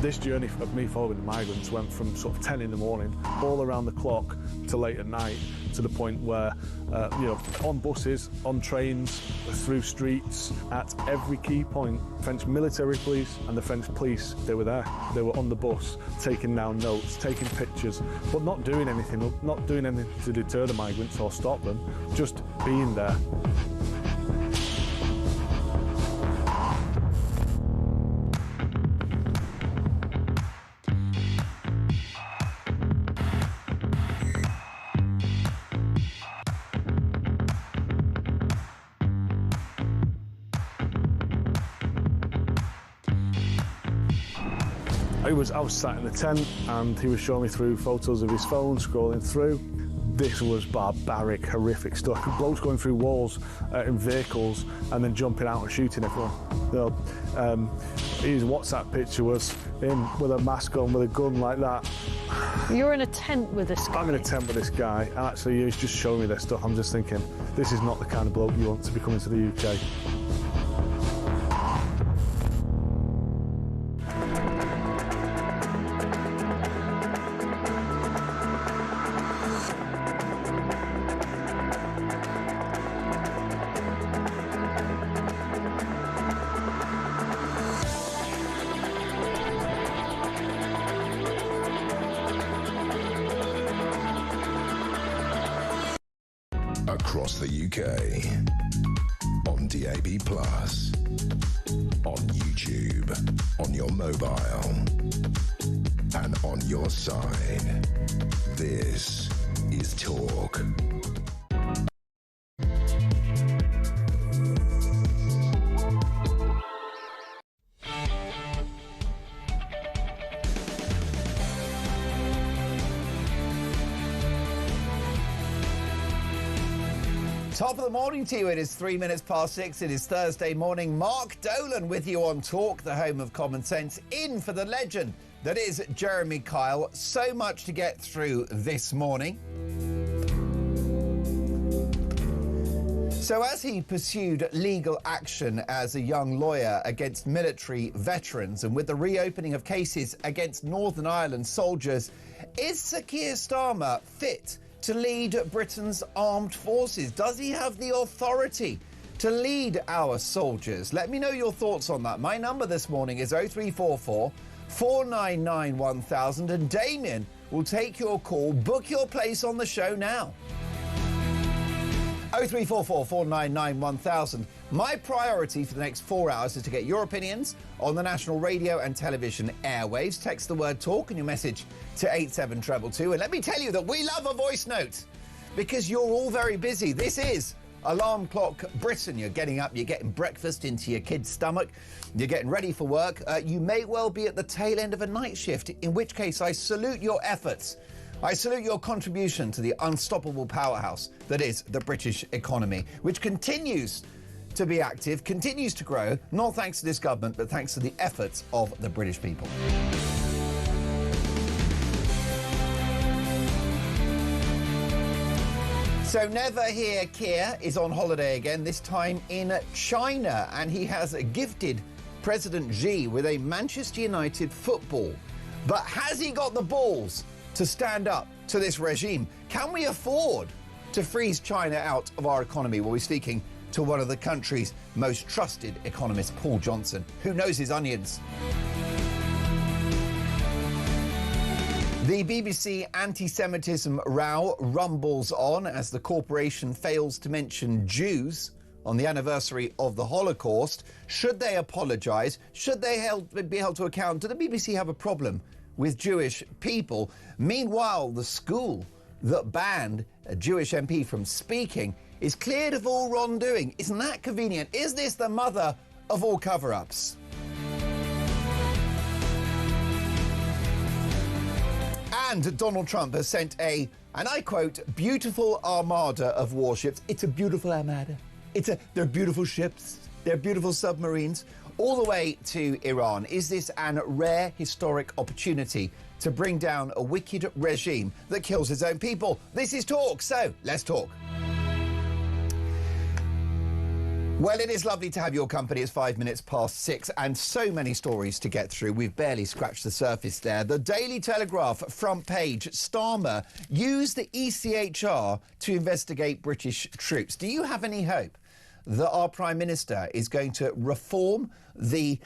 This journey of me following the migrants went from sort of 10 in the morning, all around the clock, to late at night, to the point where, you know, on buses, on trains, through streets, at every key point, French military police and the French police, they were there. They were on the bus, taking down notes, taking pictures, but not doing anything to deter the migrants or stop them, just being there. I was sat in the tent and he was showing me through photos of his phone, scrolling through. This was barbaric, horrific stuff. Blokes going through walls in vehicles and then jumping out and shooting everyone. You know, his WhatsApp picture was him with a mask on, with a gun like that. You're in a tent with this guy? I'm in a tent with this guy, and actually he's just showing me this stuff. I'm just thinking, this is not the kind of bloke you want to be coming to the UK. Across the UK, on DAB+, on YouTube, on your mobile, and on your side. This is Talk. Top of the morning to you. It is 3 minutes past 6. It is Thursday morning. Mark Dolan with you on Talk, the home of common sense. In for the legend that is Jeremy Kyle. So much to get through this morning. So as he pursued legal action as a young lawyer against military veterans, and with the reopening of cases against Northern Ireland soldiers, is Sir Keir Starmer fit to lead Britain's armed forces? Does he have the authority to lead our soldiers? Let me know your thoughts on that. My number this morning is 0344 499 1000, and Damien will take your call. Book your place on the show now. 0344 499 1000. My priority for the next 4 hours is to get your opinions on the national radio and television airwaves. Text the word TALK and your message to 87222. And let me tell you that we love a voice note because you're all very busy. This is Alarm Clock Britain. You're getting up, you're getting breakfast into your kid's stomach, you're getting ready for work. You may well be at the tail end of a night shift, in which case I salute your efforts. I salute your contribution to the unstoppable powerhouse that is the British economy, which continues to be active, continues to grow, not thanks to this government, but thanks to the efforts of the British people. So Never Hear Keir is on holiday again, this time in China, and he has gifted President Xi with a Manchester United football. But has he got the balls to stand up to this regime? Can we afford to freeze China out of our economy? Well, we're speaking to one of the country's most trusted economists, Paul Johnson, who knows his onions. The BBC anti-Semitism row rumbles on as the corporation fails to mention Jews on the anniversary of the Holocaust. Should they apologise? Should they be held to account? Do the BBC have a problem with Jewish people? Meanwhile, the school that banned a Jewish MP from speaking is cleared of all wrongdoing. Isn't that convenient? Is this the mother of all cover-ups? And Donald Trump has sent and I quote, beautiful armada of warships. It's a beautiful armada. They're beautiful ships. They're beautiful submarines. All the way to Iran. Is this a rare historic opportunity to bring down a wicked regime that kills its own people? This is Talk, so let's talk. Well, it is lovely to have your company. It's 5 minutes past 6 and so many stories to get through. We've barely scratched the surface there. The Daily Telegraph front page, Starmer used the ECHR to investigate British troops. Do you have any hope that our Prime Minister is going to reform the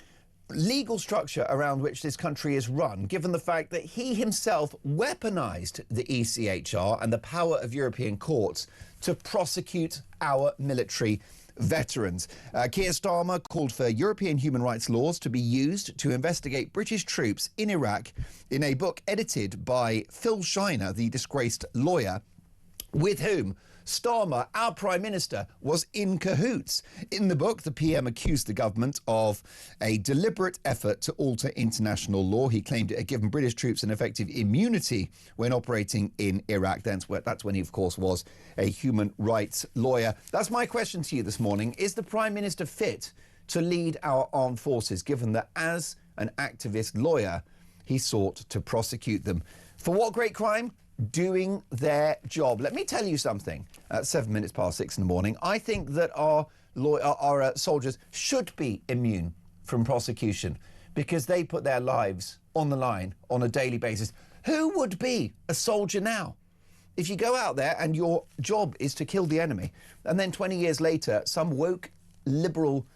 legal structure around which this country is run, given the fact that he himself weaponised the ECHR and the power of European courts to prosecute our military veterans? Keir Starmer called for European human rights laws to be used to investigate British troops in Iraq in a book edited by Phil Shiner, the disgraced lawyer, with whom Starmer, our Prime Minister, was in cahoots. In the book, the PM accused the government of a deliberate effort to alter international law. He claimed it had given British troops an effective immunity when operating in Iraq. That's when he, of course, was a human rights lawyer. That's my question to you this morning. Is the Prime Minister fit to lead our armed forces, given that as an activist lawyer, he sought to prosecute them? For what great crime? Doing their job. Let me tell you something. At 7 minutes past 6 in the morning, I think that our soldiers should be immune from prosecution because they put their lives on the line on a daily basis. Who would be a soldier now if you go out there and your job is to kill the enemy, and then 20 years later some woke liberal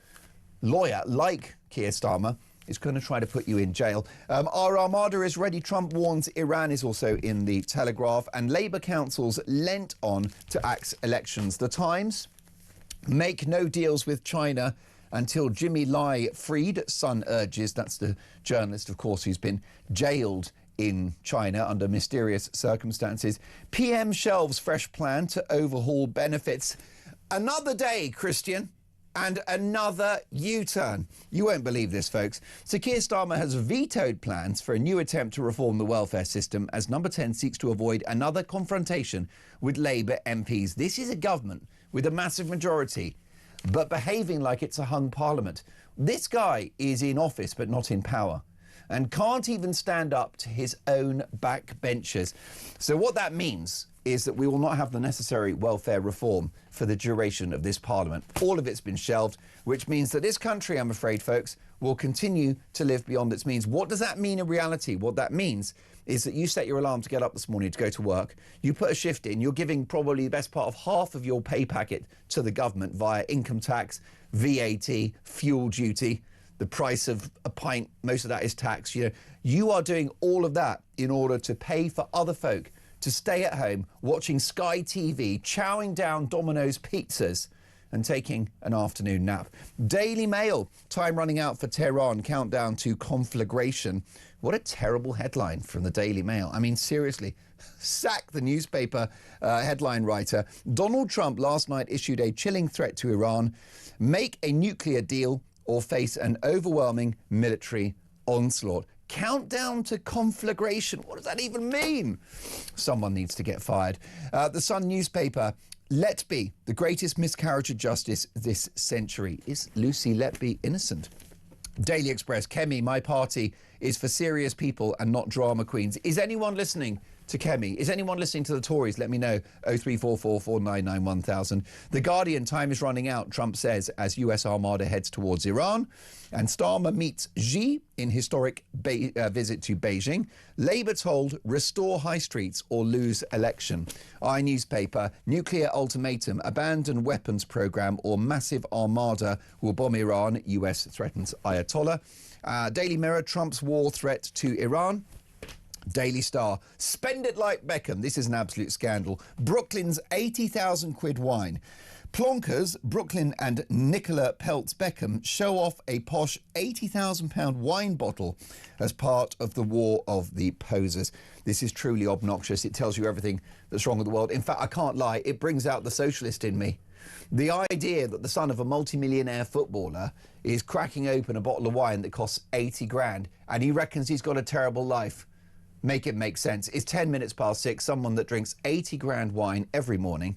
lawyer like Keir Starmer is going to try to put you in jail? Our armada is ready. Trump warns Iran is also in the Telegraph. And Labour councils lent on to axe elections. The Times, make no deals with China until Jimmy Lai freed, Sun urges. That's the journalist, of course, who's been jailed in China under mysterious circumstances. PM shelves fresh plan to overhaul benefits. Another day, Christian, and another U-turn. You won't believe this, folks. So Keir Starmer has vetoed plans for a new attempt to reform the welfare system as Number 10 seeks to avoid another confrontation with Labour MPs. This is a government with a massive majority, but behaving like it's a hung parliament. This guy is in office but not in power and can't even stand up to his own backbenchers. So what that means is that we will not have the necessary welfare reform for the duration of this parliament. All of it's been shelved, which means that this country, I'm afraid, folks, will continue to live beyond its means. What does that mean in reality? What that means is that you set your alarm to get up this morning to go to work, you put a shift in, you're giving probably the best part of half of your pay packet to the government via income tax, VAT, fuel duty, the price of a pint, most of that is tax. You are doing all of that in order to pay for other folk to stay at home watching Sky TV, chowing down Domino's pizzas and taking an afternoon nap. Daily Mail, time running out for Tehran, countdown to conflagration. What a terrible headline from the Daily Mail. I mean, seriously, sack the newspaper headline writer. Donald Trump last night issued a chilling threat to Iran: make a nuclear deal or face an overwhelming military onslaught. Countdown to conflagration. What does that even mean? Someone needs to get fired. The Sun newspaper, Letby, the greatest miscarriage of justice this century. Is Lucy Letby innocent? Daily Express, Kemi, my party is for serious people and not drama queens. Is anyone listening to Kemi? Is anyone listening to the Tories? Let me know. 0344 499 1000. The Guardian, time is running out, Trump says, as US Armada heads towards Iran. And Starmer meets Xi in historic visit to Beijing. Labour told restore high streets or lose election. I newspaper, nuclear ultimatum, abandon weapons programme or massive armada will bomb Iran. US threatens Ayatollah. Daily Mirror, Trump's war threat to Iran. Daily Star, spend it like Beckham. This is an absolute scandal. Brooklyn's 80,000 quid wine. Plonkers, Brooklyn and Nicola Peltz Beckham show off a posh £80,000 wine bottle as part of the war of the posers. This is truly obnoxious. It tells you everything that's wrong with the world. In fact, I can't lie, it brings out the socialist in me. The idea that the son of a multimillionaire footballer is cracking open a bottle of wine that costs 80 grand and he reckons he's got a terrible life. Make it make sense. It's 10 minutes past 6. Someone that drinks 80 grand wine every morning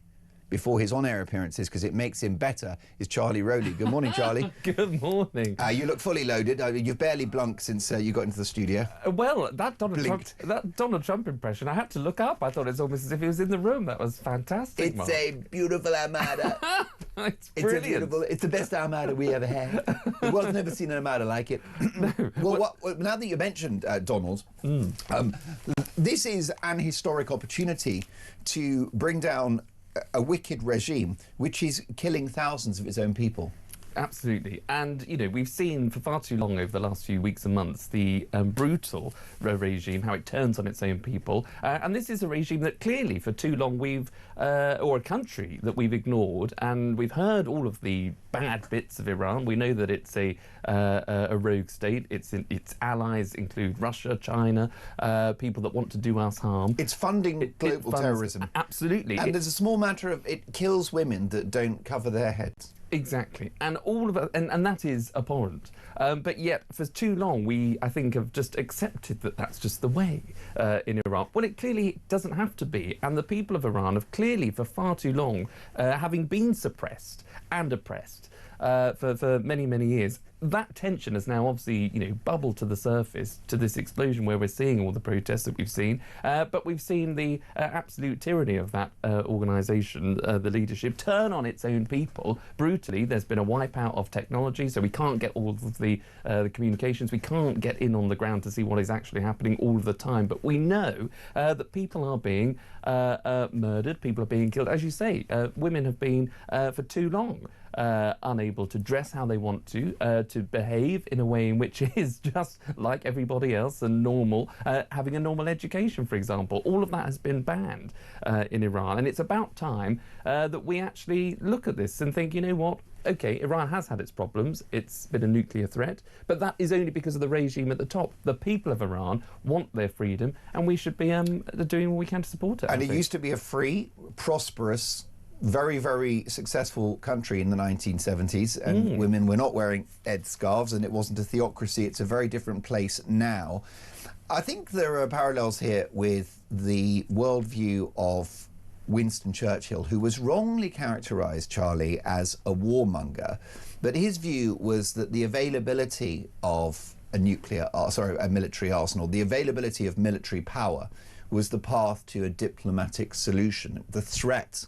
before his on-air appearances, because it makes him better, is Charlie Rowley. Good morning, Charlie. Good morning. You look fully loaded. You've barely blunked since you got into the studio. Well, that Donald Trump impression, I had to look up. I thought it's almost as if he was in the room. That was fantastic. It's Mark. A beautiful armada. It's It's brilliant. beautiful. It's the best armada we ever had. The world's never seen an armada like it. Well, now that you mentioned Donald, this is an historic opportunity to bring down a wicked regime which is killing thousands of its own people. Absolutely. And, you know, we've seen for far too long over the last few weeks and months the brutal regime, how it turns on its own people. And this is a regime that clearly for too long or a country that we've ignored. And we've heard all of the bad bits of Iran. We know that it's a rogue state. Its allies include Russia, China, people that want to do us harm. It's funding global terrorism. Absolutely. And there's a small matter of it kills women that don't cover their heads. Exactly, and all of it, and that is abhorrent. But yet, for too long, we, I think, have just accepted that that's just the way in Iran. Well, it clearly doesn't have to be, and the people of Iran have clearly, for far too long, having been suppressed and oppressed for many, many years. That tension has now obviously, you know, bubbled to the surface to this explosion where we're seeing all the protests that we've seen. But we've seen the absolute tyranny of that organisation, the leadership, turn on its own people brutally. There's been a wipeout of technology, so we can't get all of the communications. We can't get in on the ground to see what is actually happening all of the time. But we know that people are being murdered, people are being killed. As you say, women have been for too long unable to dress how they want to behave in a way in which is just like everybody else and normal, having a normal education, for example. All of that has been banned in Iran, and it's about time that we actually look at this and think, you know what, OK, Iran has had its problems, it's been a nuclear threat, but that is only because of the regime at the top. The people of Iran want their freedom, and we should be doing what we can to support it. And it used to be a free, prosperous, very, very successful country in the 1970s, and women were not wearing headscarves, and it wasn't a theocracy. It's a very different place now. I think there are parallels here with the worldview of Winston Churchill, who was wrongly characterised, Charlie, as a warmonger. But his view was that the availability of a military arsenal, the availability of military power, was the path to a diplomatic solution. The threat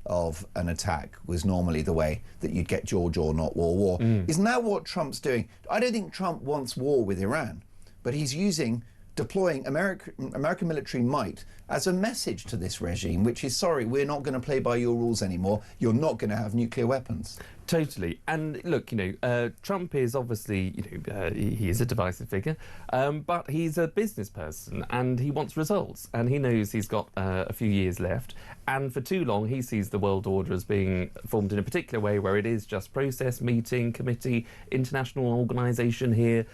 of an attack was normally the way that you'd get George or not war. Isn't that what Trump's doing? I don't think Trump wants war with Iran, but he's deploying American military might as a message to this regime, which is, sorry, we're not going to play by your rules anymore. You're not going to have nuclear weapons. Totally. And look, you know, Trump is obviously, you know, he is a divisive figure, but he's a business person and he wants results, and he knows he's got a few years left. And for too long, he sees the world order as being formed in a particular way where it is just process, meeting, committee, international organisation here,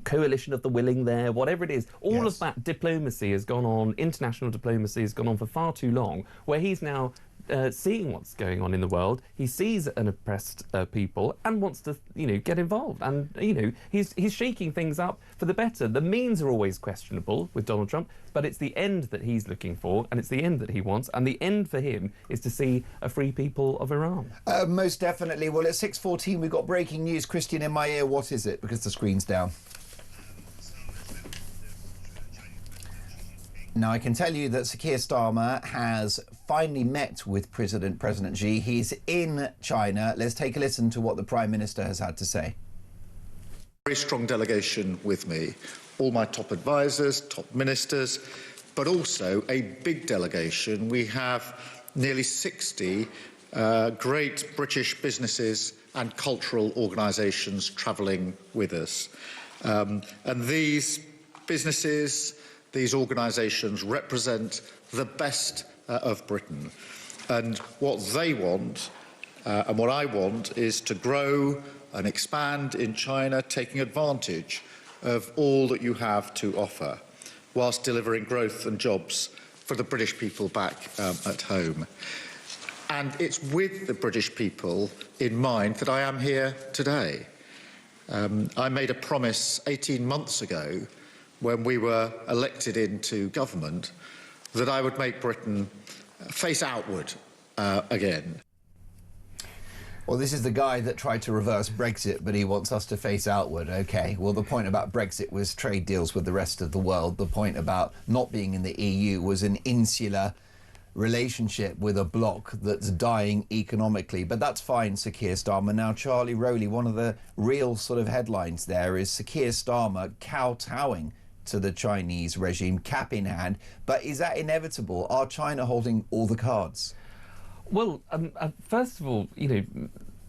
coalition of the willing there, whatever it is. All of that diplomacy has gone on, international diplomacy has gone on for far too long, where he's now seeing what's going on in the world. He sees an oppressed people and wants to, you know, get involved. And, you know, he's shaking things up for the better. The means are always questionable with Donald Trump, but it's the end that he's looking for, and it's the end that he wants. And the end for him is to see a free people of Iran. Most definitely. Well, at 6:14, we've got breaking news. Christian, in my ear, what is it? Because the screen's down. Now, I can tell you that Sir Keir Starmer has finally met with President Xi. He's in China. Let's take a listen to what the Prime Minister has had to say. Very strong delegation with me, all my top advisors, top ministers, but also a big delegation. We have nearly 60 great British businesses and cultural organisations travelling with us. And these businesses, these organisations represent the best of Britain. And what they want and what I want is to grow and expand in China, taking advantage of all that you have to offer, whilst delivering growth and jobs for the British people back at home. And it's with the British people in mind that I am here today. I made a promise 18 months ago when we were elected into government that I would make Britain face outward again. Well, this is the guy that tried to reverse Brexit, but he wants us to face outward. OK, well, the point about Brexit was trade deals with the rest of the world. The point about not being in the EU was an insular relationship with a bloc that's dying economically. But that's fine, Sir Keir Starmer. Now, Charlie Rowley, one of the real sort of headlines there is Sir Keir Starmer kowtowing to the Chinese regime, cap in hand. But is that inevitable? Are China holding all the cards? Well, first of all,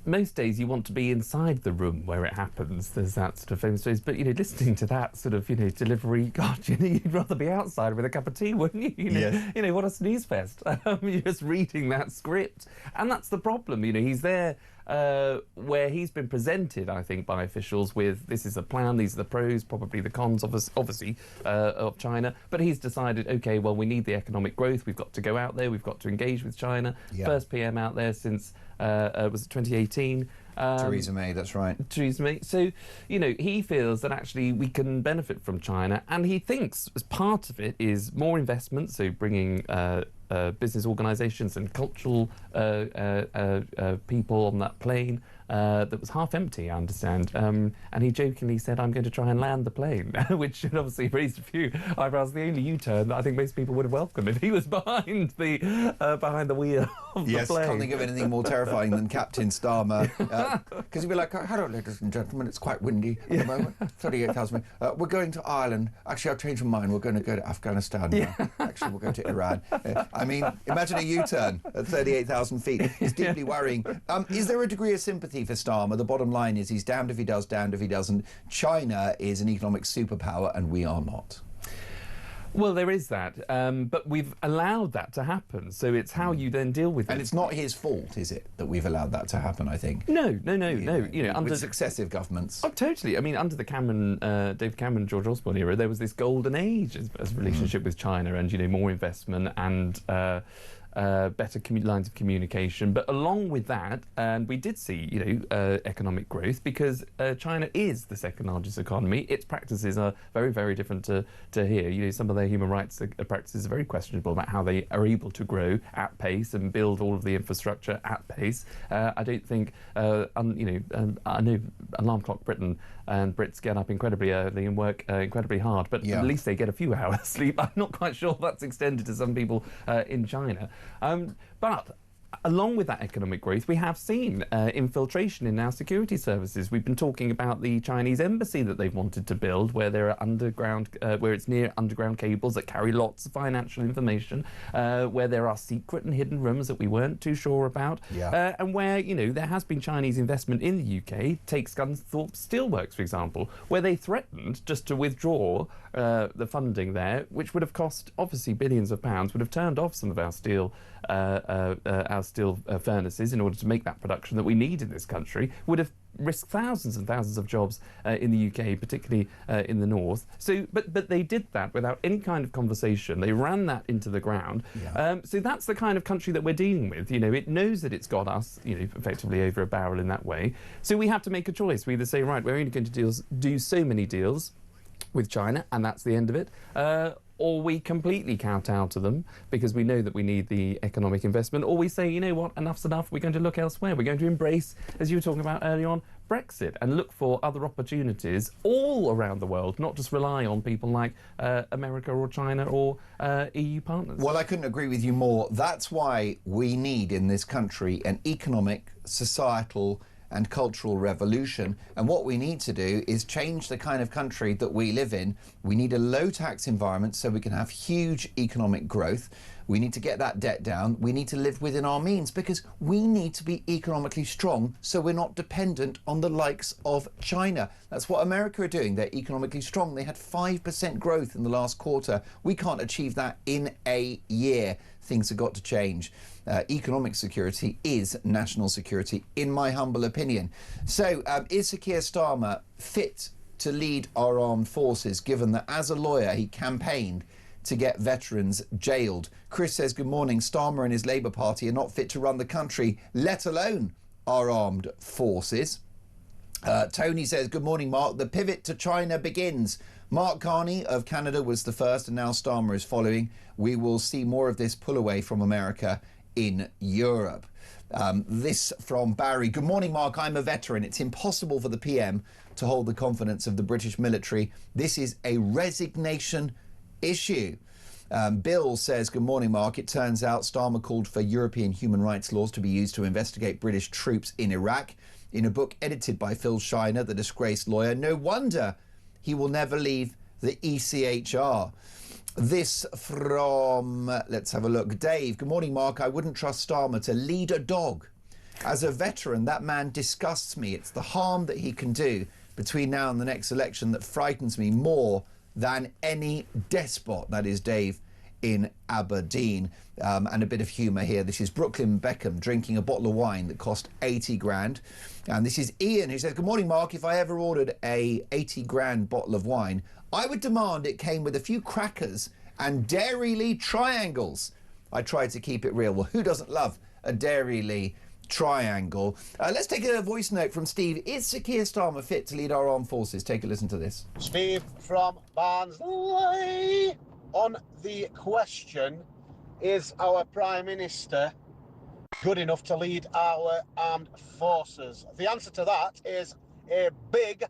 most days you want to be inside the room where it happens. There's that sort of famous phrase. But, listening to that sort of, delivery, God, you'd rather be outside with a cup of tea, wouldn't you? Yes. What a snooze fest. You're just reading that script. And that's the problem. He's there where he's been presented, I think, by officials with this is a plan, these are the pros, probably the cons, obviously, of China. But he's decided, OK, well, we need the economic growth. We've got to go out there. We've got to engage with China. Yeah. First PM out there since, was it 2018? Theresa May, that's right. Theresa May. So, he feels that actually we can benefit from China, and he thinks as part of it is more investment, so bringing business organisations and cultural people on that plane that was half empty, I understand. And he jokingly said, I'm going to try and land the plane, which should obviously raise a few eyebrows. The only U-turn that I think most people would have welcomed if he was behind the wheel of the plane. Can't think of anything more terrifying than Captain Starmer. Because he'd be like, hello, ladies and gentlemen, it's quite windy at the moment, 38,000. We're going to Ireland. Actually, I've changed my mind. We're going to go to Afghanistan now. Actually, we'll go to Iran. I mean, imagine a U-turn at 38,000 feet. It's deeply worrying. Is there a degree of sympathy for Starmer? The bottom line is he's damned if he does, damned if he doesn't. China is an economic superpower and we are not. Well, there is that, but we've allowed that to happen, so it's how you then deal with it. And it's not his fault, is it, that we've allowed that to happen, I think? No. Under successive governments. Oh, totally. I mean, under the David Cameron, George Osborne era, there was this golden age as a relationship with China and, more investment and better lines of communication. But along with that, and we did see, economic growth because China is the second largest economy. Its practices are very, very different to here. Some of their human rights practices are very questionable about how they are able to grow at pace and build all of the infrastructure at pace. I don't think, I know Alarm Clock Britain and Brits get up incredibly early and work incredibly hard, but at least they get a few hours sleep. I'm not quite sure that's extended to some people in China. But along with that economic growth, we have seen infiltration in our security services. We've been talking about the Chinese embassy that they've wanted to build, where there are where it's near underground cables that carry lots of financial information, where there are secret and hidden rooms that we weren't too sure about, and where there has been Chinese investment in the UK. Take Scunthorpe Steelworks, for example, where they threatened just to withdraw the funding there, which would have cost obviously billions of pounds, would have turned off some of our steel furnaces in order to make that production that we need in this country, would have risked thousands and thousands of jobs in the UK, particularly in the north. So, but they did that without any kind of conversation. They ran that into the ground. So that's the kind of country that we're dealing with. It knows that it's got us, effectively over a barrel in that way. So we have to make a choice. We either say, right, we're only going to do so many deals with China, and that's the end of it, or we completely kowtow to them because we know that we need the economic investment, or we say, you know what, enough's enough, we're going to look elsewhere. We're going to embrace, as you were talking about earlier on, Brexit, and look for other opportunities all around the world, not just rely on people like America or China or EU partners. Well, I couldn't agree with you more. That's why we need in this country an economic, societal and cultural revolution. And what we need to do is change the kind of country that we live in. We need a low tax environment so we can have huge economic growth. We need to get that debt down. We need to live within our means because we need to be economically strong so we're not dependent on the likes of China. That's what America are doing. They're economically strong. They had 5% growth in the last quarter. We can't achieve that in a year. Things have got to change. Economic security is national security, in my humble opinion. So, is Sir Keir Starmer fit to lead our armed forces, given that as a lawyer he campaigned to get veterans jailed? Chris says, good morning, Starmer and his Labour Party are not fit to run the country, let alone our armed forces. Tony says, good morning, Mark. The pivot to China begins. Mark Carney of Canada was the first and now Starmer is following. We will see more of this pull away from America in Europe. This from Barry. Good morning, Mark. I'm a veteran. It's impossible for the PM to hold the confidence of the British military. This is a resignation issue. Bill says, good morning, Mark. It turns out Starmer called for European human rights laws to be used to investigate British troops in Iraq. In a book edited by Phil Shiner, the disgraced lawyer, no wonder he will never leave the ECHR. This from, let's have a look, Dave. Good morning, Mark. I wouldn't trust Starmer to lead a dog. As a veteran, that man disgusts me. It's the harm that he can do between now and the next election that frightens me more than any despot. That is Dave in Aberdeen. And a bit of humour here. This is Brooklyn Beckham drinking a bottle of wine that cost 80 grand. And this is Ian who says, good morning, Mark. If I ever ordered a 80 grand bottle of wine, I would demand it came with a few crackers and Dairy Lee triangles. I tried to keep it real. Well, who doesn't love a Dairy Lee triangle? Let's take a voice note from Steve. Is Sir Keir Starmer fit to lead our armed forces? Take a listen to this. Steve from Barnsley. On the question, is our Prime Minister good enough to lead our armed forces? The answer to that is a big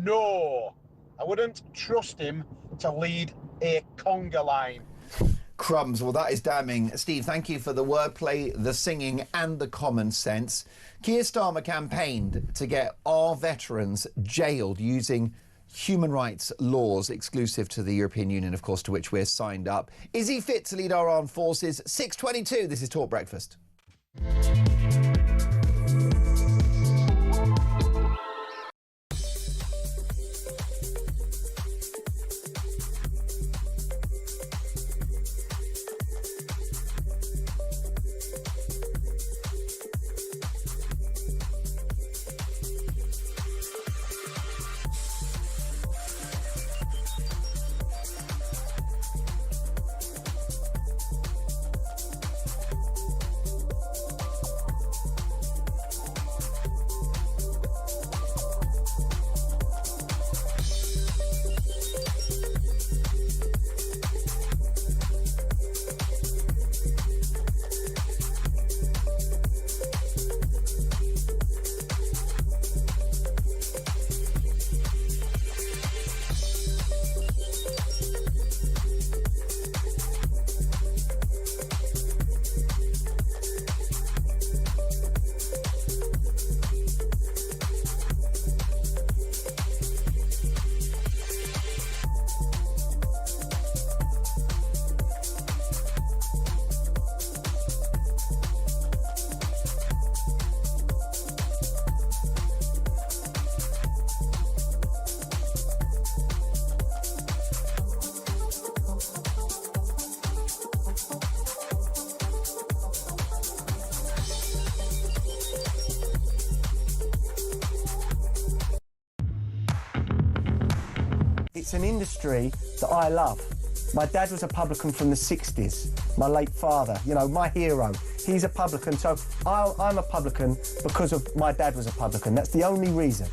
no. I wouldn't trust him to lead a conga line. Crumbs. Well, that is damning. Steve, thank you for the wordplay, the singing and the common sense. Keir Starmer campaigned to get our veterans jailed using human rights laws exclusive to the European Union, of course, to which we're signed up. Is he fit to lead our armed forces? 6:22, this is Talk Breakfast. It's an industry that I love. My dad was a publican from the 60s, my late father, you know, my hero. He's a publican, so I'm a publican because of my dad was a publican. That's the only reason.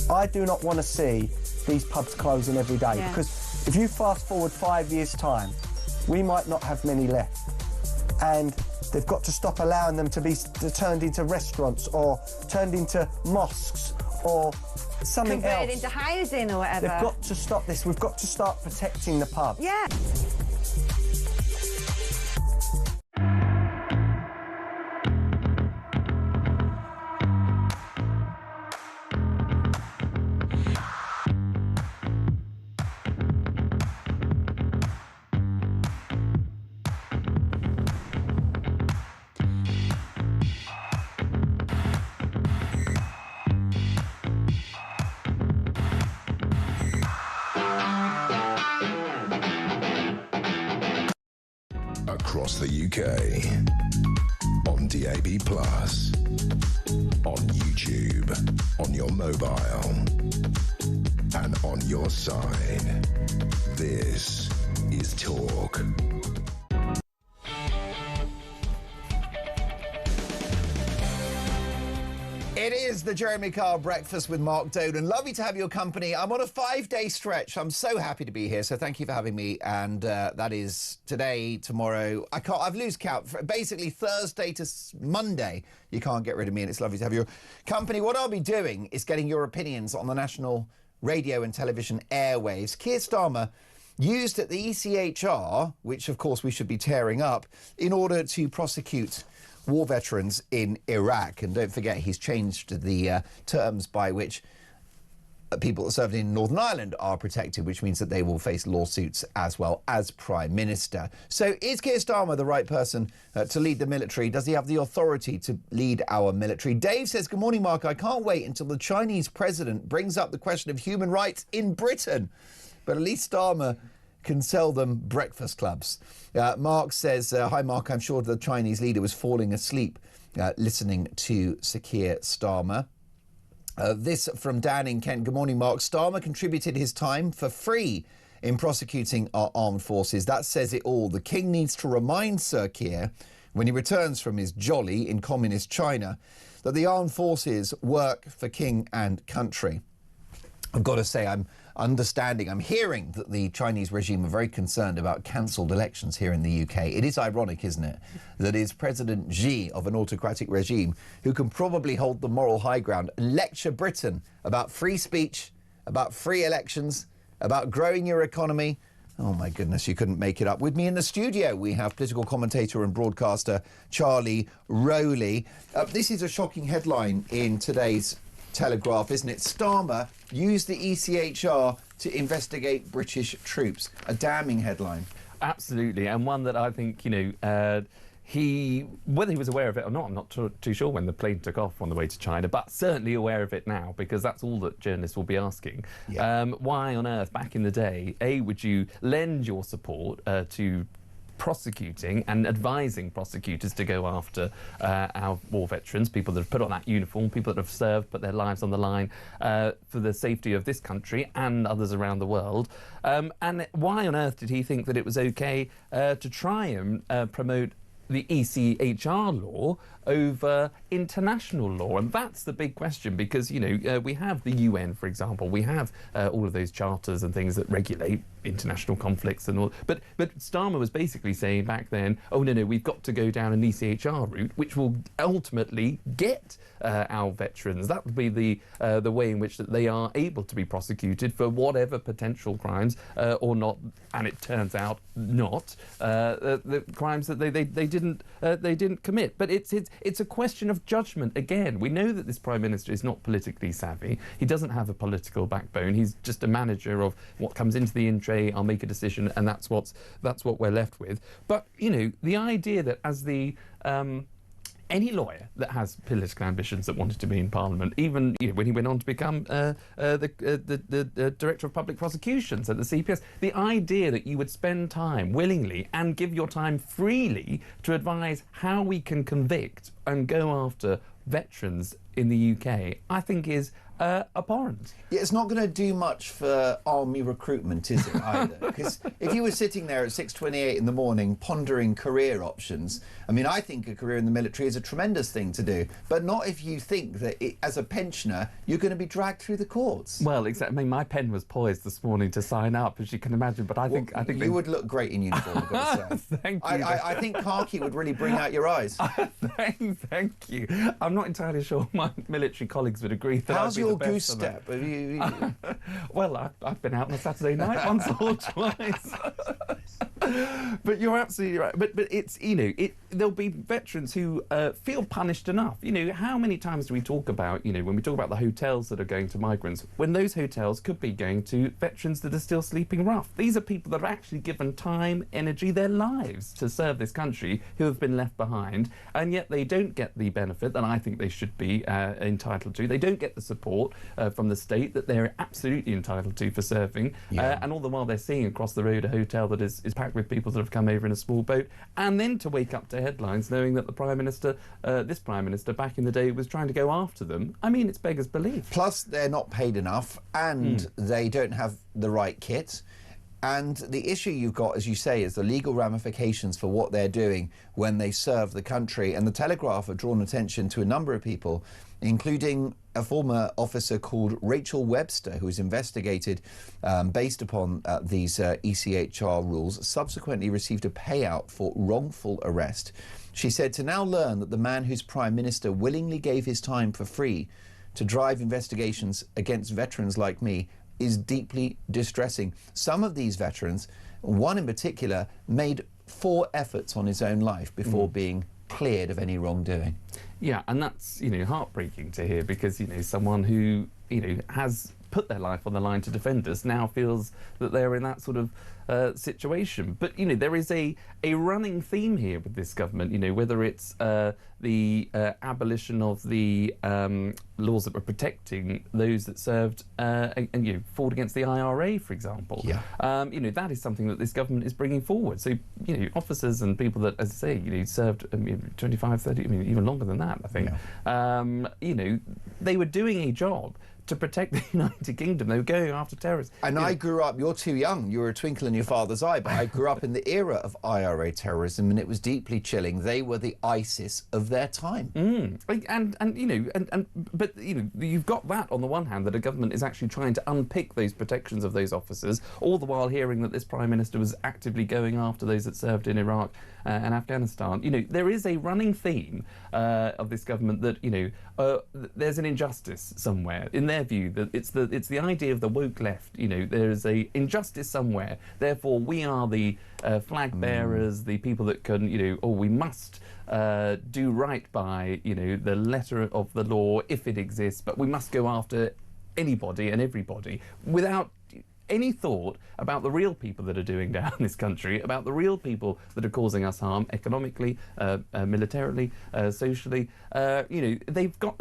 I do not want to see these pubs closing every day, because if you fast forward 5 years' time, we might not have many left. And they've got to stop allowing them to be turned into restaurants or turned into mosques or something else. Converted into housing or whatever. They've got to stop this. We've got to start protecting the pub. Yeah. Across the UK, on DAB+, on YouTube, on your mobile, and on your side. This is Talk. It is the Jeremy Kyle Breakfast with Mark Dolan. Lovely to have your company. I'm on a 5-day stretch. I'm so happy to be here, so thank you for having me. And that is today, tomorrow. I've lose count. Basically, Thursday to Monday, you can't get rid of me, and it's lovely to have your company. What I'll be doing is getting your opinions on the national radio and television airwaves. Keir Starmer used at the ECHR, which of course we should be tearing up, in order to prosecute war veterans in Iraq. And don't forget, he's changed the terms by which people that served in Northern Ireland are protected, which means that they will face lawsuits as well as Prime Minister. So is Keir Starmer the right person to lead the military? Does he have the authority to lead our military? Dave says, good morning, Mark. I can't wait until the Chinese president brings up the question of human rights in Britain. But at least Starmer can sell them breakfast clubs. Mark says, hi, Mark. I'm sure the Chinese leader was falling asleep listening to Sir Keir Starmer. This from Dan in Kent. Good morning, Mark. Starmer contributed his time for free in prosecuting our armed forces. That says it all. The King needs to remind Sir Keir, when he returns from his jolly in communist China, that the armed forces work for king and country. I've got to say, I'm hearing that the Chinese regime are very concerned about cancelled elections here in the UK. It is ironic, isn't it, that it's President Xi of an autocratic regime who can probably hold the moral high ground and lecture Britain about free speech, about free elections, about growing your economy. Oh, my goodness, you couldn't make it up. With me in the studio, we have political commentator and broadcaster Charlie Rowley. This is a shocking headline in today's Telegraph, isn't it? Starmer used the ECHR to investigate British troops. A damning headline. Absolutely, and one that I think, whether he was aware of it or not, I'm not too sure when the plane took off on the way to China, but certainly aware of it now, because that's all that journalists will be asking. Yeah. Why on earth, back in the day, would you lend your support to prosecuting and advising prosecutors to go after our war veterans, people that have put on that uniform, people that have served, put their lives on the line for the safety of this country and others around the world. And why on earth did he think that it was okay to try and promote the ECHR law over international law? And that's the big question, because, we have the UN, for example. We have all of those charters and things that regulate international conflicts and all. But Starmer was basically saying back then, oh, no, we've got to go down an ECHR route, which will ultimately get our veterans. That would be the way in which that they are able to be prosecuted for whatever potential crimes or not. And it turns out not the crimes that they didn't commit. But it's a question of judgment. Again, we know that this Prime Minister is not politically savvy. He doesn't have a political backbone. He's just a manager of what comes into the in tray. I'll make a decision, and that's what we're left with. But the idea that as the any lawyer that has political ambitions that wanted to be in Parliament, even when he went on to become the Director of Public Prosecutions at the CPS, the idea that you would spend time willingly and give your time freely to advise how we can convict and go after veterans in the UK, I think is abhorrent. Yeah, it's not going to do much for army recruitment, is it, either? Because if you were sitting there at 6:28 in the morning pondering career options, I mean, I think a career in the military is a tremendous thing to do, but not if you think that as a pensioner you're going to be dragged through the courts. Well, exactly. I mean, my pen was poised this morning to sign up, as you can imagine, but I think you would look great in uniform, I've got to say. Thank you. I think khaki would really bring out your eyes. Thank you. I'm not entirely sure my military colleagues would agree that How's I'd be your the best goose step? Have you... Well, I've been out on a Saturday night once or twice. But you're absolutely right. But it's, there'll be veterans who feel punished enough. How many times do we talk about, when we talk about the hotels that are going to migrants, when those hotels could be going to veterans that are still sleeping rough? These are people that have actually given time, energy, their lives to serve this country, who have been left behind, and yet they don't get the benefit that I think they should be entitled to. They don't get the support from the state that they're absolutely entitled to for serving. Yeah. And all the while they're seeing across the road a hotel that is packed with people that have come over in a small boat, and then to wake up to headlines knowing that the Prime Minister, this Prime Minister back in the day, was trying to go after them. I mean, it's beggars belief. Plus, they're not paid enough, and they don't have the right kit. And the issue you've got, as you say, is the legal ramifications for what they're doing when they serve the country. And the Telegraph have drawn attention to a number of people, including a former officer called Rachel Webster, who was investigated based upon these ECHR rules, subsequently received a payout for wrongful arrest. She said, to now learn that the man whose Prime Minister willingly gave his time for free to drive investigations against veterans like me, is deeply distressing. Some of these veterans, one in particular, made 4 efforts on his own life before being cleared of any wrongdoing. Yeah, and that's, heartbreaking to hear, because, someone who, has put their life on the line to defend us now feels that they're in that sort of situation. But, there is a running theme here with this government, whether it's the abolition of the laws that were protecting those that served and fought against the IRA, for example. Yeah. That is something that this government is bringing forward. So, officers and people that, as I say, served 25, 30, even longer than that, I think. Yeah. They were doing a job to protect the United Kingdom. They were going after terrorists. And I grew up, you're too young, you were a twinkle in your father's eye, but I grew up in the era of IRA terrorism, and it was deeply chilling. They were the ISIS of their time. But you've got that on the one hand, that a government is actually trying to unpick those protections of those officers, all the while hearing that this Prime Minister was actively going after those that served in Iraq and Afghanistan. There is a running theme of this government that, there's an injustice somewhere. In their view, that it's the idea of the woke left. There's a injustice somewhere. Therefore, we are the flag bearers, the people that can, we must do right by, the letter of the law if it exists, but we must go after anybody and everybody without any thought about the real people that are doing down this country, about the real people that are causing us harm economically, militarily, socially. They've got,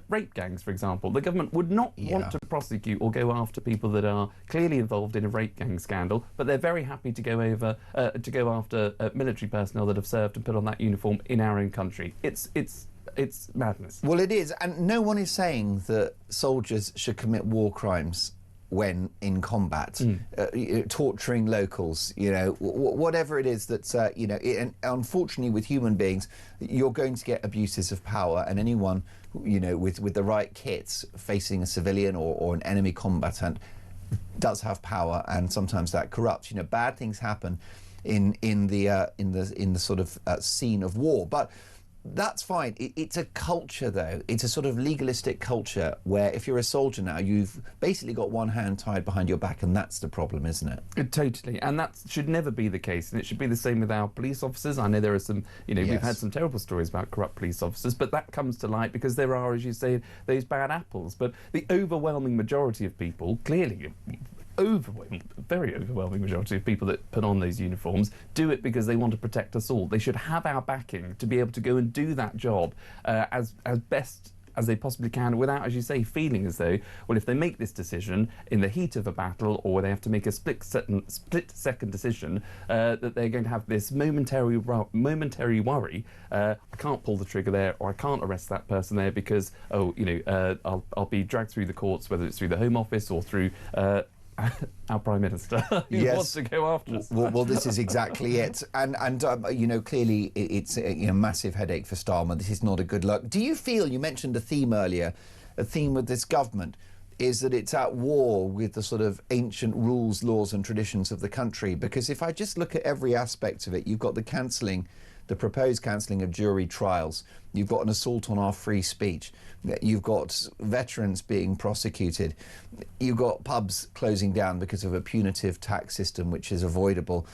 rape gangs, for example. The government would not want to prosecute or go after people that are clearly involved in a rape gang scandal, but they're very happy to go after military personnel that have served and put on that uniform in our own country. It's madness. Well, it is, and no one is saying that soldiers should commit war crimes when in combat, torturing locals, whatever it is that's, and unfortunately with human beings, you're going to get abuses of power, and anyone, with the right kits facing a civilian or an enemy combatant does have power, and sometimes that corrupts. Bad things happen in the sort of scene of war, but that's fine. It's a culture, though. It's a sort of legalistic culture where if you're a soldier now, you've basically got one hand tied behind your back, and that's the problem, isn't it? Totally. And that should never be the case. And it should be the same with our police officers. I know there are some, we've had some terrible stories about corrupt police officers, but that comes to light because there are, as you say, those bad apples. But the overwhelming majority of people, clearly, very overwhelming majority of people that put on those uniforms do it because they want to protect us all. They should have our backing to be able to go and do that job as best as they possibly can, without, as you say, feeling as though, well, if they make this decision in the heat of a battle, or they have to make a split-second decision, that they're going to have this momentary worry. I can't pull the trigger there, or I can't arrest that person there because, I'll be dragged through the courts, whether it's through the Home Office or through our Prime Minister who wants to go after us. Well, this is exactly it. And clearly it's a massive headache for Starmer. This is not a good look. Do you feel, you mentioned a theme earlier, a theme with this government, is that it's at war with the sort of ancient rules, laws and traditions of the country? Because if I just look at every aspect of it, you've got the proposed cancelling of jury trials. You've got an assault on our free speech. You've got veterans being prosecuted. You've got pubs closing down because of a punitive tax system which is avoidable.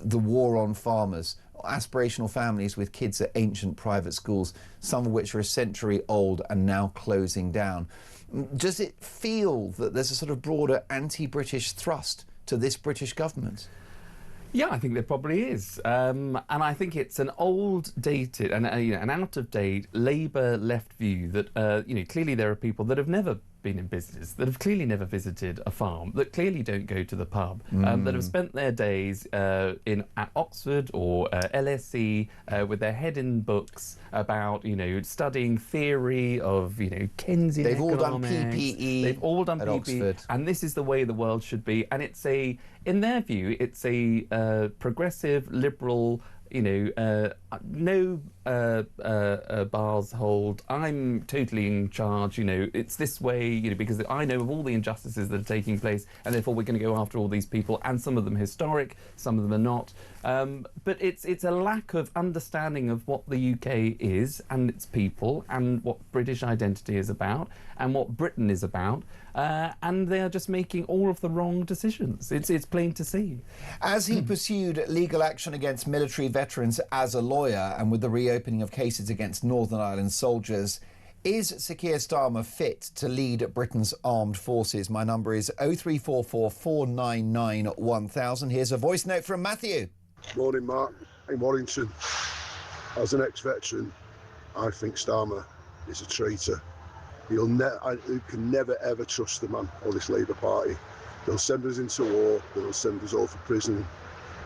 The war on farmers. Aspirational families with kids at ancient private schools, some of which are a century old and now closing down. Does it feel that there's a sort of broader anti-British thrust to this British government? Yeah, I think there probably is. And I think it's an old-dated and an out-of-date Labour left view that, clearly there are people that have never been in business, that have clearly never visited a farm, that clearly don't go to the pub, that have spent their days at Oxford or LSE with their head in books about, studying theory of, Keynesian They've all done economics. PPE. They've all done at PPE, Oxford. and this is the way the world should be. And it's in their view, it's a progressive, liberal, no bars hold. I'm totally in charge. It's this way. Because I know of all the injustices that are taking place, and therefore we're going to go after all these people. And some of them historic, some of them are not. But it's a lack of understanding of what the UK is and its people, and what British identity is about, and what Britain is about. and they are just making all of the wrong decisions. It's plain to see. As he pursued legal action against military veterans as a lawyer, and with the reopening of cases against Northern Ireland soldiers, is Sir Keir Starmer fit to lead Britain's armed forces? My number is 0344 499 1000. Here's a voice note from Matthew. Morning, Mark. In Warrington, as an ex-veteran, I think Starmer is a traitor. You can never ever trust the man or this Labour Party. They'll send us into war, they'll send us all for prison,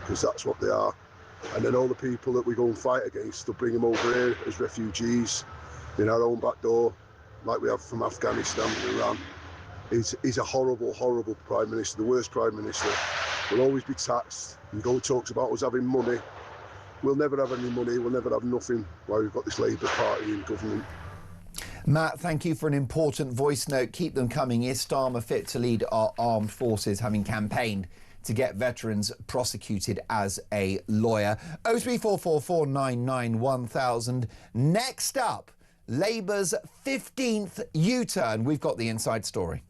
because that's what they are. And then all the people that we go and fight against, they'll bring them over here as refugees in our own back door, like we have from Afghanistan and Iran. He's a horrible, horrible Prime Minister, the worst Prime Minister. We'll always be taxed. He talks about us having money. We'll never have any money, we'll never have nothing while we've got this Labour Party in government. Matt, thank you for an important voice note. Keep them coming. Is Starmer fit to lead our armed forces, having campaigned to get veterans prosecuted as a lawyer? 0344 499 1000. Next up, Labour's 15th U-turn. We've got the inside story.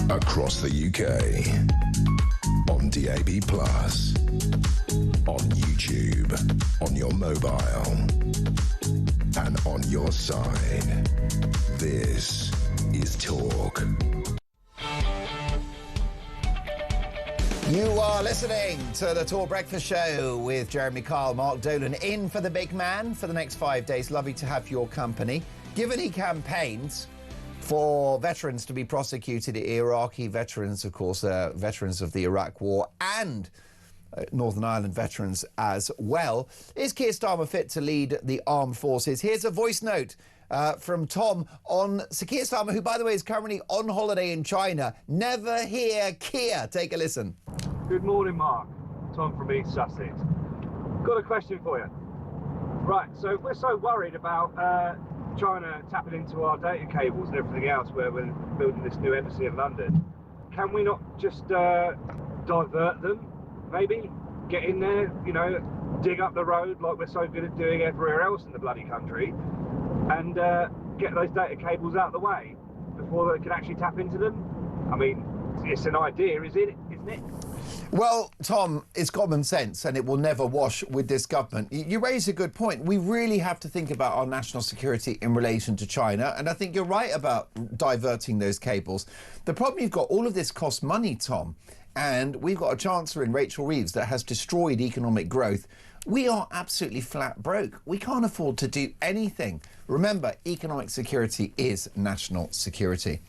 Across the UK, on DAB+, on YouTube, on your mobile, and on your side. This is Talk. You are listening to the Talk Breakfast Show with Jeremy Kyle, Mark Dolan, in for the big man for the next 5 days. Lovely to have your company. Given he campaigns for veterans to be prosecuted, Iraqi veterans, of course, veterans of the Iraq War, and Northern Ireland veterans as well. Is Keir Starmer fit to lead the armed forces? Here's a voice note from Tom on Sir Keir Starmer, who, by the way, is currently on holiday in China. Never hear Keir. Take a listen. Good morning, Mark. Tom from East Sussex. Got a question for you. Right, so if we're so worried about China tapping into our data cables and everything else where we're building this new embassy in London, can we not just divert them, maybe? Get in there, you know, dig up the road like we're so good at doing everywhere else in the bloody country, and get those data cables out of the way before they can actually tap into them? I mean, it's an idea, isn't it? Well, Tom, it's common sense and it will never wash with this government. You raise a good point. We really have to think about our national security in relation to China, and I think you're right about diverting those cables. The problem you've got, all of this costs money, Tom, and we've got a Chancellor in Rachel Reeves that has destroyed economic growth. We are absolutely flat broke. We can't afford to do anything. Remember, economic security is national security,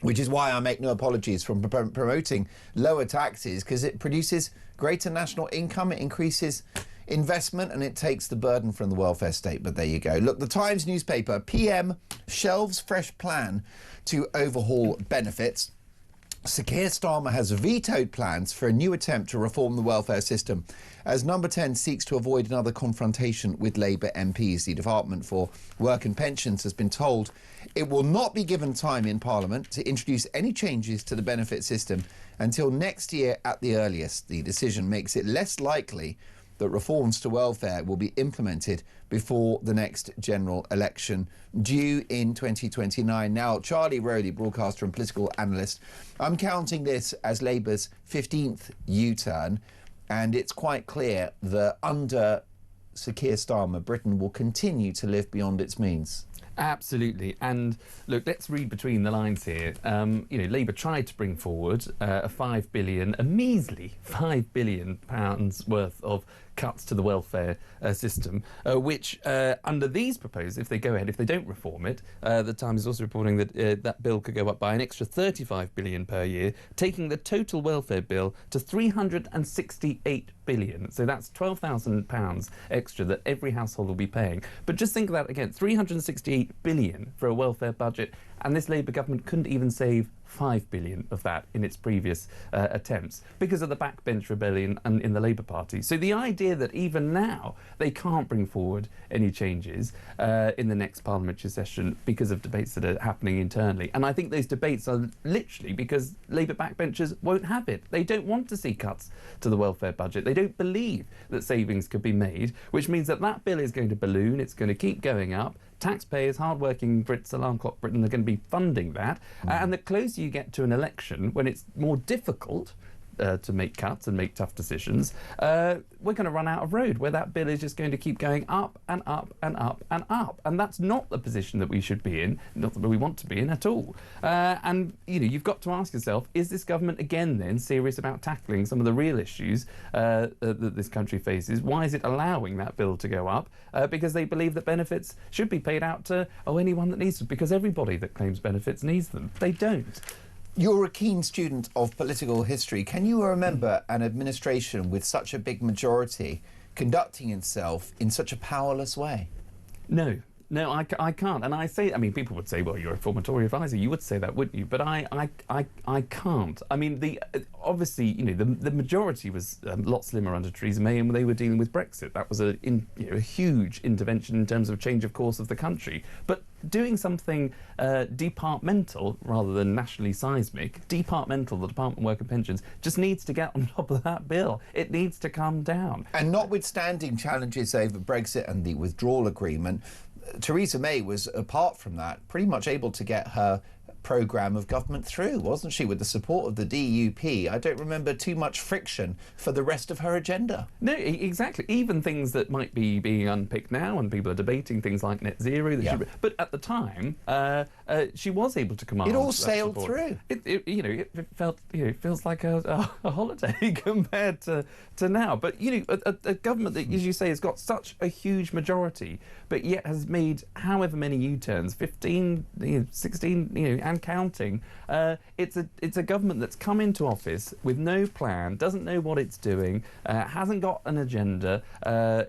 which is why I make no apologies from promoting lower taxes, because it produces greater national income, it increases investment, and it takes the burden from the welfare state. But there you go. Look, the Times newspaper, PM shelves fresh plan to overhaul benefits. Sir Keir Starmer has vetoed plans for a new attempt to reform the welfare system as Number 10 seeks to avoid another confrontation with Labour MPs. The Department for Work and Pensions has been told it will not be given time in Parliament to introduce any changes to the benefit system until next year at the earliest. The decision makes it less likely that reforms to welfare will be implemented before the next general election due in 2029. Now, Charlie Rowley, broadcaster and political analyst, I'm counting this as Labour's 15th U-turn, and it's quite clear that under Sir Keir Starmer, Britain will continue to live beyond its means? Absolutely. And look, let's read between the lines here. Labour tried to bring forward a measly £5 billion worth of cuts to the welfare system, which under these proposals, if they go ahead, if they don't reform it, the Times is also reporting that that bill could go up by an extra £35 billion per year, taking the total welfare bill to £368 billion. So that's £12,000 extra that every household will be paying. But just think of that again, £368 billion for a welfare budget, and this Labour government couldn't even save £5 billion of that in its previous attempts because of the backbench rebellion in the Labour Party. So the idea that even now they can't bring forward any changes in the next parliamentary session because of debates that are happening internally. And I think those debates are literally because Labour backbenchers won't have it. They don't want to see cuts to the welfare budget. They don't believe that savings could be made, which means that that bill is going to balloon. It's going to keep going up. Taxpayers, hard-working Brits, alarm clock Britain, are going to be funding that. And the closer you get to an election, when it's more difficult to make cuts and make tough decisions, we're going to run out of road where that bill is just going to keep going up and up and up and up. And that's not the position that we should be in, not that we want to be in at all. And, you've got to ask yourself, is this government again then serious about tackling some of the real issues that this country faces? Why is it allowing that bill to go up? Because they believe that benefits should be paid out to anyone that needs them, because everybody that claims benefits needs them. They don't. You're a keen student of political history. Can you remember an administration with such a big majority conducting itself in such a powerless way? No, I can't. And I say, people would say, well, you're a former Tory advisor. You would say that, wouldn't you? But I can't. Obviously, the majority was a lot slimmer under Theresa May, and they were dealing with Brexit. That was a huge intervention in terms of change of course of the country. But doing something departmental rather than nationally seismic, departmental, the Department of Work and Pensions, just needs to get on top of that bill. It needs to come down. And notwithstanding challenges over Brexit and the withdrawal agreement, Theresa May was, apart from that, pretty much able to get her programme of government through, wasn't she, with the support of the DUP? I don't remember too much friction for the rest of her agenda. No, exactly. Even things that might be being unpicked now, and people are debating things like net zero. But at the time, she was able to command. It all sailed through. It felt, it feels like a holiday compared to now. But a government that, as you say, has got such a huge majority, but yet has made however many U-turns, 15, 16, and counting. It's a government that's come into office with no plan, doesn't know what it's doing, hasn't got an agenda.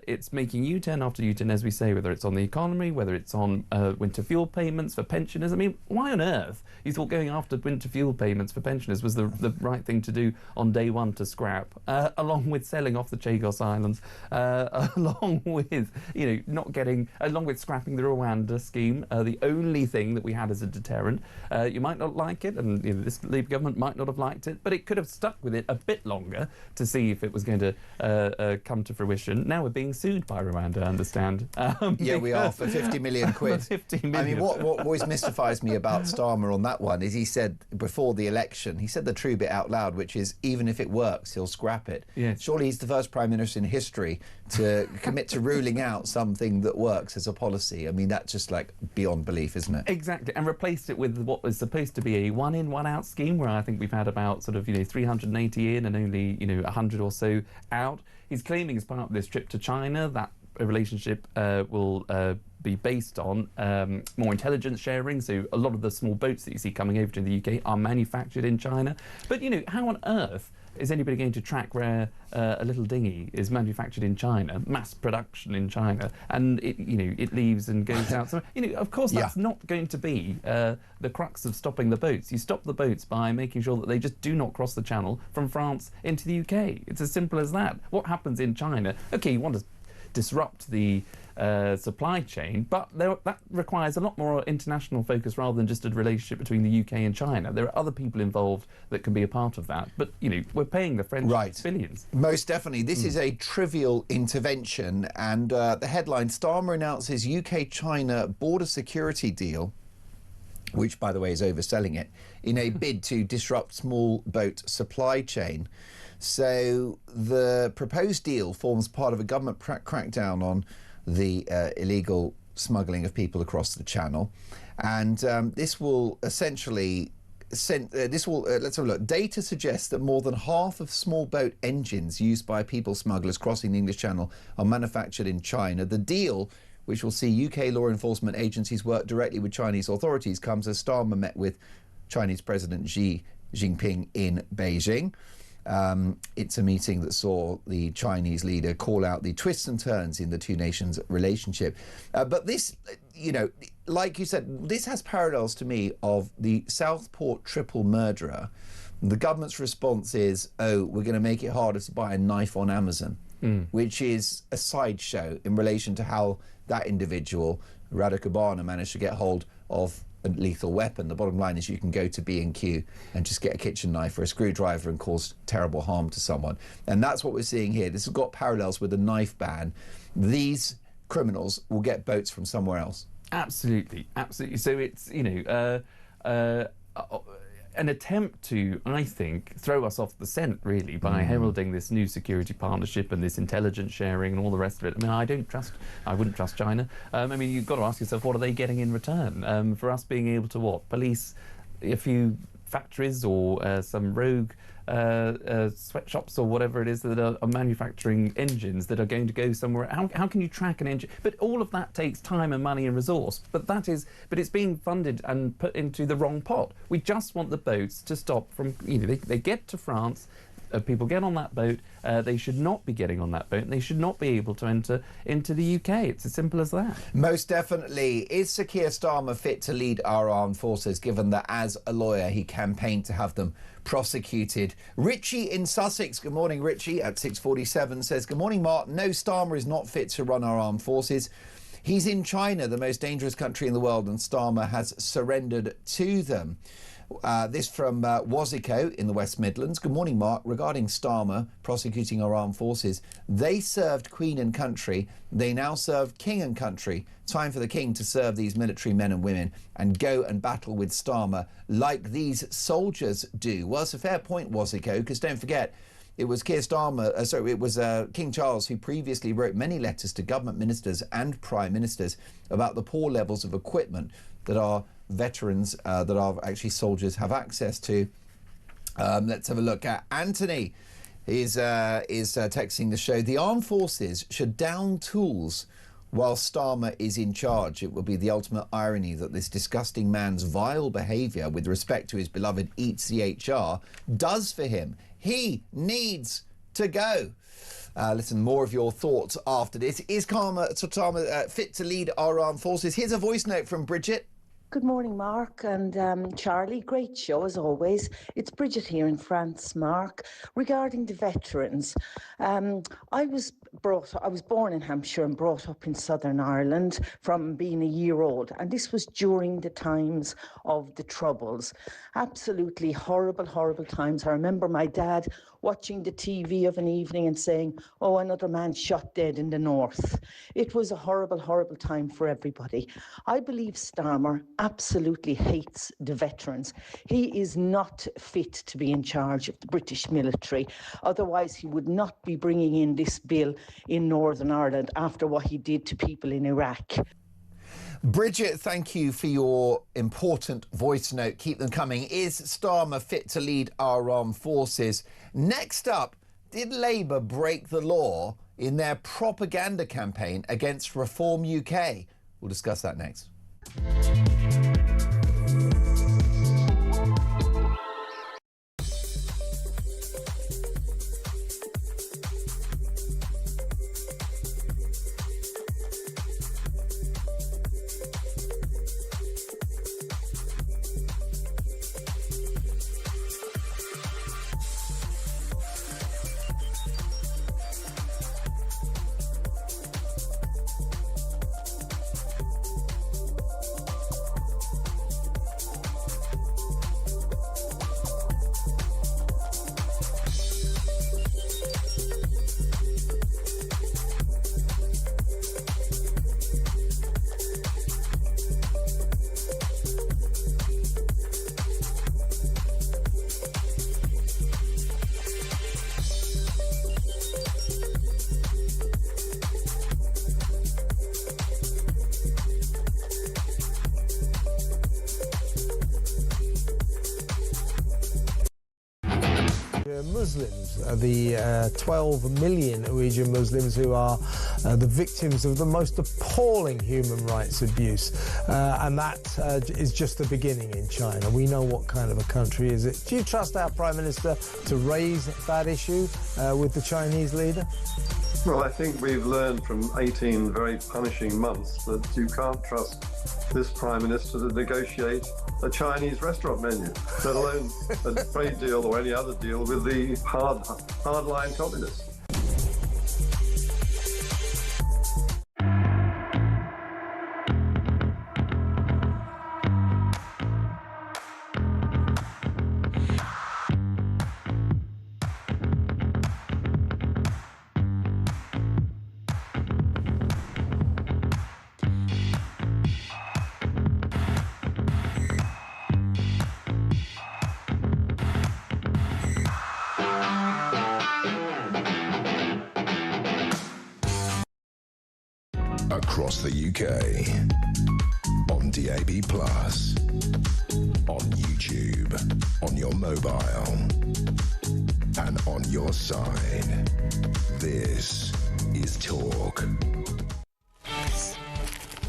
It's making U-turn after U-turn, as we say, whether it's on the economy, whether it's on winter fuel payments for pensioners. Why on earth you thought going after winter fuel payments for pensioners was the right thing to do on day one to scrap, along with selling off the Chagos Islands, along with scrapping the Rwanda scheme, the only thing that we had as a deterrent. You might not like it, and this Labour government might not have liked it, but it could have stuck with it a bit longer to see if it was going to come to fruition. Now we're being sued by Rwanda, I understand. We are, for 50 million quid. 50 million. What always mystifies me about Starmer on that one is he said before the election, he said the true bit out loud, which is even if it works, he'll scrap it. Yes. Surely he's the first Prime Minister in history to commit to ruling out something that works as a policy. That's just like beyond belief, isn't it? Exactly, and replaced it with what was supposed to be a one-in, one-out scheme, where I think we've had about 380 in and only 100 or so out. He's claiming as part of this trip to China that a relationship will be based on more intelligence sharing. So a lot of the small boats that you see coming over to the UK are manufactured in China. But how on earth is anybody going to track where a little dinghy is manufactured in China, mass production in China, and it leaves and goes out? So, of course, that's not going to be the crux of stopping the boats. You stop the boats by making sure that they just do not cross the channel from France into the UK. It's as simple as that. What happens in China? Okay, you want to disrupt the supply chain, but that requires a lot more international focus rather than just a relationship between the UK and China. There are other people involved that can be a part of that, but we're paying the French billions. Most definitely. This is a trivial intervention, and the headline: Starmer announces UK-China border security deal which, by the way, is overselling it, in a bid to disrupt small boat supply chain. So the proposed deal forms part of a government crackdown on the illegal smuggling of people across the channel. And this will essentially... let's have a look. Data suggests that more than half of small boat engines used by people smugglers crossing the English Channel are manufactured in China. The deal, which will see UK law enforcement agencies work directly with Chinese authorities, comes as Starmer met with Chinese President Xi Jinping in Beijing. It's a meeting that saw the Chinese leader call out the twists and turns in the two nations' relationship. But this, you know, like you said, this has parallels to me of the Southport triple murderer. The government's response is, oh, we're going to make it harder to buy a knife on Amazon, which is a sideshow in relation to how that individual, Radha Kubana, managed to get hold of a lethal weapon. The bottom line is you can go to B&Q and just get a kitchen knife or a screwdriver and cause terrible harm to someone. And that's what we're seeing here. This has got parallels with the knife ban. These criminals will get boats from somewhere else. Absolutely, absolutely. So it's, you know, an attempt to, I think, throw us off the scent, really, by heralding this new security partnership and this intelligence sharing and all the rest of it. I mean, I wouldn't trust China. I mean, you've got to ask yourself, what are they getting in return? For us being able to, what, police a few factories or some rogue sweatshops or whatever it is that are manufacturing engines that are going to go somewhere. How can you track an engine? But all of that takes time and money and resource. But it's being funded and put into the wrong pot. We just want the boats to stop from, you know, they get to France. People get on that boat, they should not be getting on that boat, and they should not be able to enter into the UK. It's as simple as that. Most definitely. Is Sir Keir Starmer fit to lead our armed forces, given that as a lawyer he campaigned to have them prosecuted? Richie in Sussex, good morning Richie, at 6:47 says, good morning Mark, no, Starmer is not fit to run our armed forces. He's in China, the most dangerous country in the world, and Starmer has surrendered to them. This from Wazico in the West Midlands. Good morning, Mark. Regarding Starmer prosecuting our armed forces, they served Queen and country. They now serve King and country. Time for the King to serve these military men and women and go and battle with Starmer like these soldiers do. Well, it's a fair point, Wazico, because don't forget, it was Keir Starmer, it was King Charles who previously wrote many letters to government ministers and prime ministers about the poor levels of equipment that our veterans, that our actually soldiers have access to. Let's have a look at Anthony. Is texting the show. The armed forces should down tools while Starmer is in charge. It will be the ultimate irony that this disgusting man's vile behaviour with respect to his beloved ECHR does for him. He needs to go. Listen, more of your thoughts after this. Is Starmer fit to lead our armed forces? Here's a voice note from Bridget. Good morning, Mark and Charlie. Great show as always. It's Bridget here in France, Mark. Regarding the veterans, I was born in Hampshire and brought up in Southern Ireland from being a year old, and this was during the times of the Troubles. Absolutely horrible, horrible times. I remember my dad watching the TV of an evening and saying, oh, another man shot dead in the north. It was a horrible, horrible time for everybody. I believe Starmer absolutely hates the veterans. He is not fit to be in charge of the British military. Otherwise, he would not be bringing in this bill in Northern Ireland after what he did to people in Iraq. Bridget, thank you for your important voice note. Keep them coming. Is Starmer fit to lead our armed forces? Next up, did Labour break the law in their propaganda campaign against Reform UK? We'll discuss that next. Muslims, the 12 million Uyghur Muslims who are the victims of the most appalling human rights abuse. And that is just the beginning in China. We know what kind of a country is it. Do you trust our Prime Minister to raise that issue with the Chinese leader? Well, I think we've learned from 18 very punishing months that you can't trust this Prime Minister to negotiate a Chinese restaurant menu, let alone a trade deal or any other deal with the hardline communists. Across the UK, on DAB+, on YouTube, on your mobile, and on your side. This is Talk.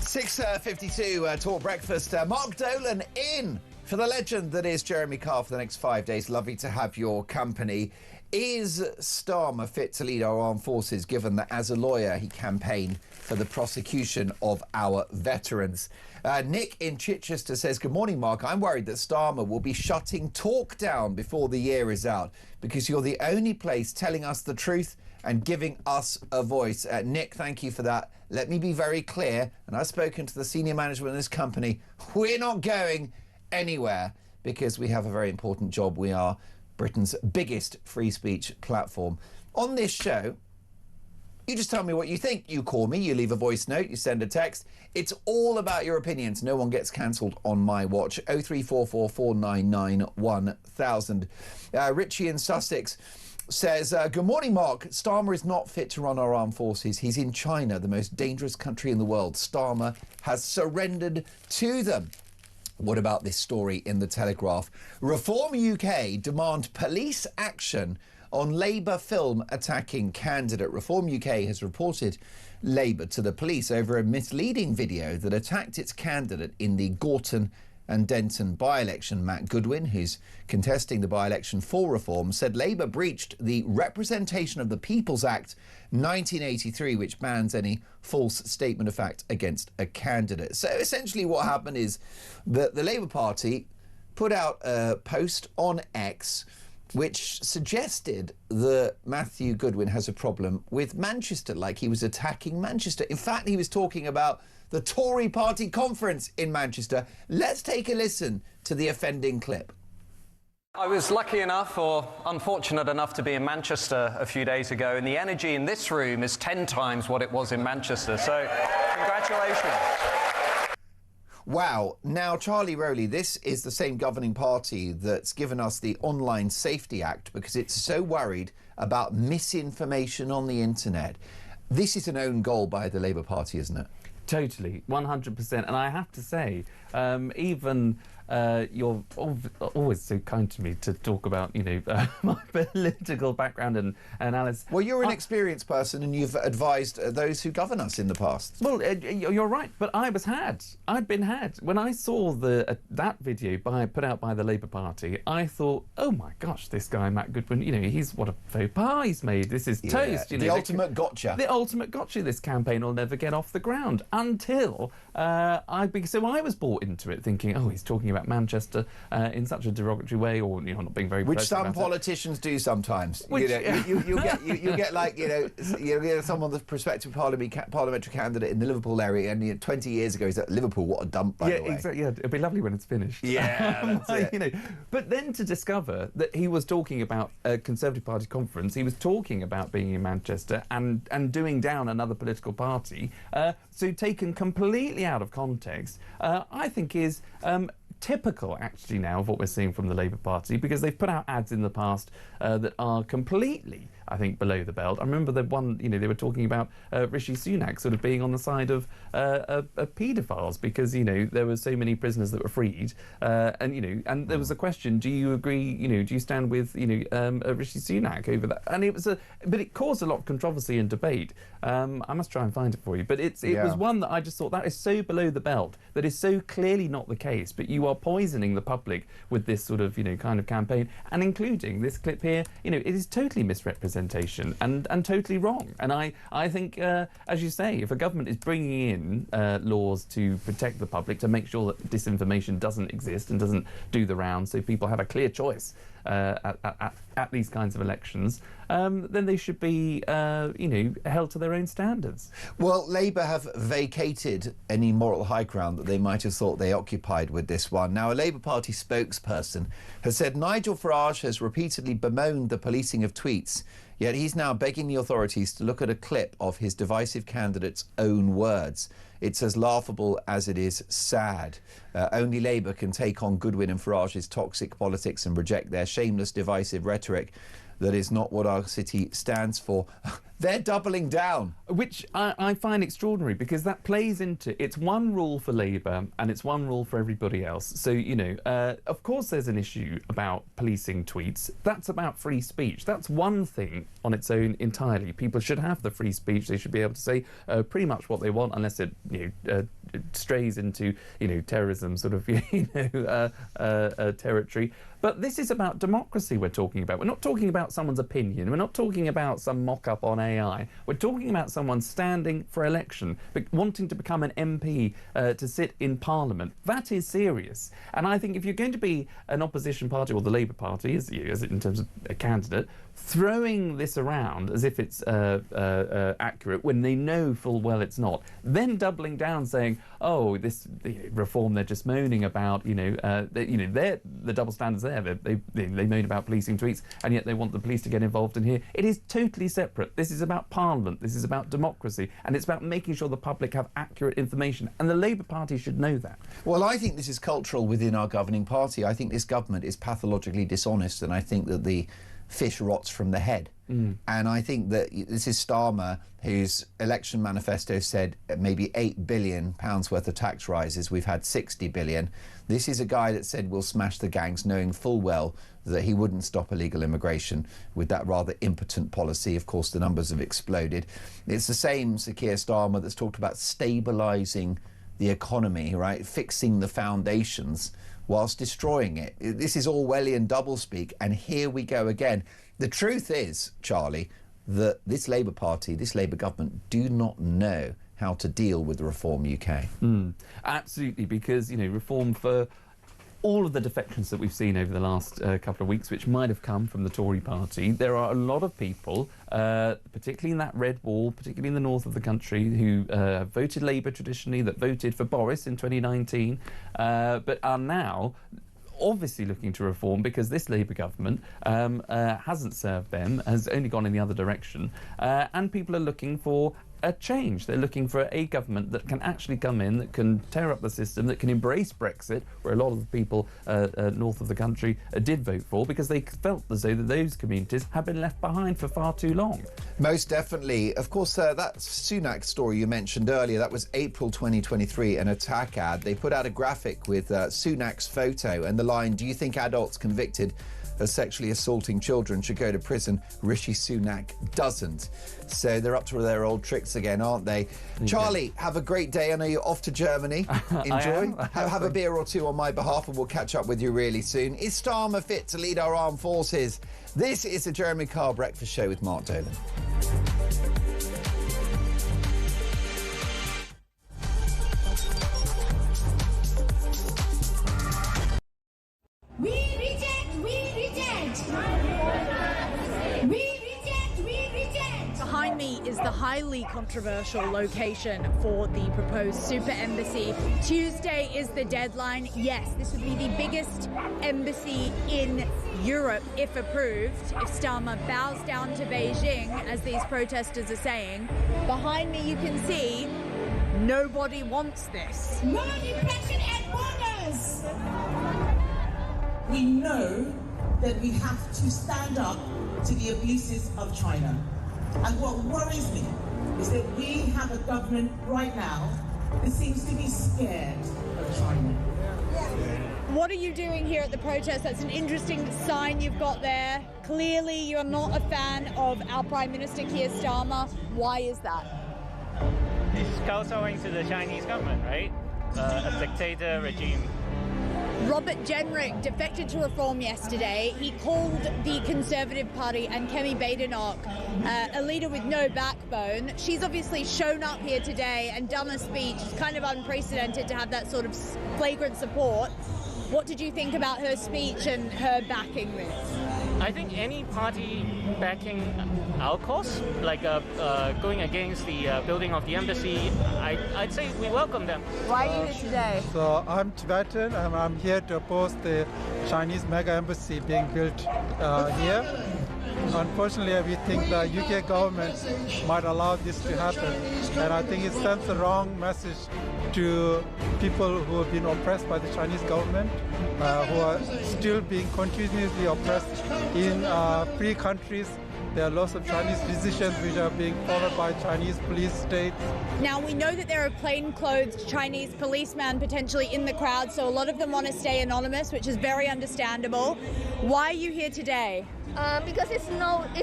6:52 Talk Breakfast. Mark Dolan in for the legend that is Jeremy Carr for the next 5 days. Lovely to have your company. Is Starmer fit to lead our armed forces, given that as a lawyer he campaigned for the prosecution of our veterans? Nick in Chichester says, good morning, Mark. I'm worried that Starmer will be shutting Talk down before the year is out because you're the only place telling us the truth and giving us a voice. Nick, thank you for that. Let me be very clear, and I've spoken to the senior management of this company, we're not going anywhere because we have a very important job. We are Britain's biggest free speech platform. On this show, you just tell me what you think. You call me, you leave a voice note, you send a text. It's all about your opinions. No one gets cancelled on my watch. 0344 499 1000. Richie in Sussex says, good morning, Mark. Starmer is not fit to run our armed forces. He's in China, the most dangerous country in the world. Starmer has surrendered to them. What about this story in the Telegraph? Reform UK demand police action on Labour film attacking candidate. Reform UK has reported Labour to the police over a misleading video that attacked its candidate in the Gorton and Denton by-election. Matt Goodwin, who's contesting the by-election for Reform, said Labour breached the Representation of the People's Act 1983, which bans any false statement of fact against a candidate. So essentially what happened is that the Labour Party put out a post on X which suggested that Matthew Goodwin has a problem with Manchester, like he was attacking Manchester. In fact, he was talking about the Tory party conference in Manchester. Let's take a listen to the offending clip. I was lucky enough, or unfortunate enough, to be in Manchester a few days ago, and the energy in this room is 10 times what it was in Manchester, so congratulations. Wow. Now, Charlie Rowley, this is the same governing party that's given us the Online Safety Act because it's so worried about misinformation on the internet. This is an own goal by the Labour Party, isn't it? Totally, 100%. And I have to say, even you're always so kind to me to talk about, you know, my political background and analysis. Well, you're an experienced person and you've advised those who govern us in the past. Well, you're right, but I was had. I'd been had. When I saw that video put out by the Labour Party, I thought, oh my gosh, this guy, Matt Goodwin, you know, he's what a faux pas he's made. This is toast. You know, the ultimate gotcha. The ultimate gotcha. This campaign will never get off the ground until so I was bought into it thinking, oh, he's talking about Manchester in such a derogatory way, or, you know, not being very which some politicians do sometimes. Which, you get like, you know, someone, the prospective parliamentary candidate in the Liverpool area, and 20 years ago he's at Liverpool. What a dump, by the way. Exactly. Yeah, it'll be lovely when it's finished. Yeah, that's it. You know, but then to discover that he was talking about a Conservative Party conference, he was talking about being in Manchester and doing down another political party, so taken completely out of context, I think is typical, actually, now of what we're seeing from the Labour Party, because they've put out ads in the past that are completely I think, below the belt. I remember the one, they were talking about Rishi Sunak sort of being on the side of paedophiles because, there were so many prisoners that were freed. And there was a question, do you agree, do you stand with, Rishi Sunak over that? And but it caused a lot of controversy and debate. I must try and find it for you. But it was one that I just thought, that is so below the belt, that is so clearly not the case, but you are poisoning the public with this sort of, kind of campaign, and including this clip here, it is totally misrepresentation and totally wrong. And I think, as you say, if a government is bringing in laws to protect the public, to make sure that disinformation doesn't exist and doesn't do the rounds, so people have a clear choice at these kinds of elections, then they should be, held to their own standards. Well, Labour have vacated any moral high ground that they might have thought they occupied with this one. Now, a Labour Party spokesperson has said Nigel Farage has repeatedly bemoaned the policing of tweets, yet he's now begging the authorities to look at a clip of his divisive candidate's own words. It's as laughable as it is sad. Only Labour can take on Goodwin and Farage's toxic politics and reject their shameless, divisive rhetoric. That is not what our city stands for. They're doubling down. Which I find extraordinary, because that plays into, it's one rule for Labour and it's one rule for everybody else. So, of course there's an issue about policing tweets. That's about free speech. That's one thing on its own entirely. People should have the free speech. They should be able to say pretty much what they want, unless it, strays into, terrorism sort of, territory. But this is about democracy we're talking about. We're not talking about someone's opinion. We're not talking about some mock-up on AI. We're talking about someone standing for election, but wanting to become an MP to sit in Parliament. That is serious. And I think if you're going to be an opposition party, or the Labour Party, as in terms of a candidate, throwing this around as if it's accurate when they know full well it's not, then doubling down saying, oh, this reform they're just moaning about, the double standards there. They moan about policing tweets, and yet they want the police to get involved in here. It is totally separate. This is about Parliament. This is about democracy, and it's about making sure the public have accurate information. And the Labour Party should know that. Well, I think this is cultural within our governing party. I think this government is pathologically dishonest, and I think that the fish rots from the head. And I think that this is Starmer, whose election manifesto said maybe £8 billion worth of tax rises. We've had 60 billion. This is a guy that said we'll smash the gangs, knowing full well that he wouldn't stop illegal immigration with that rather impotent policy. Of course, the numbers have exploded. It's the same Sir Keir Starmer that's talked about stabilising the economy, right? Fixing the foundations whilst destroying it. This is Orwellian doublespeak, and here we go again. The truth is, Charlie, that this Labour Party, this Labour government, do not know how to deal with the Reform UK. Absolutely, because, Reform, for all of the defections that we've seen over the last couple of weeks, which might have come from the Tory party, there are a lot of people, particularly in that red wall, particularly in the north of the country, who voted Labour traditionally, that voted for Boris in 2019, but are now obviously looking to reform because this Labour government hasn't served them, has only gone in the other direction, and people are looking for a change. They're looking for a government that can actually come in, that can tear up the system, that can embrace Brexit, where a lot of the people north of the country did vote for, because they felt as though that those communities have been left behind for far too long. Most definitely. Of course, that Sunak story you mentioned earlier, that was April 2023, an attack ad. They put out a graphic with Sunak's photo and the line, "Do you think adults convicted of sexually assaulting children should go to prison?" Rishi Sunak doesn't. So they're up to their old tricks again, aren't they? Okay. Charlie, have a great day. I know you're off to Germany. Enjoy. Have a beer or two on my behalf, and we'll catch up with you really soon. Is Starmer fit to lead our armed forces? This is the Jeremy Carr Breakfast Show with Mark Dolan. Behind me is the highly controversial location for the proposed super embassy. Tuesday is the deadline. Yes, this would be the biggest embassy in Europe if approved, if Starmer bows down to Beijing, as these protesters are saying. Behind me you can see nobody wants this. No depression at borders! We know then we have to stand up to the abuses of China. And what worries me is that we have a government right now that seems to be scared of China. What are you doing here at the protest? That's an interesting sign you've got there. Clearly, you're not a fan of our Prime Minister, Keir Starmer. Why is that? He's kowtowing to the Chinese government, right? A dictator regime. Robert Jenrick defected to Reform yesterday. He called the Conservative Party and Kemi Badenoch a leader with no backbone. She's obviously shown up here today and done a speech. It's kind of unprecedented to have that sort of flagrant support. What did you think about her speech and her backing this? I think any party backing our cause, like going against the building of the embassy, I'd say we welcome them. Why are you here today? So I'm Tibetan and I'm here to oppose the Chinese mega embassy being built here. Unfortunately, we think the UK government might allow this to happen, and I think it sends the wrong message to people who have been oppressed by the Chinese government, who are still being continuously oppressed in free countries. There are lots of Chinese decisions which are being followed by Chinese police states. Now, we know that there are plainclothes Chinese policemen potentially in the crowd, so a lot of them want to stay anonymous, which is very understandable. Why are you here today? Because it's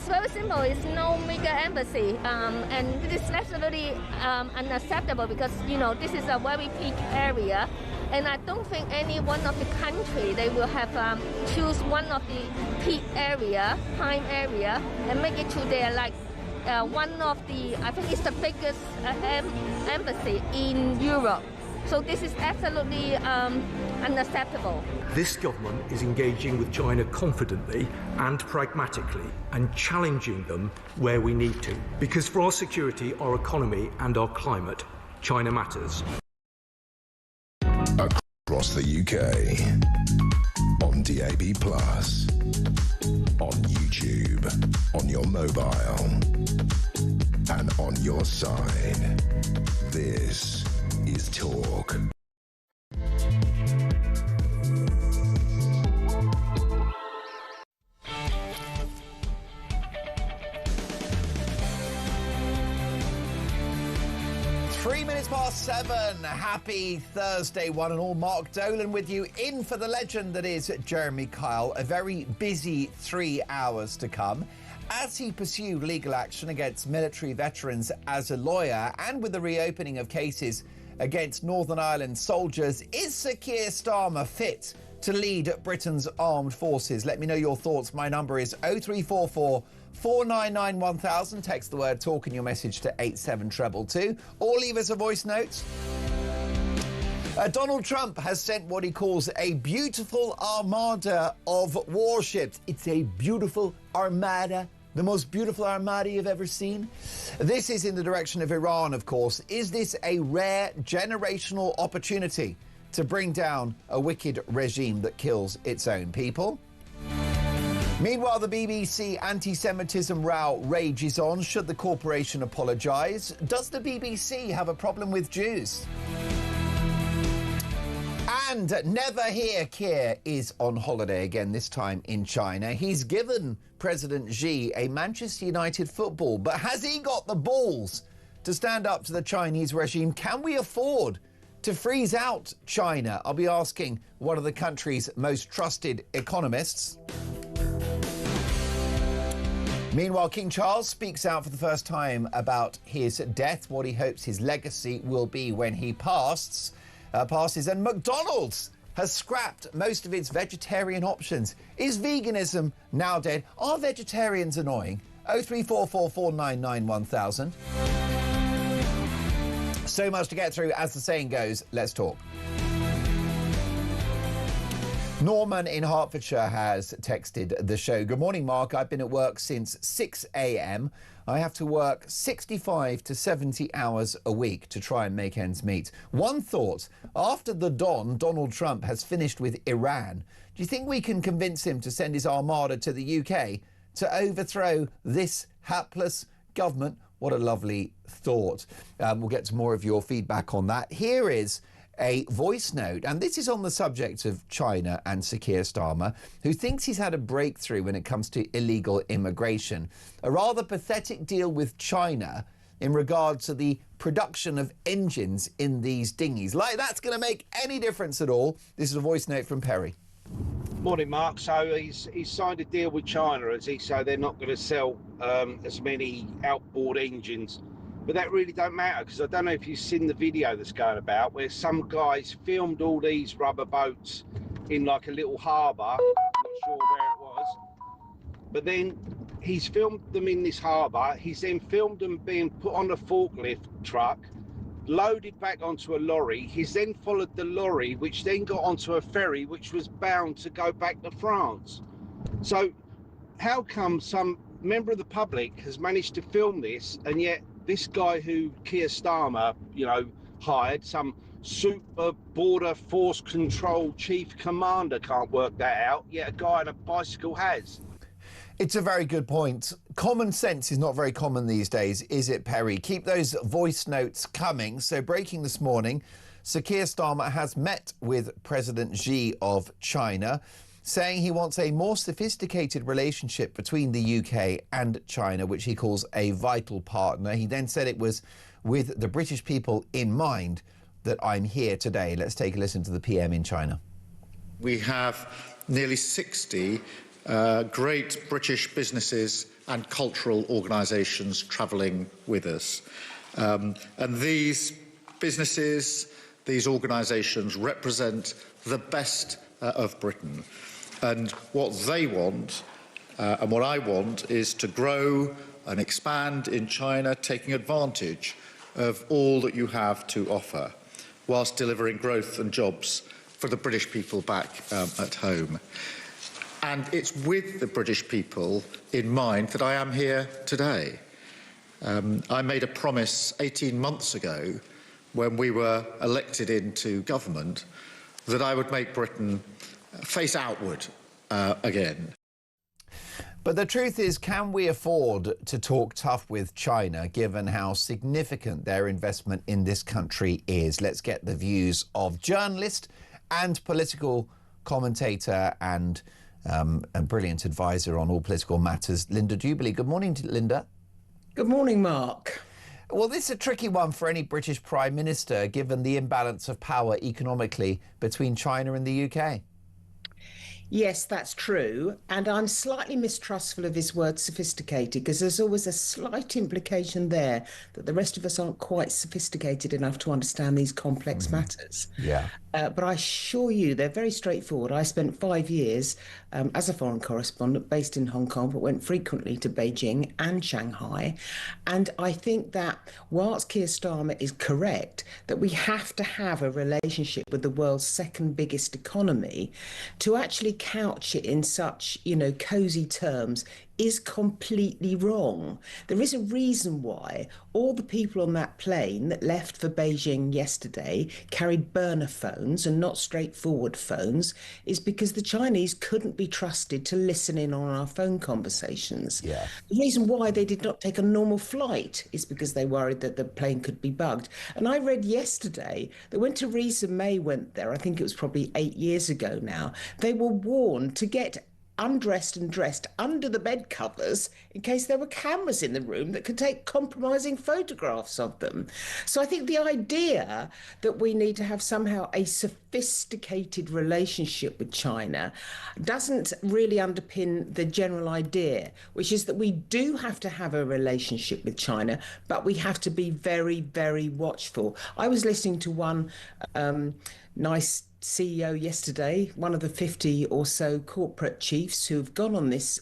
very simple. It's no mega embassy, and it is absolutely unacceptable because this is a very peak area, and I don't think any one of the country they will have choose one of the peak area, prime area, and make it to their one of the I think it's the biggest embassy in Europe. So this is absolutely unacceptable. This government is engaging with China confidently and pragmatically and challenging them where we need to. Because for our security, our economy and our climate, China matters. Across the UK, on DAB+, on YouTube, on your mobile, and on your side. This is Talk. Seven. Happy Thursday, one and all. Mark Dolan with you, in for the legend that is Jeremy Kyle. A very busy 3 hours to come as he pursued legal action against military veterans as a lawyer, and with the reopening of cases against Northern Ireland soldiers. Is Sir Keir Starmer fit to lead Britain's armed forces? Let me know your thoughts. My number is 0344 499 1000. Text the word talk and your message to 87222, or leave us a voice note. Donald Trump has sent what he calls a beautiful armada of warships. It's a beautiful armada, the most beautiful armada you've ever seen. This is in the direction of Iran, of course. Is this a rare generational opportunity to bring down a wicked regime that kills its own people? Meanwhile, the BBC anti-Semitism row rages on. Should the corporation apologise? Does the BBC have a problem with Jews? And never hear Keir is on holiday again, this time in China. He's given President Xi a Manchester United football, but has he got the balls to stand up to the Chinese regime? Can we afford to freeze out China? I'll be asking one of the country's most trusted economists. Meanwhile, King Charles speaks out for the first time about his death, what he hopes his legacy will be when he passes. And McDonald's has scrapped most of its vegetarian options. Is veganism now dead? Are vegetarians annoying? 0344 499 1000. So much to get through. As the saying goes, let's talk. Norman in Hertfordshire has texted the show. Good morning, Mark. I've been at work since 6 a.m. I have to work 65 to 70 hours a week to try and make ends meet. One thought, after the Don, Donald Trump, has finished with Iran, do you think we can convince him to send his armada to the UK to overthrow this hapless government? What a lovely thought. We'll get to more of your feedback on that. Here is a voice note, and this is on the subject of China and Sir Keir Starmer, who thinks he's had a breakthrough when it comes to illegal immigration. A rather pathetic deal with China in regard to the production of engines in these dinghies. Like that's going to make any difference at all. This is a voice note from Perry. Morning, Mark. So he's signed a deal with China, as he so they're not going to sell as many outboard engines. But that really don't matter, because I don't know if you've seen the video that's going about where some guys filmed all these rubber boats in like a little harbour. I'm not sure where it was. But then he's filmed them in this harbour. He's then filmed them being put on a forklift truck, loaded back onto a lorry. He's then followed the lorry, which then got onto a ferry, which was bound to go back to France. So how come some member of the public has managed to film this, and yet this guy who Keir Starmer, hired, some super border force control chief commander, can't work that out, yet a guy on a bicycle has? It's a very good point. Common sense is not very common these days, is it, Perry? Keep those voice notes coming. So breaking this morning, Sir Keir Starmer has met with President Xi of China, saying he wants a more sophisticated relationship between the UK and China, which he calls a vital partner. He then said it was with the British people in mind that I'm here today. Let's take a listen to the PM in China. We have nearly 60 great British businesses and cultural organisations travelling with us. And these businesses, these organisations represent the best of Britain. And what they want and what I want is to grow and expand in China, taking advantage of all that you have to offer, whilst delivering growth and jobs for the British people back at home. And it's with the British people in mind that I am here today. I made a promise 18 months ago, when we were elected into government, that I would make Britain face outward again. But the truth is, can we afford to talk tough with China, given how significant their investment in this country is? Let's get the views of journalist and political commentator and a brilliant advisor on all political matters, Linda Jubilee. Good morning, Linda. Good morning, Mark. Well, this is a tricky one for any British Prime Minister, given the imbalance of power economically between China and the UK. Yes, that's true. And I'm slightly mistrustful of his word sophisticated, because there's always a slight implication there that the rest of us aren't quite sophisticated enough to understand these complex matters. Yeah. But I assure you, they're very straightforward. I spent 5 years as a foreign correspondent based in Hong Kong, but went frequently to Beijing and Shanghai. And I think that whilst Keir Starmer is correct that we have to have a relationship with the world's second biggest economy, to actually couch it in such, cosy terms is completely wrong. There is a reason why all the people on that plane that left for Beijing yesterday carried burner phones and not straightforward phones, is because the Chinese couldn't be trusted to listen in on our phone conversations. Yeah. The reason why they did not take a normal flight is because they worried that the plane could be bugged. And I read yesterday that when Theresa May went there, I think it was probably 8 years ago now, they were warned to get undressed and dressed under the bed covers in case there were cameras in the room that could take compromising photographs of them. So I think the idea that we need to have somehow a sophisticated relationship with China doesn't really underpin the general idea, which is that we do have to have a relationship with China, but we have to be very, very watchful. I was listening to one nice CEO yesterday, one of the 50 or so corporate chiefs who've gone on this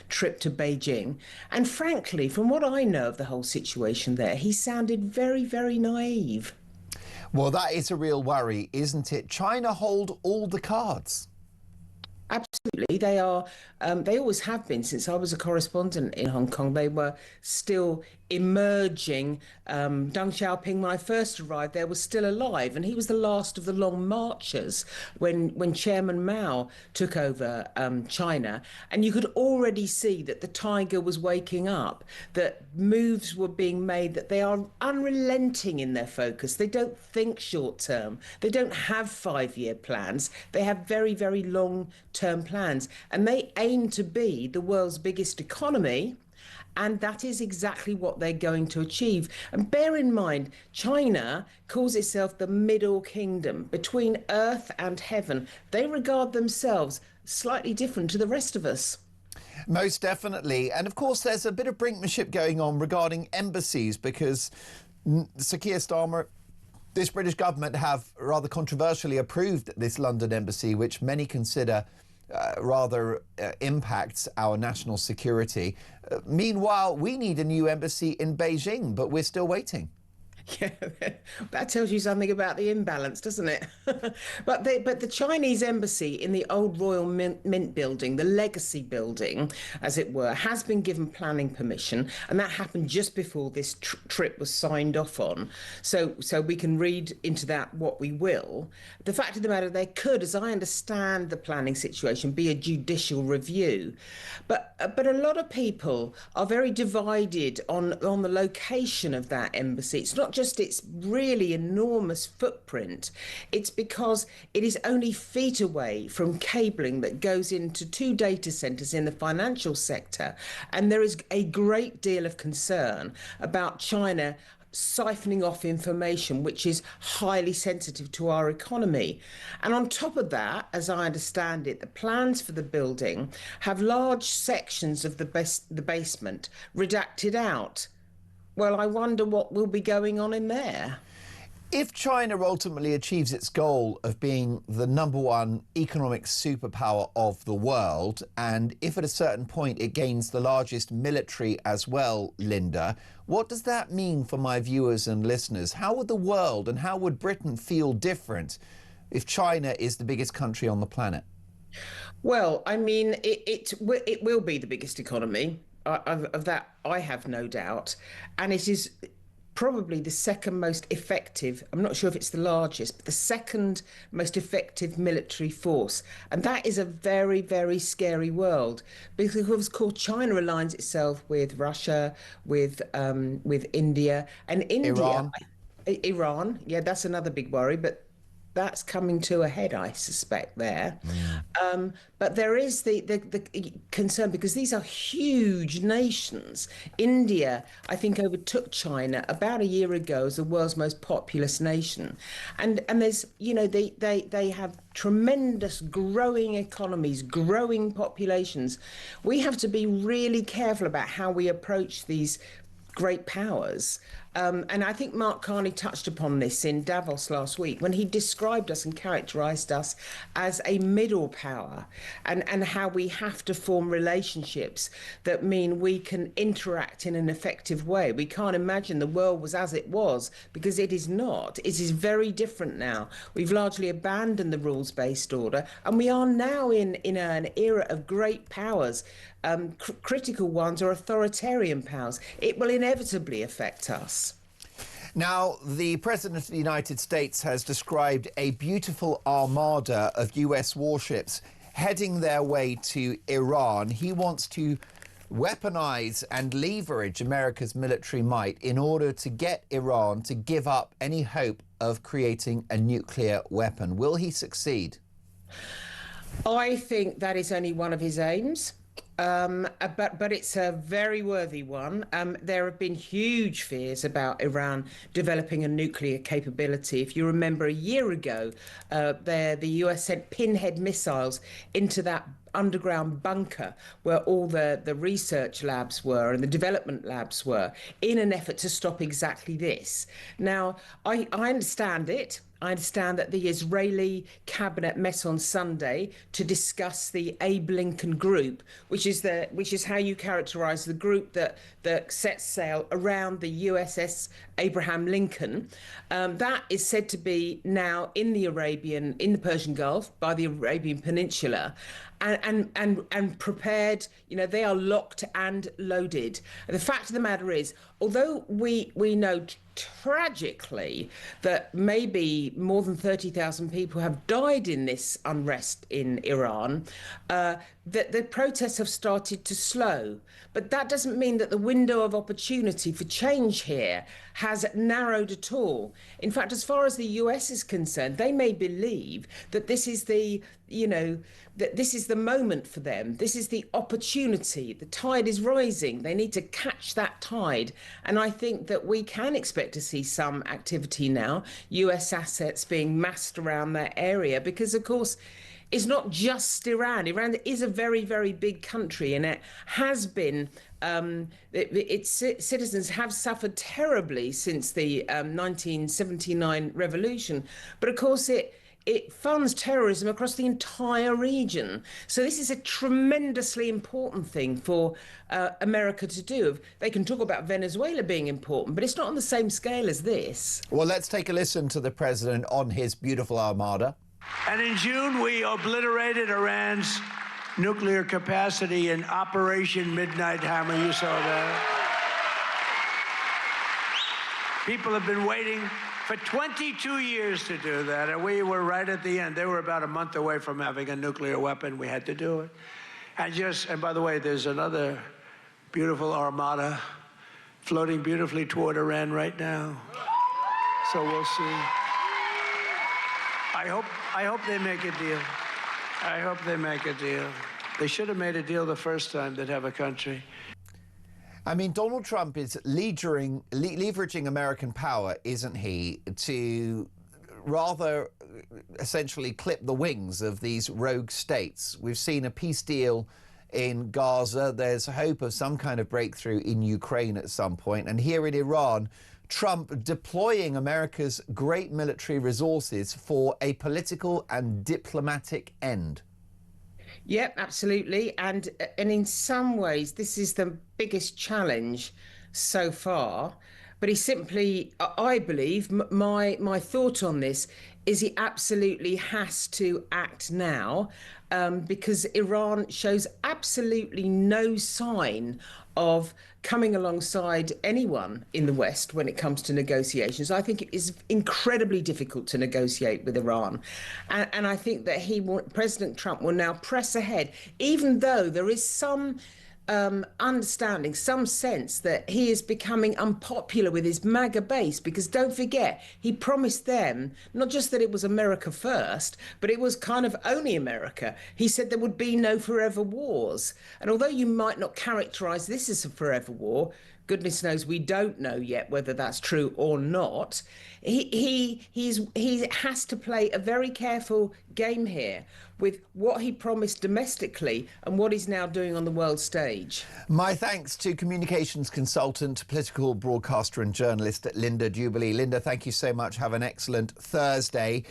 trip to Beijing. And frankly, from what I know of the whole situation there, he sounded very, very naive. Well, that is a real worry, isn't it? China hold all the cards. Absolutely. They are. They always have been since I was a correspondent in Hong Kong. They were still emerging. Deng Xiaoping, when I first arrived there, was still alive, and he was the last of the long marchers when Chairman Mao took over China. And you could already see that the tiger was waking up, that moves were being made, that they are unrelenting in their focus. They don't think short term. They don't have 5-year plans. They have very, very long-term plans. And they aim to be the world's biggest economy. And that is exactly what they're going to achieve. And bear in mind, China calls itself the Middle Kingdom, between earth and heaven. They regard themselves slightly different to the rest of us. Most definitely. And of course, there's a bit of brinkmanship going on regarding embassies, because Sir Keir Starmer, this British government, have rather controversially approved this London embassy, which many consider rather impacts our national security. Meanwhile, we need a new embassy in Beijing, but we're still waiting. Yeah, that tells you something about the imbalance, doesn't it? But the Chinese embassy in the old Royal Mint building, the legacy building, as it were, has been given planning permission, and that happened just before this trip was signed off on. So we can read into that what we will. The fact of the matter, there could, as I understand the planning situation, be a judicial review. But a lot of people are very divided on the location of that embassy. It's not just its really enormous footprint, it's because it is only feet away from cabling that goes into 2 data centres in the financial sector, and there is a great deal of concern about China siphoning off information which is highly sensitive to our economy. And on top of that, as I understand it, the plans for the building have large sections of the basement redacted out. Well, I wonder what will be going on in there. If China ultimately achieves its goal of being the #1 economic superpower of the world, and if at a certain point it gains the largest military as well, Linda, what does that mean for my viewers and listeners? How would the world and how would Britain feel different if China is the biggest country on the planet? Well, I mean, it will be the biggest economy. Of that, I have no doubt. And it is probably the second most effective, I'm not sure if it's the largest, but the second most effective military force. And that is a very, very scary world, because of course China aligns itself with Russia, with India, and India. Iran, yeah, that's another big worry, but that's coming to a head, I suspect, there. But there is the concern, because these are huge nations. India, I think, overtook China about a year ago as the world's most populous nation. And there's, you know, they have tremendous growing economies, growing populations. We have to be really careful about how we approach these great powers. And I think Mark Carney touched upon this in Davos last week when he described us and characterised us as a middle power, and how we have to form relationships that mean we can interact in an effective way. We can't imagine the world was as it was, because it is not. It is very different now. We've largely abandoned the rules-based order, and we are now in an era of great powers. Critical ones are authoritarian powers. It will inevitably affect us. Now, the President of the United States has described a beautiful armada of US warships heading their way to Iran. He wants to weaponize and leverage America's military might in order to get Iran to give up any hope of creating a nuclear weapon. Will he succeed? I think that is only one of his aims. But it's a very worthy one. There have been huge fears about Iran developing a nuclear capability. If you remember, a year ago, the US sent pinhead missiles into that underground bunker where all the research labs were and the development labs were, in an effort to stop exactly this. Now, I understand it. I understand that the Israeli cabinet met on Sunday to discuss the Abe Lincoln Group, which is how you characterise the group that sets sail around the USS Abraham Lincoln. That is said to be now in the Persian Gulf by the Arabian Peninsula. And prepared, they are locked and loaded. The fact of the matter is, although we know tragically that maybe more than 30,000 people have died in this unrest in Iran, that the protests have started to slow. But that doesn't mean that the window of opportunity for change here has narrowed at all. In fact, as far as the US is concerned, they may believe that this is that this is the moment for them. This is the opportunity. The tide is rising. They need to catch that tide. And I think that we can expect to see some activity now, US assets being massed around that area, because, of course, it's not just Iran. Iran is a very, very big country, and it has been, its citizens have suffered terribly since the 1979 revolution. But of course, it funds terrorism across the entire region. So this is a tremendously important thing for America to do. They can talk about Venezuela being important, but it's not on the same scale as this. Well, let's take a listen to the president on his beautiful armada. And in June, we obliterated Iran's nuclear capacity in Operation Midnight Hammer. You saw that. People have been waiting for 22 years to do that, and we were right at the end. They were about a month away from having a nuclear weapon. We had to do it. And by the way, there's another beautiful armada floating beautifully toward Iran right now. So we'll see. I hope they make a deal. I hope they make a deal. They should have made a deal the first time they'd have a country. I mean, Donald Trump is leveraging American power, isn't he, to rather essentially clip the wings of these rogue states. We've seen a peace deal in Gaza. There's hope of some kind of breakthrough in Ukraine at some point. And here in Iran, Trump deploying America's great military resources for a political and diplomatic end. Yep, absolutely. And in some ways, this is the biggest challenge so far. But he simply, I believe, my thought on this is he absolutely has to act now, because Iran shows absolutely no sign of coming alongside anyone in the West when it comes to negotiations. I think it is incredibly difficult to negotiate with Iran. And I think that President Trump will now press ahead, even though there is some understanding, some sense that he is becoming unpopular with his MAGA base, because don't forget, he promised them not just that it was America first, but it was kind of only America. He said there would be no forever wars. And although you might not characterize this as a forever war, goodness knows we don't know yet whether that's true or not. He has to play a very careful game here with what he promised domestically and what he's now doing on the world stage. My thanks to communications consultant, political broadcaster and journalist Linda Jubilee. Linda, thank you so much. Have an excellent Thursday.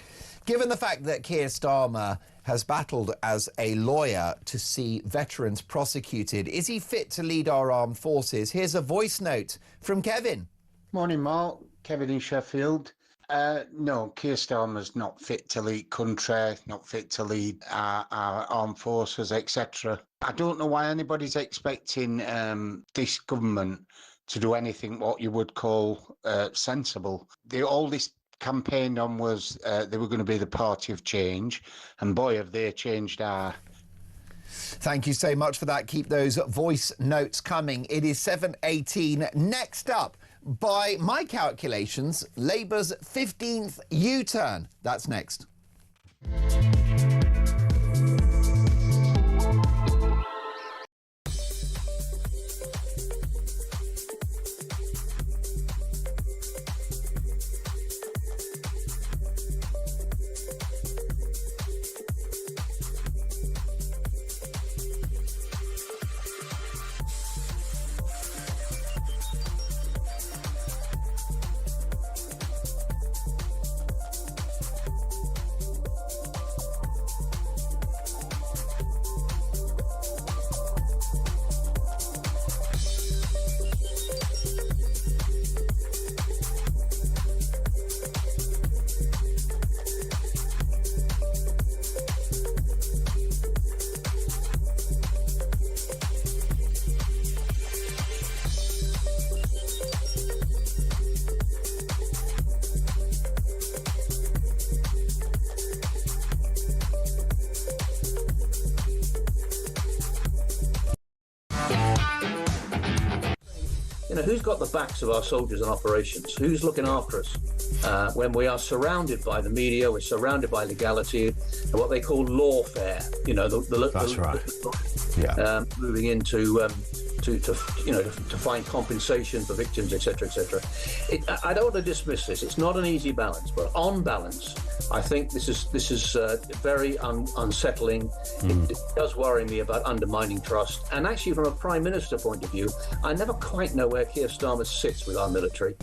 Given the fact that Keir Starmer has battled as a lawyer to see veterans prosecuted, is he fit to lead our armed forces? Here's a voice note from Kevin. Morning, Mark. Kevin in Sheffield. No, Keir Starmer's not fit to lead country, not fit to lead our armed forces, etc. I don't know why anybody's expecting this government to do anything what you would call sensible. All this campaigned on was they were going to be the party of change, and boy, have they changed our... Thank you so much for that. Keep those voice notes coming. It is 7:18. Next up, by my calculations, Labour's 15th U-turn. That's next. who's got the backs of our soldiers and operations? Who's looking after us? When we are surrounded by the media, we're surrounded by legality, and what they call lawfare. That's right. Moving into to find compensation for victims, etc., etc. I don't want to dismiss this. It's not an easy balance, but on balance, I think this is very unsettling. It does worry me about undermining trust. And actually, from a Prime Minister point of view, I never quite know where Keir Starmer sits with our military.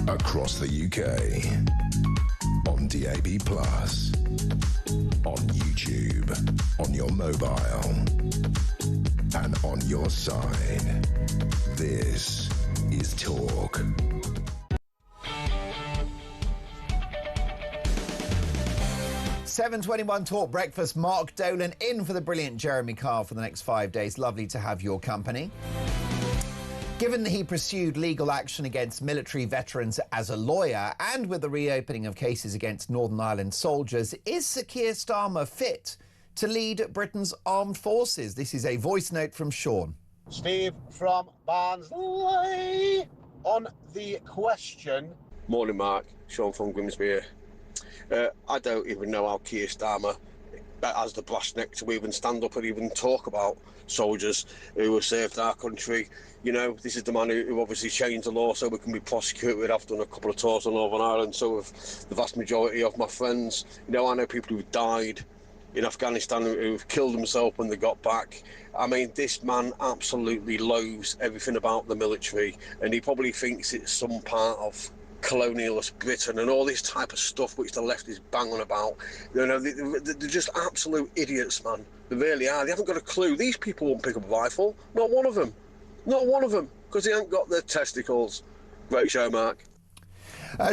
Across the UK, on DAB+, on YouTube, on your mobile, and on your side. This is Talk. "7:21 Talk Breakfast." Mark Dolan in for the brilliant Jeremy Carr for the next 5 days. Lovely to have your company. Given that he pursued legal action against military veterans as a lawyer, and with the reopening of cases against Northern Ireland soldiers, is Sir Keir Starmer fit to lead Britain's armed forces? This is a voice note from Sean. Steve from Barnsley on the question. Morning, Mark. Sean from Grimsby here. I don't even know how Keir Starmer has the brass neck to even stand up and even talk about soldiers who have saved our country. This is the man who obviously changed the law so we can be prosecuted. I've done a couple of tours on Northern Ireland, so have the vast majority of my friends. I know people who've died in Afghanistan who've killed themselves when they got back. I mean, this man absolutely loathes everything about the military, and he probably thinks it's some part of colonialist Britain and all this type of stuff which the left is banging about. They're just absolute idiots, man. They really are. They haven't got a clue. These people won't pick up a rifle. Not one of them. Not one of them, because they haven't got their testicles. Great show, Mark.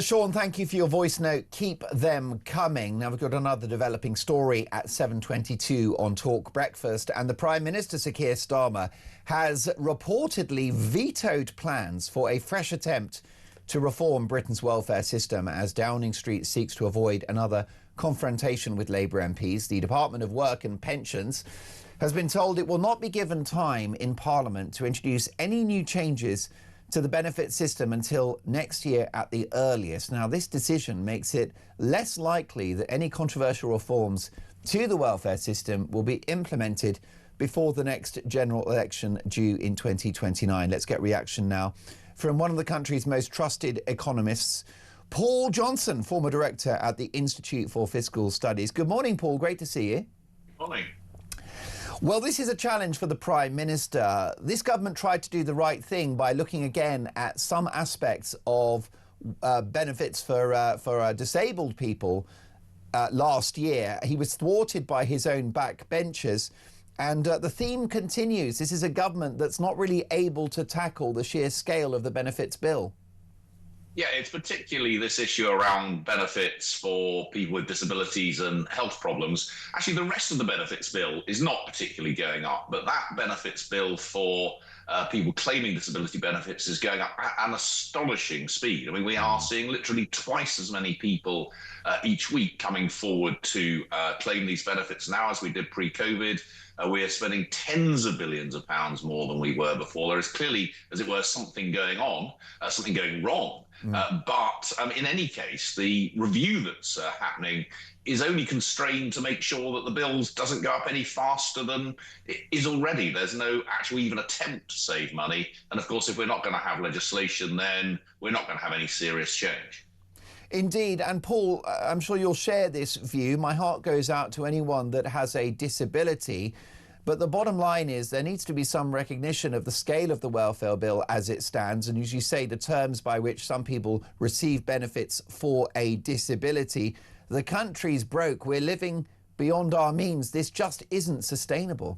Sean, thank you for your voice note. Keep them coming. Now, we've got another developing story at 7:22 on Talk Breakfast, and the Prime Minister, Sir Keir Starmer, has reportedly vetoed plans for a fresh attempt to reform Britain's welfare system as Downing Street seeks to avoid another confrontation with Labour MPs. The Department of Work and Pensions has been told it will not be given time in Parliament to introduce any new changes to the benefit system until next year at the earliest. Now, this decision makes it less likely that any controversial reforms to the welfare system will be implemented before the next general election due in 2029. Let's get reaction now from one of the country's most trusted economists, Paul Johnson, former director at the Institute for Fiscal Studies. Good morning, Paul. Great to see you. Good morning. Well, this is a challenge for the Prime Minister. This government tried to do the right thing by looking again at some aspects of benefits for disabled people last year. He was thwarted by his own backbenchers. And the theme continues. This is a government that's not really able to tackle the sheer scale of the benefits bill. Yeah, it's particularly this issue around benefits for people with disabilities and health problems. Actually, the rest of the benefits bill is not particularly going up, but that benefits bill for people claiming disability benefits is going up at an astonishing speed. I mean, we are seeing literally twice as many people each week coming forward to claim these benefits now as we did pre-COVID. We are spending tens of billions of pounds more than we were before. There is clearly, as it were, something going on, something going wrong. But in any case, the review that's happening is only constrained to make sure that the bills doesn't go up any faster than it is already. There's no actual even attempt to save money. And of course, if we're not going to have legislation, then we're not going to have any serious change. Indeed. And Paul, I'm sure you'll share this view. My heart goes out to anyone that has a disability. But the bottom line is there needs to be some recognition of the scale of the welfare bill as it stands. And as you say, the terms by which some people receive benefits for a disability. The country's broke. We're living beyond our means. This just isn't sustainable.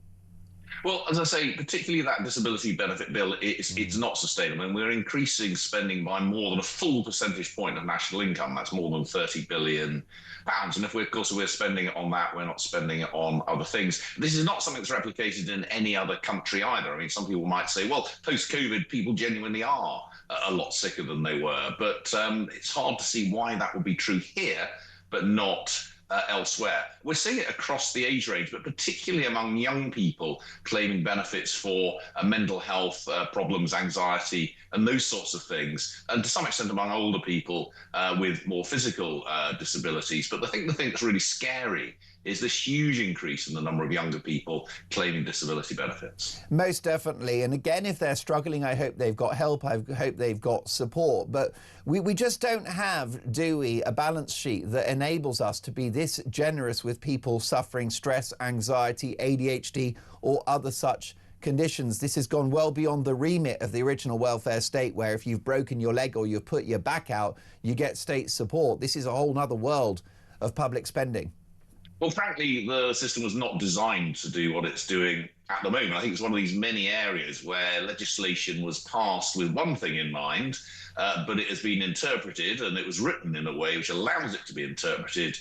Well, as I say, particularly that disability benefit bill, it's not sustainable. And we're increasing spending by more than a full percentage point of national income. That's more than £30 billion. And if we're, of course, we're spending it on that, we're not spending it on other things. This is not something that's replicated in any other country either. I mean, some people might say, well, post-COVID, people genuinely are a lot sicker than they were. But it's hard to see why that would be true here, but not elsewhere. We're seeing it across the age range, but particularly among young people claiming benefits for mental health problems, anxiety, and those sorts of things, and to some extent among older people with more physical disabilities. But I think the thing that's really scary is this huge increase in the number of younger people claiming disability benefits. Most definitely. And again, if they're struggling, I hope they've got help. I hope they've got support. But we just don't have, do we, a balance sheet that enables us to be this generous with people suffering stress, anxiety, ADHD, or other such conditions. This has gone well beyond the remit of the original welfare state, where if you've broken your leg or you've put your back out, you get state support. This is a whole other world of public spending. Well, frankly, the system was not designed to do what it's doing at the moment. I think it's one of these many areas where legislation was passed with one thing in mind, but it has been interpreted, and it was written in a way which allows it to be interpreted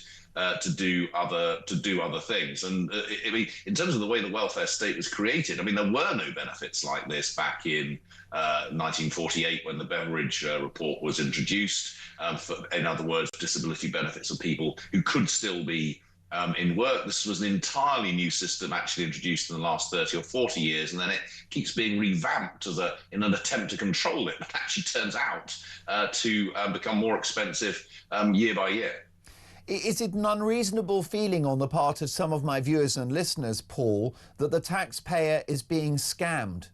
to do other things. And I mean, in terms of the way the welfare state was created, I mean, there were no benefits like this back in 1948 when the Beveridge report was introduced. In other words, disability benefits of people who could still be in work. This was an entirely new system actually introduced in the last 30 or 40 years, and then it keeps being revamped in an attempt to control it, but actually turns out to become more expensive year by year. Is it an unreasonable feeling on the part of some of my viewers and listeners, Paul, that the taxpayer is being scammed?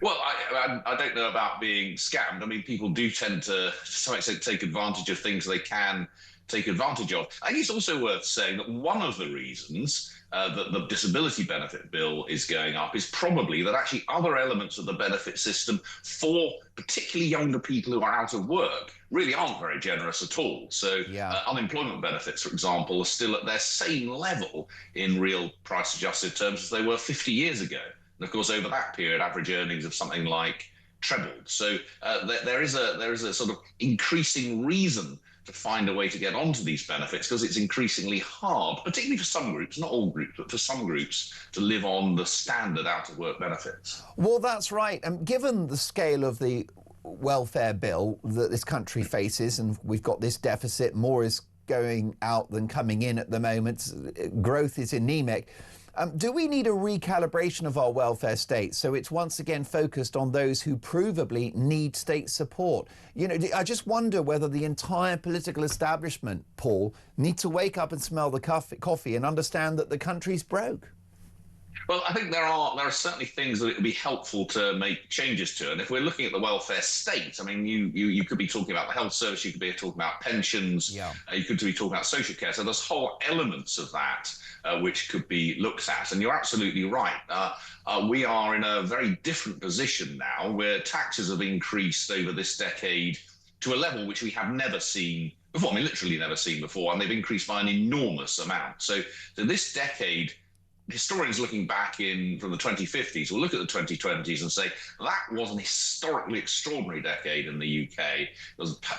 Well, I don't know about being scammed. I mean, people do tend to some extent take advantage of things they can take advantage of. I think it's also worth saying that one of the reasons that the disability benefit bill is going up is probably that actually other elements of the benefit system for particularly younger people who are out of work really aren't very generous at all. So unemployment benefits, for example, are still at their same level in real price adjusted terms as they were 50 years ago. And of course, over that period, average earnings of something like trebled. So there is a sort of increasing reason to find a way to get onto these benefits, because it's increasingly hard, particularly for some groups, not all groups, but for some groups, to live on the standard out-of-work benefits. Well, that's right. Given the scale of the welfare bill that this country faces, and we've got this deficit, more is going out than coming in at the moment, growth is anemic. Do we need a recalibration of our welfare state so it's once again focused on those who provably need state support? You know, I just wonder whether the entire political establishment, Paul, need to wake up and smell the coffee and understand that the country's broke. Well, I think there are certainly things that it would be helpful to make changes to. And if we're looking at the welfare state, I mean, you could be talking about the health service, you could be talking about pensions, you could be talking about social care. So there's whole elements of that which could be looked at. And you're absolutely right. We are in a very different position now, where taxes have increased over this decade to a level which we have never seen before. I mean, literally never seen before. And they've increased by an enormous amount. So this decade, historians looking back from the 2050s will look at the 2020s and say that was an historically extraordinary decade in the UK.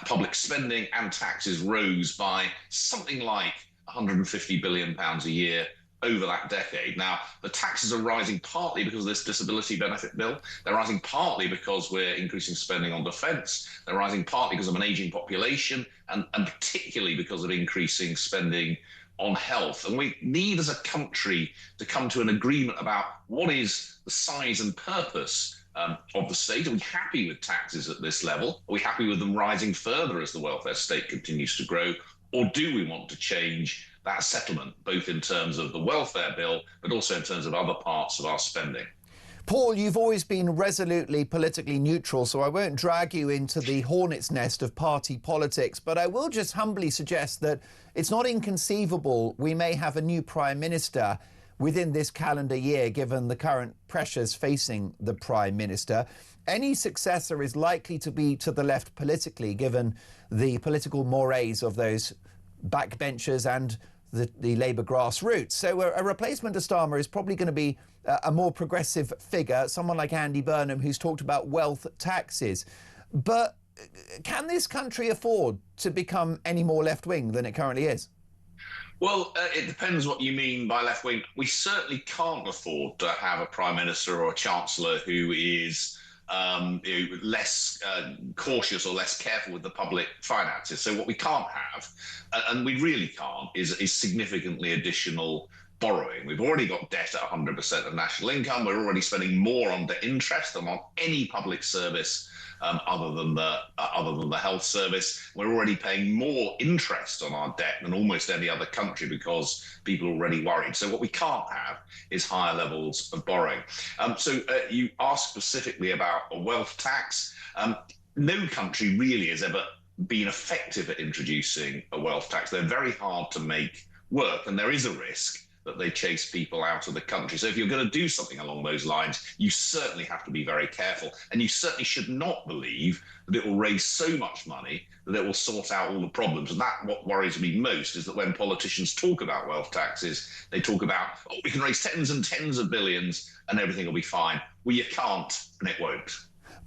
Public spending and taxes rose by something like £150 billion a year over that decade. Now, the taxes are rising partly because of this disability benefit bill. They're rising partly because we're increasing spending on defence. They're rising partly because of an ageing population, and particularly because of increasing spending on health. And we need as a country to come to an agreement about what is the size and purpose of the state. Are we happy with taxes at this level? Are we happy with them rising further as the welfare state continues to grow? Or do we want to change that settlement, both in terms of the welfare bill, but also in terms of other parts of our spending? Paul, you've always been resolutely politically neutral, so I won't drag you into the hornet's nest of party politics, but I will just humbly suggest that it's not inconceivable we may have a new Prime Minister within this calendar year, given the current pressures facing the Prime Minister. Any successor is likely to be to the left politically, given the political mores of those backbenchers and the Labour grassroots. So a replacement to Starmer is probably going to be a more progressive figure, someone like Andy Burnham, who's talked about wealth taxes. But can this country afford to become any more left-wing than it currently is? Well, it depends what you mean by left-wing. We certainly can't afford to have a Prime Minister or a Chancellor who is less cautious or less careful with the public finances. So what we can't have, and we really can't, is significantly additional borrowing. We've already got debt at 100% of national income. We're already spending more on the interest than on any public service other than the health service. We're already paying more interest on our debt than almost any other country because people are already worried. So what we can't have is higher levels of borrowing. So you asked specifically about a wealth tax. No country really has ever been effective at introducing a wealth tax. They're very hard to make work, and there is a risk that they chase people out of the country. So if you're going to do something along those lines, you certainly have to be very careful. And you certainly should not believe that it will raise so much money that it will sort out all the problems. And what worries me most is that when politicians talk about wealth taxes, they talk about, oh, we can raise tens and tens of billions and everything will be fine. Well, you can't, and it won't.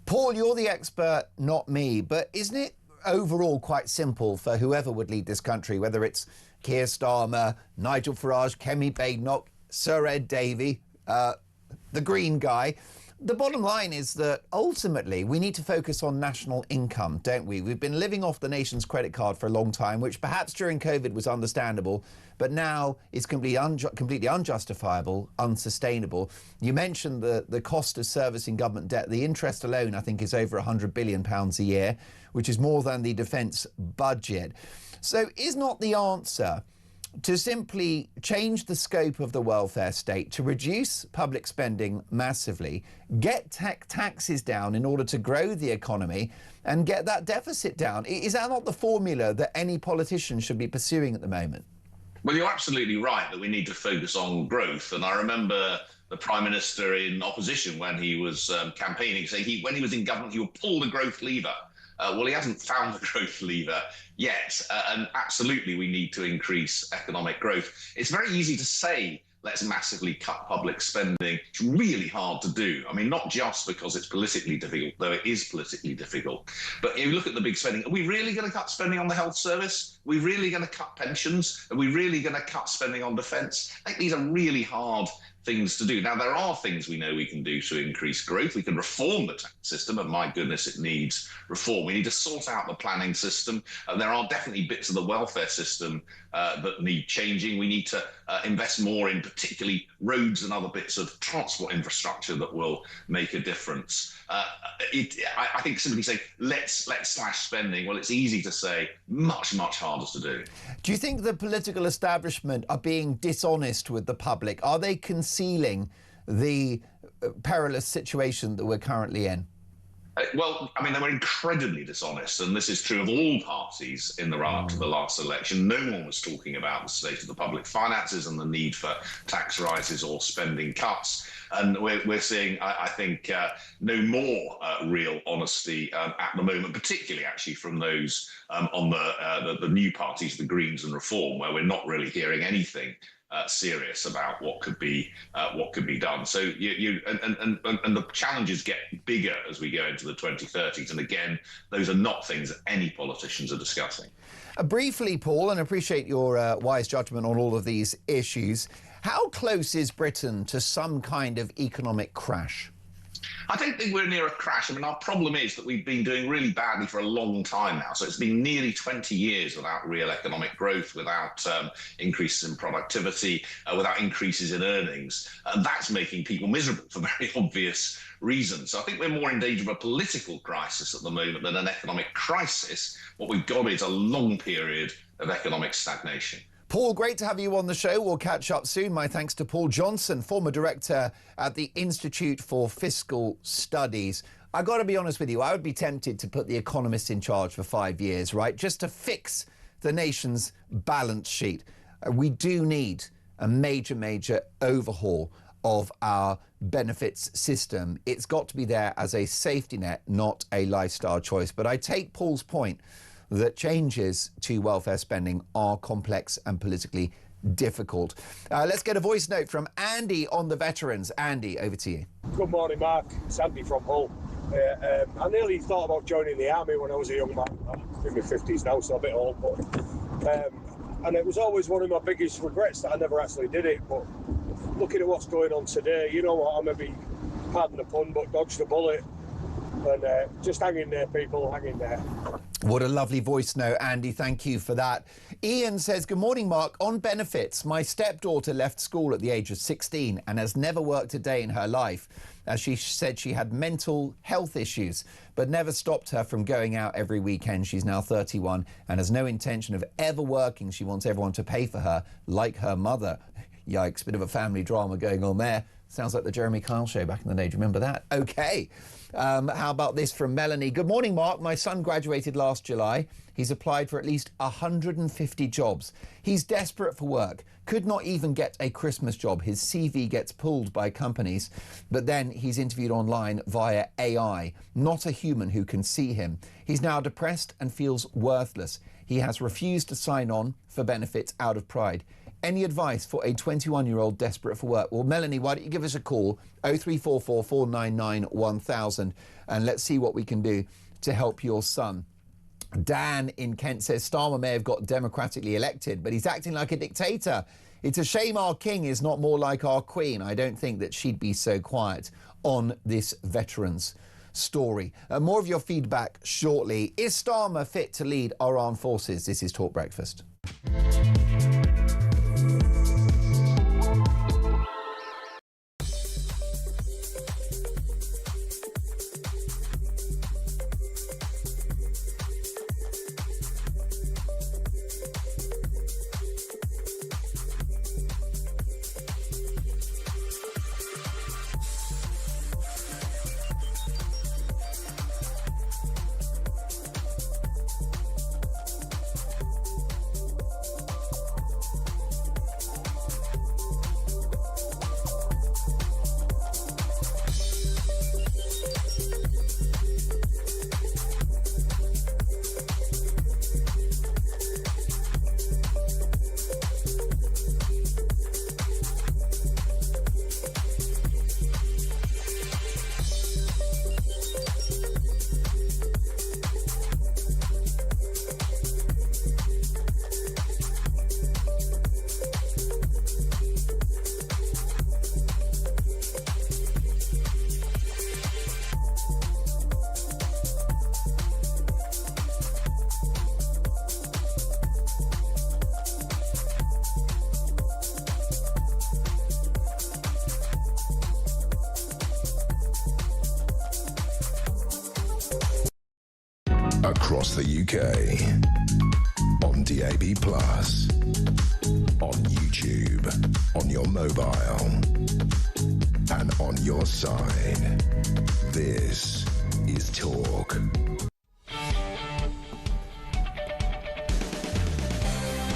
Paul, you're the expert, not me, but isn't it overall quite simple for whoever would lead this country, whether it's Keir Starmer, Nigel Farage, Kemi Badenoch, Sir Ed Davey, the Green guy? The bottom line is that ultimately we need to focus on national income, don't we? We've been living off the nation's credit card for a long time, which perhaps during COVID was understandable, but now is completely unjustifiable, unsustainable. You mentioned the cost of servicing government debt. The interest alone, I think, is over £100 billion a year, which is more than the defence budget. So is not the answer to simply change the scope of the welfare state, to reduce public spending massively, get taxes down in order to grow the economy and get that deficit down? Is that not the formula that any politician should be pursuing at the moment? Well, you're absolutely right that we need to focus on growth. And I remember the Prime Minister in opposition when he was campaigning, saying when he was in government, he would pull the growth lever. Well, he hasn't found the growth lever yet. And absolutely, we need to increase economic growth. It's very easy to say, let's massively cut public spending. It's really hard to do. I mean, not just because it's politically difficult, though it is politically difficult. But if you look at the big spending, are we really going to cut spending on the health service? Are we really going to cut pensions? Are we really going to cut spending on defence? I think these are really hard things to do. Now, there are things we know we can do to increase growth. We can reform the tax system, and my goodness, it needs reform. We need to sort out the planning system. There are definitely bits of the welfare system that need changing. We need to invest more in particularly roads and other bits of transport infrastructure that will make a difference. I think simply saying, let's slash spending, well, it's easy to say, much, much harder to do. Do you think the political establishment are being dishonest with the public? Are they concealing the perilous situation that we're currently in? Well, I mean, they were incredibly dishonest, and this is true of all parties in the run-up to the last election. No one was talking about the state of the public finances and the need for tax rises or spending cuts. And we're seeing, I think, no more real honesty at the moment, particularly actually from those on the new parties, the Greens and Reform, where we're not really hearing anything serious about what could be done. So and the challenges get bigger as we go into the 2030s. And again, those are not things that any politicians are discussing. Briefly, Paul, and appreciate your wise judgment on all of these issues. How close is Britain to some kind of economic crash? I don't think we're near a crash. I mean, our problem is that we've been doing really badly for a long time now. So it's been nearly 20 years without real economic growth, without increases in productivity, without increases in earnings. And that's making people miserable for very obvious reasons. So I think we're more in danger of a political crisis at the moment than an economic crisis. What we've got is a long period of economic stagnation. Paul, great to have you on the show. We'll catch up soon. My thanks to Paul Johnson, former director at the Institute for Fiscal Studies. I've got to be honest with you, I would be tempted to put the Economist in charge for 5 years, right? Just to fix the nation's balance sheet. We do need a major overhaul of our benefits system. It's got to be there as a safety net, not a lifestyle choice. But I take Paul's point that changes to welfare spending are complex and politically difficult. Let's get a voice note from Andy on the veterans. Andy, over to you. Good morning, Mark. It's Andy from Hull. I nearly thought about joining the army when I was a young man. I'm in my 50s now, so a bit old, but and it was always one of my biggest regrets that I never actually did it. But looking at what's going on today, you know what, I maybe, pardon the pun, but dodged a bullet. And just hang in there, people, hang in there. What a lovely voice note, Andy. Thank you for that. Ian says, good morning, Mark. On benefits, my stepdaughter left school at the age of 16 and has never worked a day in her life. As she said, she had mental health issues, but never stopped her from going out every weekend. She's now 31 and has no intention of ever working. She wants everyone to pay for her, like her mother. Yikes, bit of a family drama going on there. Sounds like the Jeremy Kyle show back in the day. Do you remember that? OK. How about this from Melanie? Good morning, Mark. My son graduated last July. He's applied for at least 150 jobs. He's desperate for work. Could not even get a Christmas job. His CV gets pulled by companies, but then he's interviewed online via AI, not a human who can see him. He's now depressed and feels worthless. He has refused to sign on for benefits out of pride. Any advice for a 21-year-old desperate for work? Well, Melanie, why don't you give us a call, 0344 499 1000, and let's see what we can do to help your son. Dan in Kent says Starmer may have got democratically elected, but he's acting like a dictator. It's a shame our king is not more like our queen. I don't think that she'd be so quiet on this veterans story. More of your feedback shortly. Is Starmer fit to lead our armed forces? This is Talk Breakfast. Across the UK, on DAB+, on YouTube, on your mobile, and on your side. This is Talk.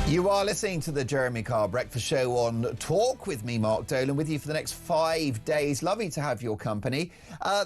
You are listening to the Jeremy Kyle Breakfast Show on Talk with me, Mark Dolan, with you for the next 5 days. Lovely to have your company.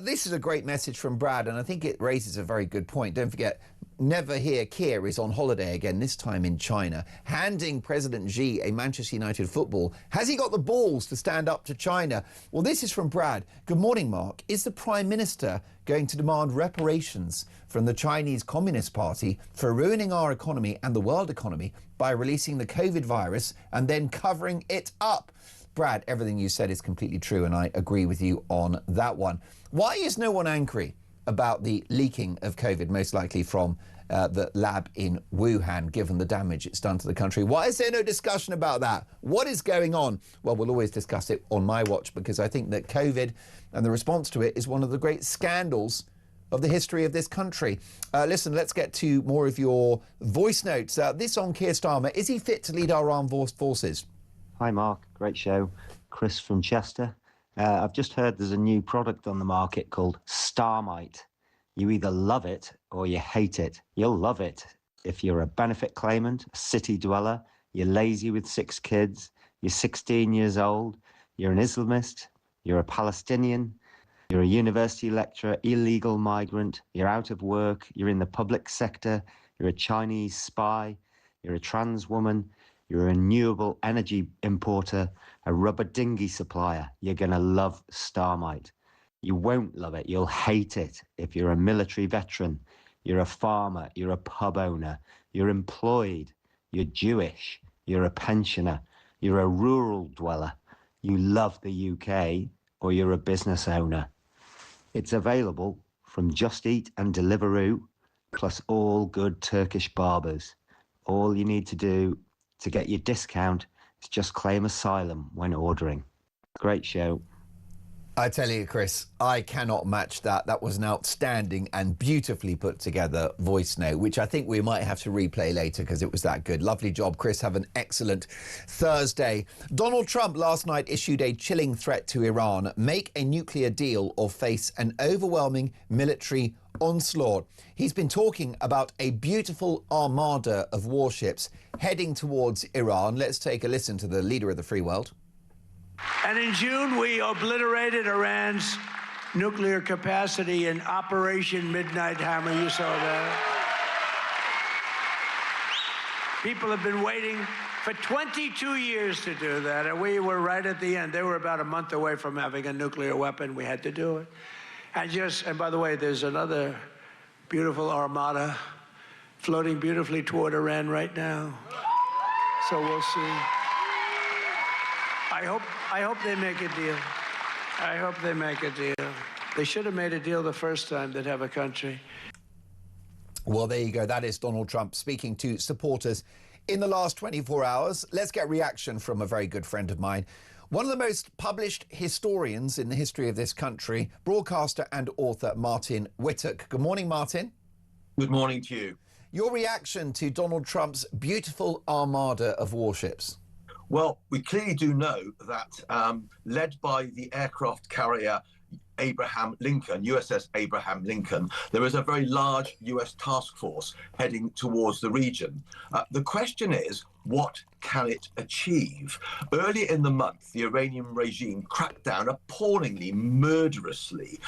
This is a great message from Brad, and I think it raises a very good point. Don't forget, Never Hear Keir is on holiday again, this time in China, handing President Xi a Manchester United football. Has he got the balls to stand up to China? Well, this is from Brad. Good morning, Mark. Is the Prime Minister going to demand reparations from the Chinese Communist Party for ruining our economy and the world economy by releasing the COVID virus and then covering it up? Brad, everything you said is completely true, and I agree with you on that one. Why is no one angry about the leaking of COVID, most likely from the lab in Wuhan, given the damage it's done to the country? Why is there no discussion about that? What is going on? Well, we'll always discuss it on my watch, because I think that COVID and the response to it is one of the great scandals of the history of this country. Listen, let's get to more of your voice notes. This on Keir Starmer. Is he fit to lead our armed forces? Hi, Mark. Great show. Chris from Chester. I've just heard there's a new product on the market called Starmite. You either love it or you hate it. You'll love it if you're a benefit claimant, a city dweller, you're lazy with 6 kids, you're 16 years old, you're an Islamist, you're a Palestinian, you're a university lecturer, illegal migrant, you're out of work, you're in the public sector, you're a Chinese spy, you're a trans woman, you're a renewable energy importer, a rubber dinghy supplier, you're going to love Starmite. You won't love it. You'll hate it if you're a military veteran, you're a farmer, you're a pub owner, you're employed, you're Jewish, you're a pensioner, you're a rural dweller, you love the UK, or you're a business owner. It's available from Just Eat and Deliveroo, plus all good Turkish barbers. All you need to do to get your discount is just claim asylum when ordering. Great show. I tell you, Chris, I cannot match that. That was an outstanding and beautifully put together voice note, which I think we might have to replay later because it was that good. Lovely job, Chris. Have an excellent Thursday. Donald Trump last night issued a chilling threat to Iran: make a nuclear deal or face an overwhelming military onslaught. He's been talking about a beautiful armada of warships heading towards Iran. Let's take a listen to the leader of the free world. And in June, we obliterated Iran's nuclear capacity in Operation Midnight Hammer. You saw that. People have been waiting for 22 years to do that, and we were right at the end. They were about a month away from having a nuclear weapon. We had to do it. And by the way, there's another beautiful armada floating beautifully toward Iran right now. So we'll see. I hope they make a deal. I hope they make a deal. They should have made a deal the first time they'd have a country. Well, there you go. That is Donald Trump speaking to supporters in the last 24 hours. Let's get reaction from a very good friend of mine. One of the most published historians in the history of this country, broadcaster and author Martin Whittock. Good morning, Martin. Good morning to you. Your reaction to Donald Trump's beautiful armada of warships? Well, we clearly do know that led by the aircraft carrier Abraham Lincoln, USS Abraham Lincoln, there is a very large US task force heading towards the region. The question is, what can it achieve? Earlier in the month, the Iranian regime cracked down appallingly, murderously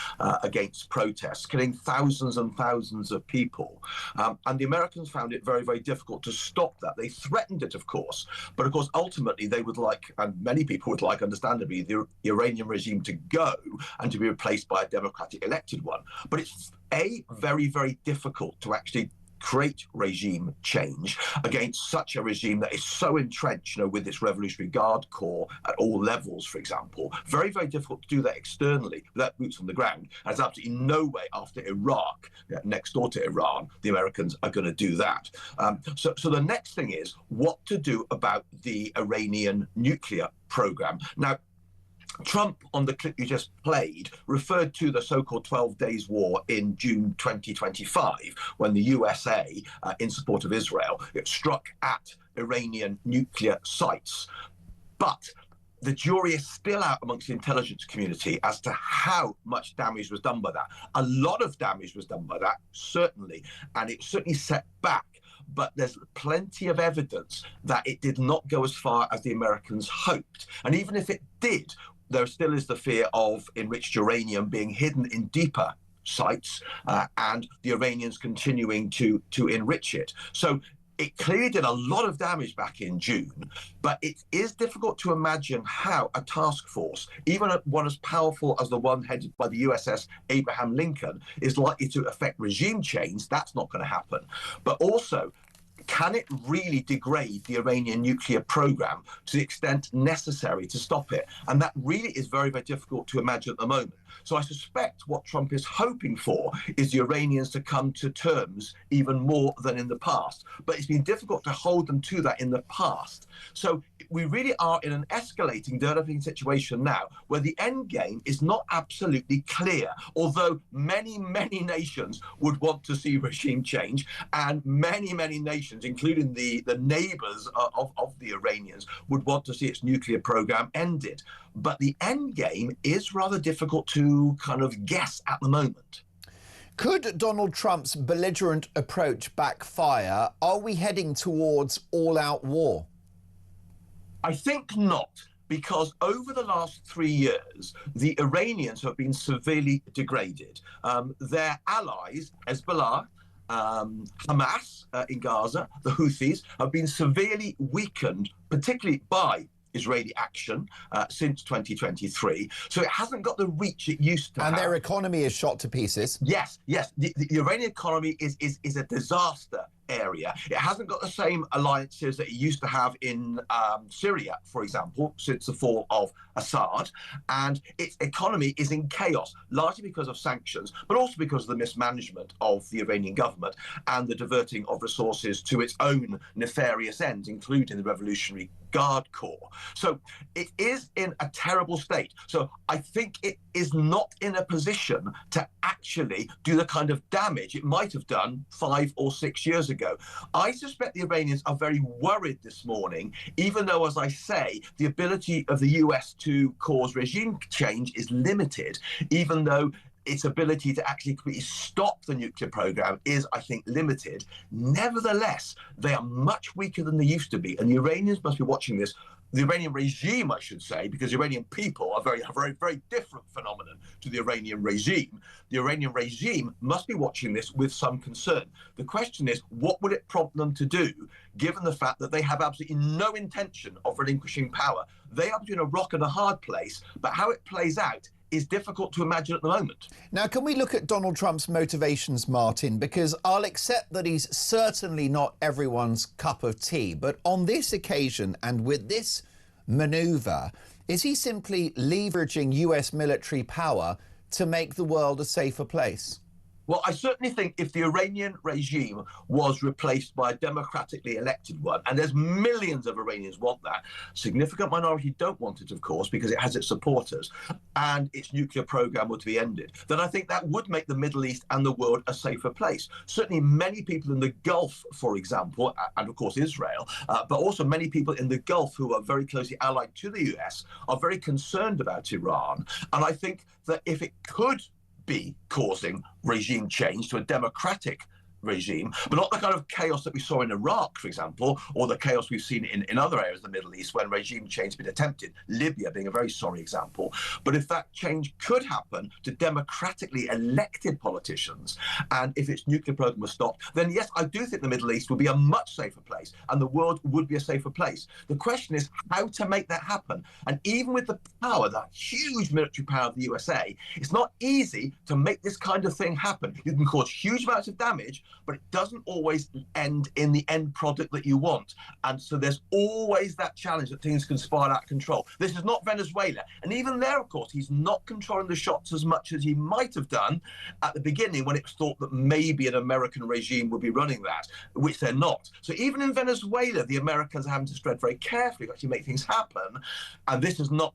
against protests, killing thousands and thousands of people. And the Americans found it very, very difficult to stop that. They threatened it, of course. But of course, ultimately, they would like, and many people would like, understandably, the Iranian regime to go and to be replaced by a democratic elected one. But it's very, very difficult to actually create regime change against such a regime that is so entrenched, with its Revolutionary Guard Corps at all levels, for example. Very, very difficult to do that externally without boots on the ground. There's absolutely no way after Iraq, next door to Iran, the Americans are going to do that. So the next thing is what to do about the Iranian nuclear program. Now, Trump, on the clip you just played, referred to the so-called 12 Days War in June 2025, when the USA, in support of Israel, struck at Iranian nuclear sites. But the jury is still out amongst the intelligence community as to how much damage was done by that. A lot of damage was done by that, certainly, and it certainly set back. But there's plenty of evidence that it did not go as far as the Americans hoped. And even if it did, there still is the fear of enriched uranium being hidden in deeper sites and the Iranians continuing to enrich it. So it clearly did a lot of damage back in June, but it is difficult to imagine how a task force, even one as powerful as the one headed by the USS Abraham Lincoln, is likely to affect regime change. That's not going to happen. But also, can it really degrade the Iranian nuclear program to the extent necessary to stop it? And that really is very, very difficult to imagine at the moment. So I suspect what Trump is hoping for is the Iranians to come to terms even more than in the past. But it's been difficult to hold them to that in the past. So we really are in an escalating, developing situation now where the end game is not absolutely clear, although many, many nations would want to see regime change, and many, many nations, including the neighbors of the Iranians, would want to see its nuclear program ended. But the end game is rather difficult to kind of guess at the moment. Could Donald Trump's belligerent approach backfire? Are we heading towards all-out war? I think not, because over the last 3 years, the Iranians have been severely degraded. Their allies, Hezbollah, Hamas in Gaza, the Houthis, have been severely weakened, particularly by Israeli action since 2023. So it hasn't got the reach it used to have. And their economy is shot to pieces. Yes. The Iranian economy is a disaster area. It hasn't got the same alliances that it used to have in Syria, for example, since the fall of Assad. And its economy is in chaos, largely because of sanctions, but also because of the mismanagement of the Iranian government and the diverting of resources to its own nefarious ends, including the Revolutionary Guard Corps. So it is in a terrible state. So I think it is not in a position to actually do the kind of damage it might have done 5 or 6 years ago. I suspect the Iranians are very worried this morning, even though, as I say, the ability of the US to cause regime change is limited, even though its ability to actually completely stop the nuclear program is, I think, limited. Nevertheless, they are much weaker than they used to be, and the Iranians must be watching this. The Iranian regime, I should say, because the Iranian people are a very different phenomenon to the Iranian regime. The Iranian regime must be watching this with some concern. The question is, what would it prompt them to do, given the fact that they have absolutely no intention of relinquishing power? They are between a rock and a hard place, but how it plays out is difficult to imagine at the moment. Now, can we look at Donald Trump's motivations, Martin? Because I'll accept that he's certainly not everyone's cup of tea, but on this occasion and with this manoeuvre, is he simply leveraging US military power to make the world a safer place? Well, I certainly think if the Iranian regime was replaced by a democratically elected one, and there's millions of Iranians want that, significant minority don't want it, of course, because it has its supporters, and its nuclear program would be ended, then I think that would make the Middle East and the world a safer place. Certainly many people in the Gulf, for example, and of course Israel, but also many people in the Gulf who are very closely allied to the US are very concerned about Iran. And I think that if it could be causing regime change to a democratic regime, but not the kind of chaos that we saw in Iraq, for example, or the chaos we've seen in other areas of the Middle East when regime change has been attempted, Libya being a very sorry example. But if that change could happen to democratically elected politicians, and if its nuclear program was stopped, then yes, I do think the Middle East would be a much safer place, and the world would be a safer place. The question is how to make that happen. And even with the power, that huge military power of the USA, it's not easy to make this kind of thing happen. You can cause huge amounts of damage, but it doesn't always end in the end product that you want. And so there's always that challenge that things can spiral out of control. This is not Venezuela. And even there, of course, he's not controlling the shots as much as he might have done at the beginning when it was thought that maybe an American regime would be running that, which they're not. So even in Venezuela, the Americans are having to tread very carefully to actually make things happen. And this is not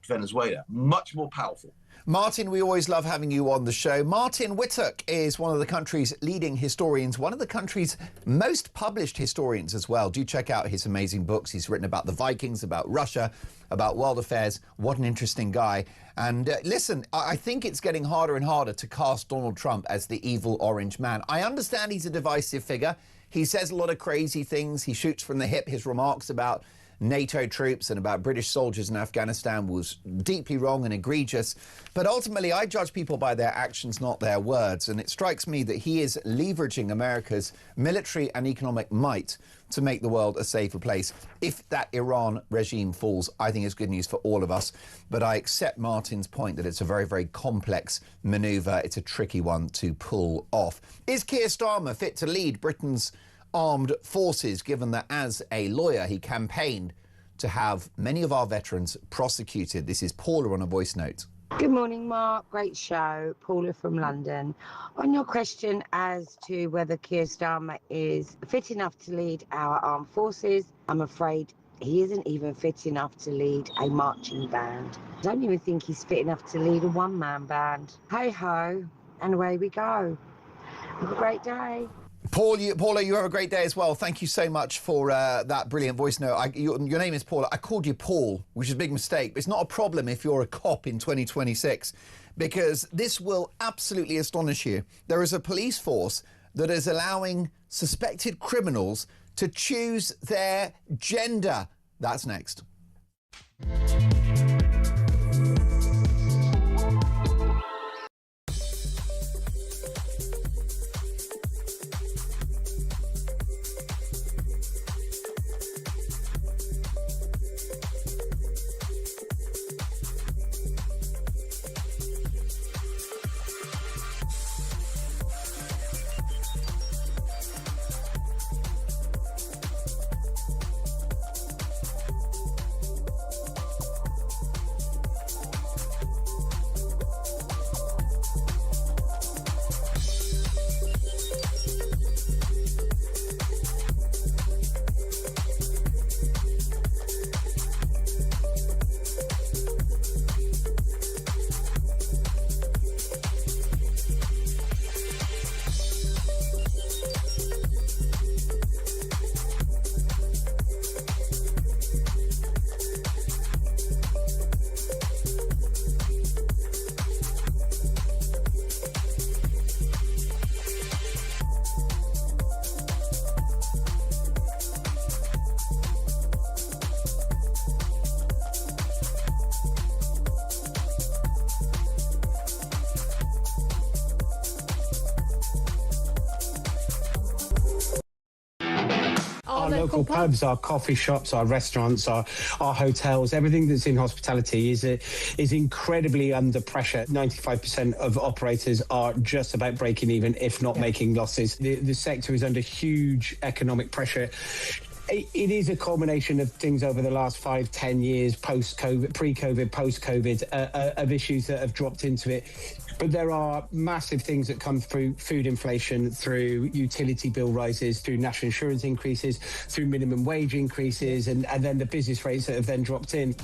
Venezuela. Much more powerful. Martin, we always love having you on the show. Martin Whittock is one of the country's leading historians, one of the country's most published historians as well. Do check out his amazing books. He's written about the Vikings, about Russia, about world affairs. What an interesting guy. And listen, I think it's getting harder and harder to cast Donald Trump as the evil orange man. I understand he's a divisive figure. He says a lot of crazy things. He shoots from the hip. His remarks about NATO troops and about British soldiers in Afghanistan was deeply wrong and egregious. But ultimately, I judge people by their actions, not their words. And it strikes me that he is leveraging America's military and economic might to make the world a safer place. If that Iran regime falls, I think it's good news for all of us. But I accept Martin's point that it's a very, very complex manoeuvre. It's a tricky one to pull off. Is Keir Starmer fit to lead Britain's armed forces, given that as a lawyer he campaigned to have many of our veterans prosecuted? This is Paula on a voice note. Good morning, Mark. Great show. Paula from London. On your question as to whether Keir Starmer is fit enough to lead our armed forces, I'm afraid he isn't even fit enough to lead a marching band. I don't even think he's fit enough to lead a one-man band. Hey-ho, and away we go. Have a great day. Paula, you have a great day as well. Thank you so much for that brilliant voice note. Your name is Paula. I called you Paul, which is a big mistake. But it's not a problem if you're a cop in 2026, because this will absolutely astonish you. There is a police force that is allowing suspected criminals to choose their gender. That's next. local pubs, our coffee shops, our restaurants, our hotels, everything that's in hospitality is incredibly under pressure. 95% of operators are just about breaking even, if not making losses. The sector is under huge economic pressure. It is a culmination of things over the last 5-10 years, post-COVID, pre-COVID, post-COVID, of issues that have dropped into it. But there are massive things that come through food inflation, through utility bill rises, through national insurance increases, through minimum wage increases, and then the business rates that have then dropped in.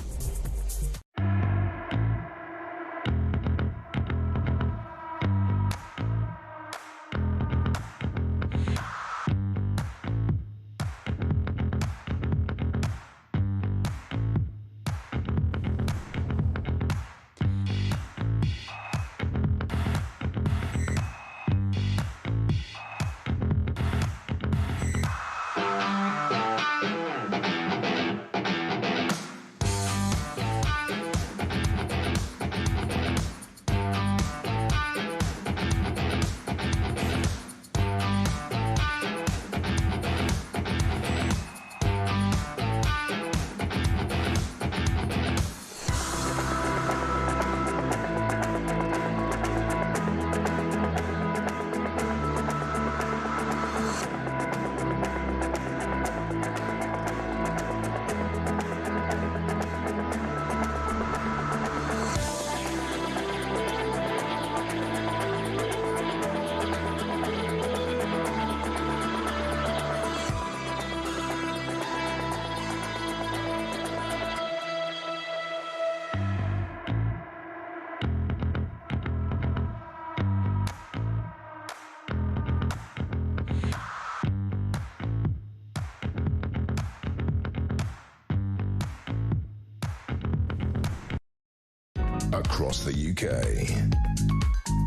Across the UK,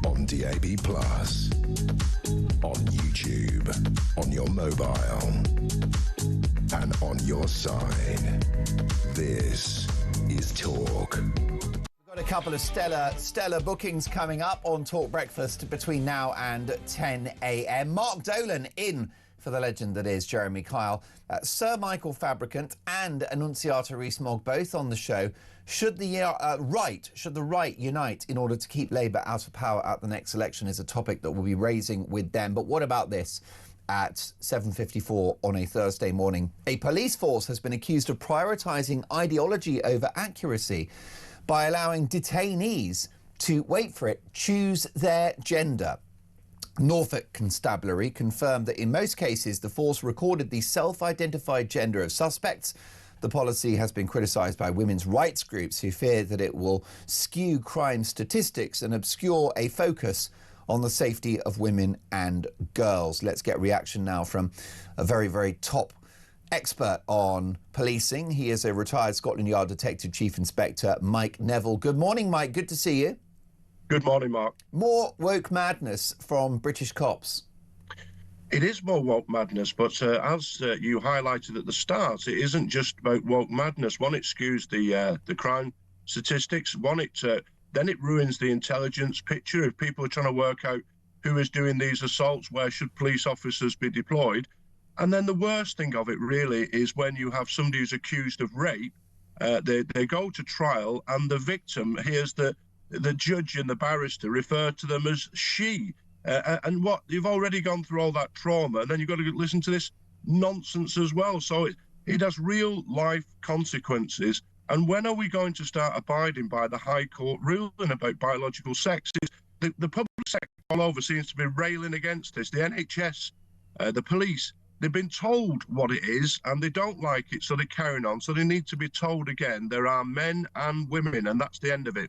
on DAB+, on YouTube, on your mobile, and on your side. This is Talk. We've got a couple of stellar bookings coming up on Talk Breakfast between now and 10 a.m. Mark Dolan in for the legend that is Jeremy Kyle. Sir Michael Fabricant and Annunziata Rees-Mogg both on the show. Should the right unite in order to keep Labour out of power at the next election is a topic that we'll be raising with them. But what about this? At 7:54 on a Thursday morning, a police force has been accused of prioritising ideology over accuracy by allowing detainees to, wait for it, choose their gender. Norfolk Constabulary confirmed that in most cases the force recorded the self-identified gender of suspects. The policy has been criticised by women's rights groups who fear that it will skew crime statistics and obscure a focus on the safety of women and girls. Let's get reaction now from a very, very top expert on policing. He is a retired Scotland Yard Detective Chief Inspector, Mike Neville. Good morning, Mike. Good to see you. Good morning, Mark. More woke madness from British cops. It is more woke madness, but as you highlighted at the start, it isn't just about woke madness. One, it skews the crime statistics. One, then it ruins the intelligence picture. If people are trying to work out who is doing these assaults, where should police officers be deployed? And then the worst thing of it really is when you have somebody who's accused of rape, they go to trial and the victim hears the judge and the barrister refer to them as she. And what, you've already gone through all that trauma, and then you've got to listen to this nonsense as well. So it has real life consequences. And when are we going to start abiding by the High Court ruling about biological sex? The public sector all over seems to be railing against this. The NHS, the police, they've been told what it is and they don't like it, so they're carrying on. So they need to be told again, there are men and women, and that's the end of it.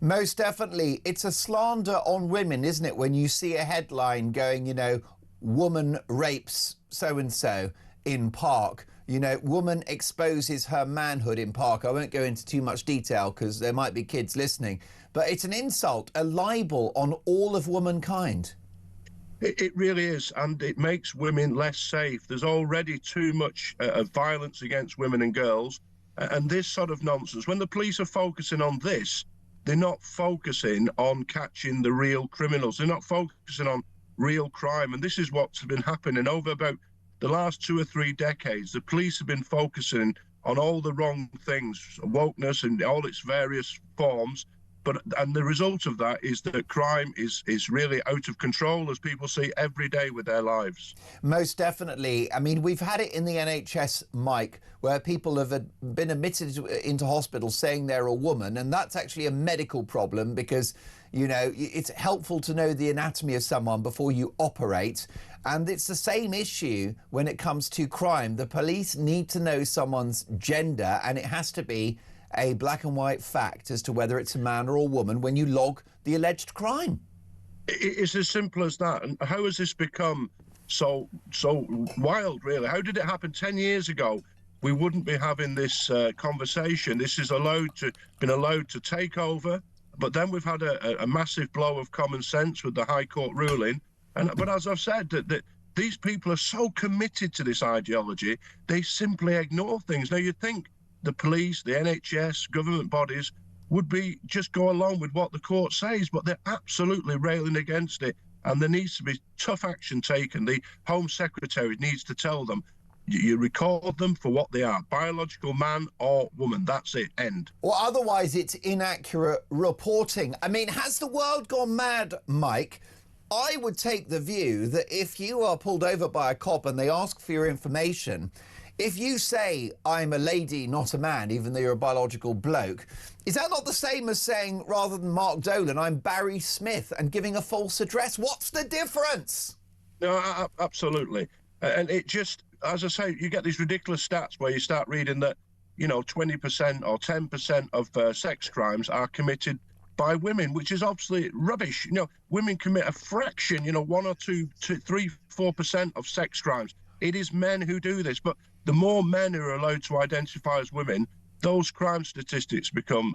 Most definitely. It's a slander on women, isn't it? When you see a headline going, woman rapes so-and-so in Park, woman exposes her manhood in Park. I won't go into too much detail because there might be kids listening, but it's an insult, a libel on all of womankind. It really is, and it makes women less safe. There's already too much violence against women and girls, and this sort of nonsense. When the police are focusing on this, they're not focusing on catching the real criminals. They're not focusing on real crime. And this is what's been happening over about the last 2 or 3 decades, the police have been focusing on all the wrong things, wokeness and all its various forms. And the result of that is that crime is really out of control, as people see every day with their lives. Most definitely. I mean, we've had it in the NHS, Mike, where people have been admitted into hospital saying they're a woman, and that's actually a medical problem because, you know, it's helpful to know the anatomy of someone before you operate. And it's the same issue when it comes to crime. The police need to know someone's gender, and it has to be a black and white fact as to whether it's a man or a woman when you log the alleged crime. It's as simple as that. And how has this become so wild, really? How did it happen 10 years ago? We wouldn't be having this conversation. This is been allowed to take over. But then we've had a massive blow of common sense with the High Court ruling. But as I've said, that these people are so committed to this ideology, they simply ignore things. Now, you'd think the police, the NHS, government bodies would just go along with what the court says, but they're absolutely railing against it. And there needs to be tough action taken. The Home Secretary needs to tell them, you record them for what they are, biological man or woman. That's it, end. Well, otherwise it's inaccurate reporting. I mean, has the world gone mad, Mike? I would take the view that if you are pulled over by a cop and they ask for your information, if you say, I'm a lady, not a man, even though you're a biological bloke, is that not the same as saying, rather than Mark Dolan, I'm Barry Smith and giving a false address? What's the difference? No, absolutely. And it just, as I say, you get these ridiculous stats where you start reading that, you know, 20% or 10% of sex crimes are committed by women, which is obviously rubbish. You know, women commit a fraction, 1 or 2, 3, 4% of sex crimes. It is men who do this, but the more men who are allowed to identify as women, those crime statistics become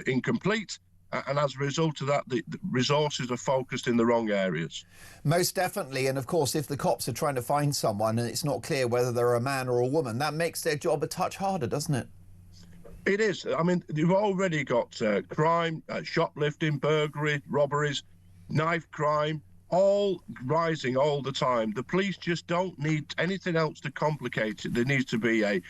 incomplete, and as a result of that, the resources are focused in the wrong areas. Most definitely, and of course, if the cops are trying to find someone and it's not clear whether they're a man or a woman, that makes their job a touch harder, doesn't it? It is. I mean, you've already got crime, shoplifting, burglary, robberies, knife crime, all rising all the time. The police just don't need anything else to complicate it. There needs to be a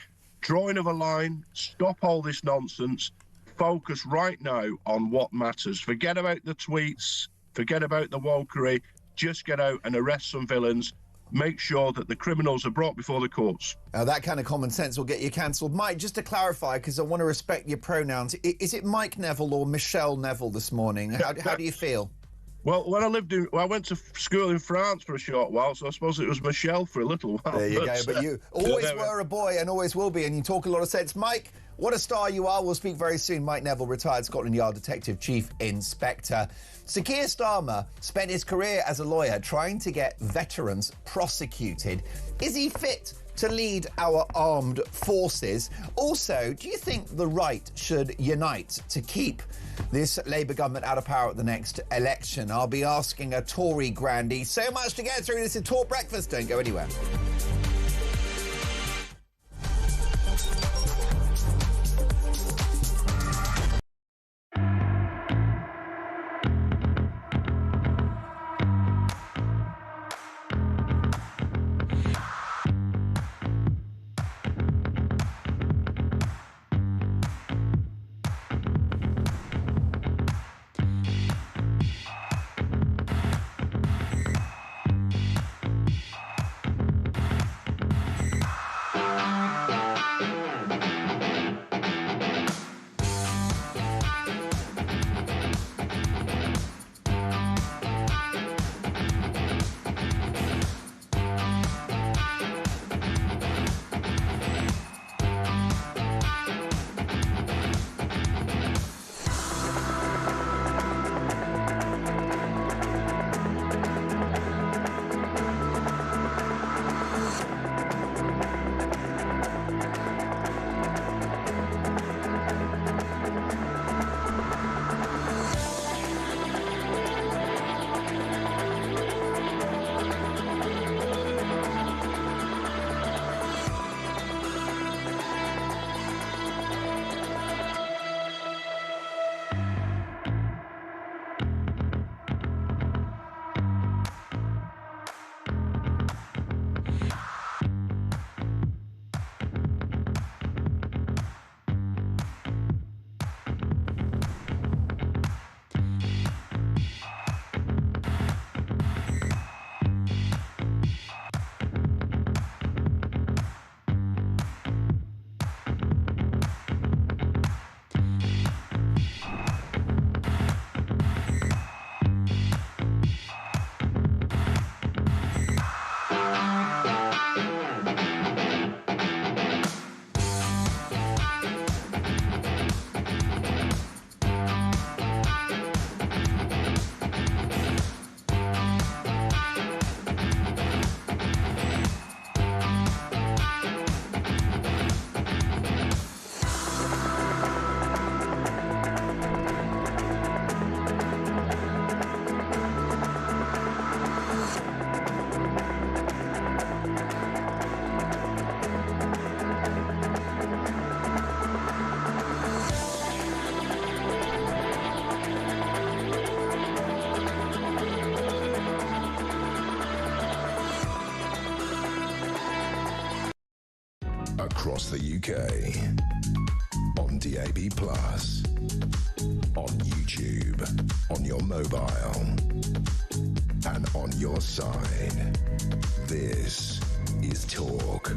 drawing of a line, stop all this nonsense, focus right now on what matters. Forget about the tweets, forget about the wokery, just get out and arrest some villains. Make sure that the criminals are brought before the courts. That kind of common sense will get you cancelled. Mike, just to clarify, because I want to respect your pronouns, is it Mike Neville or Michelle Neville this morning? How do you feel? Well, when I went to school in France for a short while, so I suppose it was Michelle for a little while. There you go, but you always were a boy and always will be, and you talk a lot of sense. Mike, what a star you are. We'll speak very soon. Mike Neville, retired Scotland Yard Detective Chief Inspector. Sir Keir Starmer spent his career as a lawyer trying to get veterans prosecuted. Is he fit to lead our armed forces? Also, do you think the right should unite to keep this Labour government out of power at the next election? I'll be asking a Tory grandee. So much to get through. This is Talk Breakfast. Don't go anywhere. across the UK. On DAB+, on YouTube, on your mobile, and on your side. This is Talk.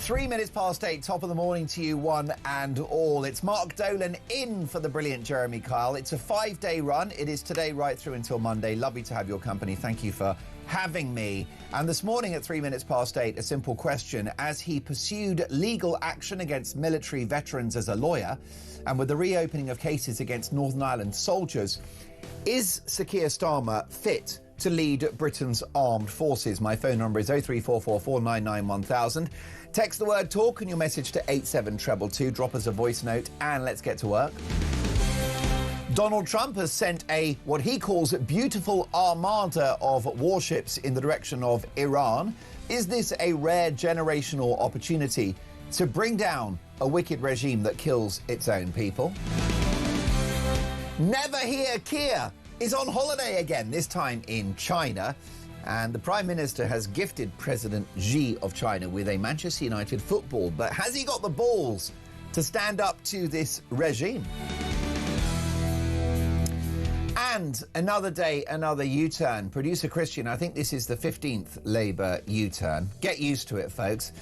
Three minutes past 8, top of the morning to you, one and all. It's Mark Dolan in for the brilliant Jeremy Kyle. It's a 5-day run. It is today right through until Monday. Lovely to have your company. Thank you for having me. And this morning at 3 minutes past 8, a simple question. As he pursued legal action against military veterans as a lawyer, and with the reopening of cases against Northern Ireland soldiers, is Sir Keir Starmer fit to lead Britain's armed forces? My phone number is 03444991000. Text the word talk and your message to 87222. Drop us a voice note and let's get to work. Donald Trump has sent what he calls beautiful armada of warships in the direction of Iran. Is this a rare generational opportunity to bring down a wicked regime that kills its own people? Never hear Keir is on holiday again, this time in China. And the Prime Minister has gifted President Xi of China with a Manchester United football. But has he got the balls to stand up to this regime? And another day, another U-turn. Producer Christian, I think this is the 15th Labour U-turn. Get used to it, folks.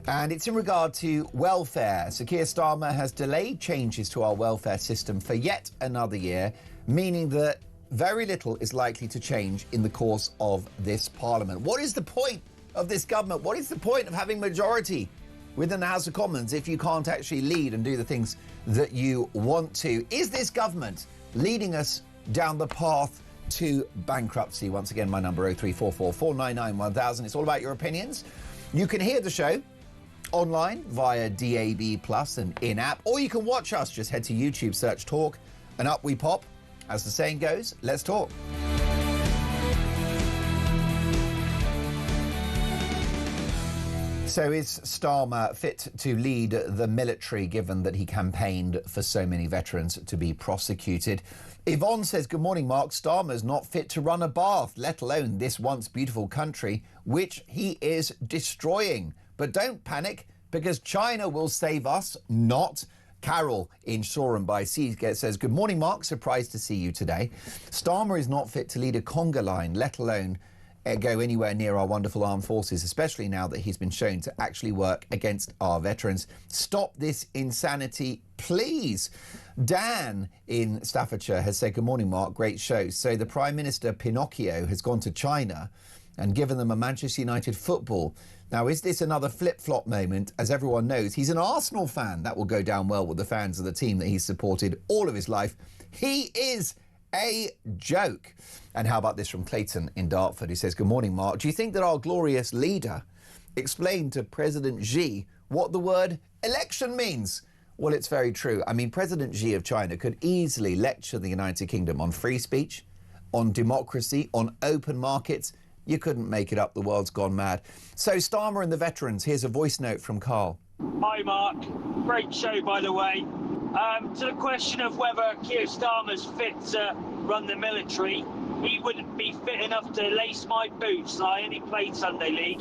And it's in regard to welfare. Sir Keir Starmer has delayed changes to our welfare system for yet another year, meaning that very little is likely to change in the course of this Parliament. What is the point of this government? What is the point of having majority within the House of Commons if you can't actually lead and do the things that you want to? Is this government leading us down the path to bankruptcy? Once again, my number 03444991000. It's all about your opinions. You can hear the show online via DAB Plus and in-app, or you can watch us. Just head to YouTube, search Talk, and up we pop. As the saying goes, let's talk. So is Starmer fit to lead the military, given that he campaigned for so many veterans to be prosecuted? Yvonne says, good morning, Mark. Starmer's not fit to run a bath, let alone this once beautiful country, which he is destroying. But don't panic, because China will save us, not. Carol in Shoreham by Sea says, good morning, Mark. Surprised to see you today. Starmer is not fit to lead a conga line, let alone go anywhere near our wonderful armed forces, especially now that he's been shown to actually work against our veterans. Stop this insanity, please. Dan in Staffordshire has said, good morning, Mark. Great show. So the Prime Minister Pinocchio has gone to China and given them a Manchester United football. Now, is this another flip-flop moment? As everyone knows, he's an Arsenal fan. That will go down well with the fans of the team that he's supported all of his life. He is a joke. And how about this from Clayton in Dartford? He says, good morning, Mark. Do you think that our glorious leader explained to President Xi what the word election means? Well, it's very true. I mean, President Xi of China could easily lecture the United Kingdom on free speech, on democracy, on open markets. You couldn't make it up. The world's gone mad. So Starmer and the veterans, here's a voice note from Carl. Hi, Mark. Great show, by the way. To the question of whether Keir Starmer's fit to run the military, he wouldn't be fit enough to lace my boots. I only played Sunday League.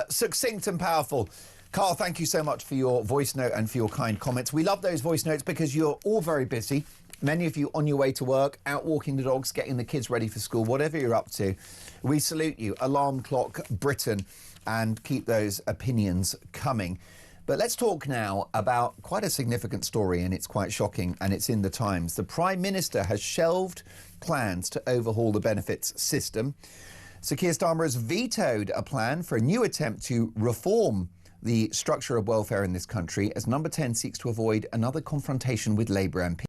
Succinct and powerful. Carl, thank you so much for your voice note and for your kind comments. We love those voice notes because you're all very busy. Many of you on your way to work, out walking the dogs, getting the kids ready for school, whatever you're up to. We salute you. Alarm clock Britain, and keep those opinions coming. But let's talk now about quite a significant story, and it's quite shocking, and it's in the Times. The Prime Minister has shelved plans to overhaul the benefits system. Sir Keir Starmer has vetoed a plan for a new attempt to reform the structure of welfare in this country as Number 10 seeks to avoid another confrontation with Labour MPs.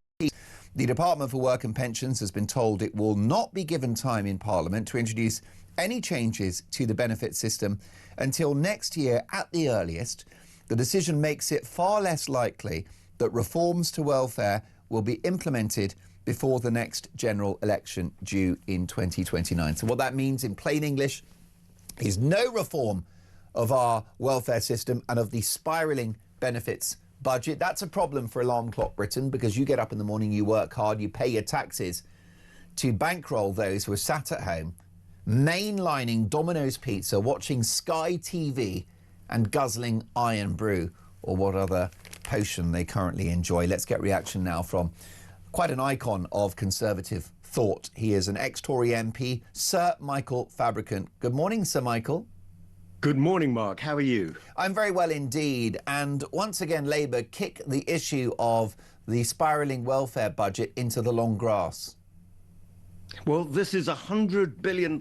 The Department for Work and Pensions has been told it will not be given time in Parliament to introduce any changes to the benefit system until next year at the earliest. The decision makes it far less likely that reforms to welfare will be implemented before the next general election due in 2029. So what that means in plain English is no reform of our welfare system and of the spiralling benefits budget. That's a problem for Alarm Clock Britain, because you get up in the morning, you work hard, you pay your taxes to bankroll those who are sat at home, mainlining Domino's Pizza, watching Sky TV and guzzling Iron Brew, or what other potion they currently enjoy. Let's get reaction now from quite an icon of Conservative thought. He is an ex-Tory MP, Sir Michael Fabricant. Good morning, Sir Michael. Good morning, Mark. How are you? I'm very well indeed. And once again, Labour kick the issue of the spiralling welfare budget into the long grass. Well, this is £100 billion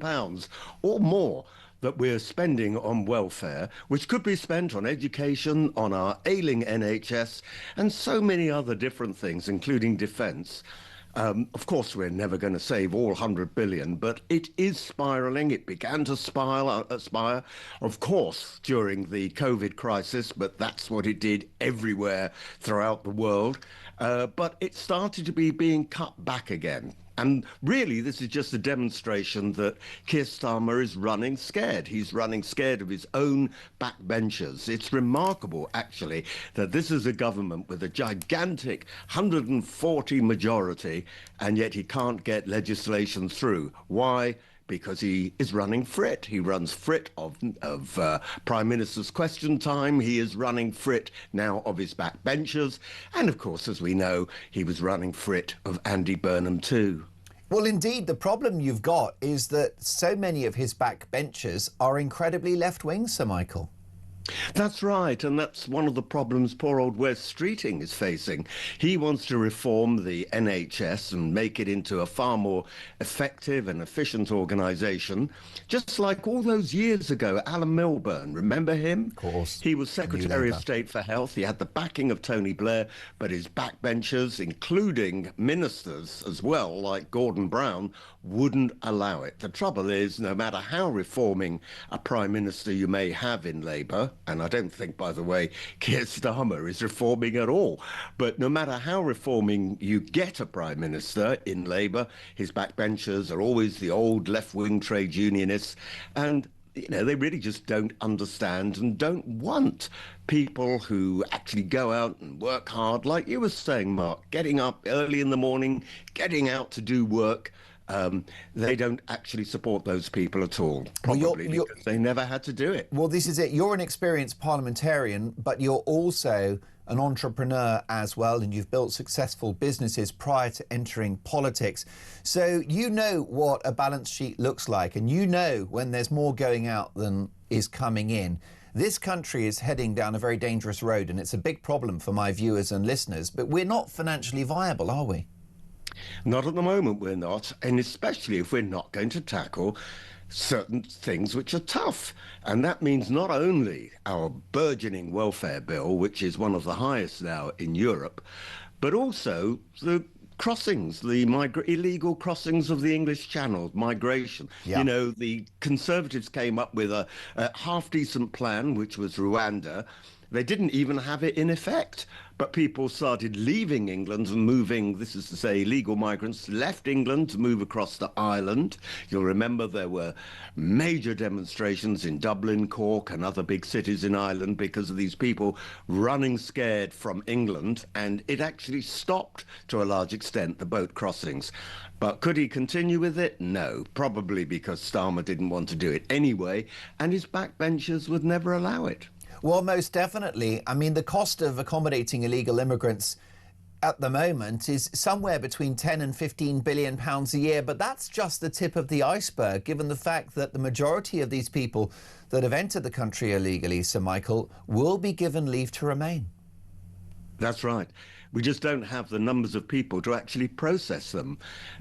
or more that we're spending on welfare, which could be spent on education, on our ailing NHS, and so many other different things, including defence. Of course, we're never going to save all 100 billion, but it is spiralling. It began to spire, of course, during the COVID crisis, but that's what it did everywhere throughout the world. But it started to be being cut back again. And really, this is just a demonstration that Keir Starmer is running scared. He's running scared of his own backbenchers. It's remarkable, actually, that this is a government with a gigantic 140 majority, and yet he can't get legislation through. Why? Because he is running frit. He runs frit of Prime Minister's Question Time. He is running frit now of his backbenchers. And of course, as we know, he was running frit of Andy Burnham too. Well, indeed, the problem you've got is that so many of his backbenchers are incredibly left-wing, Sir Michael. That's right, and that's one of the problems poor old Wes Streeting is facing. He wants to reform the NHS and make it into a far more effective and efficient organisation, just like all those years ago, Alan Milburn, remember him? Of course. He was Secretary of State for Health. He had the backing of Tony Blair, but his backbenchers, including ministers as well, like Gordon Brown, wouldn't allow it. The trouble is, no matter how reforming a Prime Minister you may have in Labour, and I don't think, by the way, Keir Starmer is reforming at all. But no matter how reforming you get a Prime Minister in Labour, his backbenchers are always the old left-wing trade unionists. And, you know, they really just don't understand and don't want people who actually go out and work hard, like you were saying, Mark, getting up early in the morning, getting out to do work. They don't actually support those people at all, probably because they never had to do it. Well, this is it. You're an experienced parliamentarian, but you're also an entrepreneur as well, and you've built successful businesses prior to entering politics. So you know what a balance sheet looks like, and you know when there's more going out than is coming in. This country is heading down a very dangerous road, and it's a big problem for my viewers and listeners, but we're not financially viable, are we? Not at the moment, we're not, and especially if we're not going to tackle certain things which are tough. And that means not only our burgeoning welfare bill, which is one of the highest now in Europe, but also the crossings, the illegal crossings of the English Channel, migration. Yeah. You know, the Conservatives came up with a half-decent plan, which was Rwanda. They didn't even have it in effect, but people started leaving England and moving, this is to say, illegal migrants left England to move across to Ireland. You'll remember there were major demonstrations in Dublin, Cork and other big cities in Ireland because of these people running scared from England, and it actually stopped, to a large extent, the boat crossings. But could he continue with it? No, probably because Starmer didn't want to do it anyway, and his backbenchers would never allow it. Well, most definitely. I mean, the cost of accommodating illegal immigrants at the moment is somewhere between 10 and 15 billion pounds a year. But that's just the tip of the iceberg, given the fact that the majority of these people that have entered the country illegally, Sir Michael, will be given leave to remain. That's right. We just don't have the numbers of people to actually process them.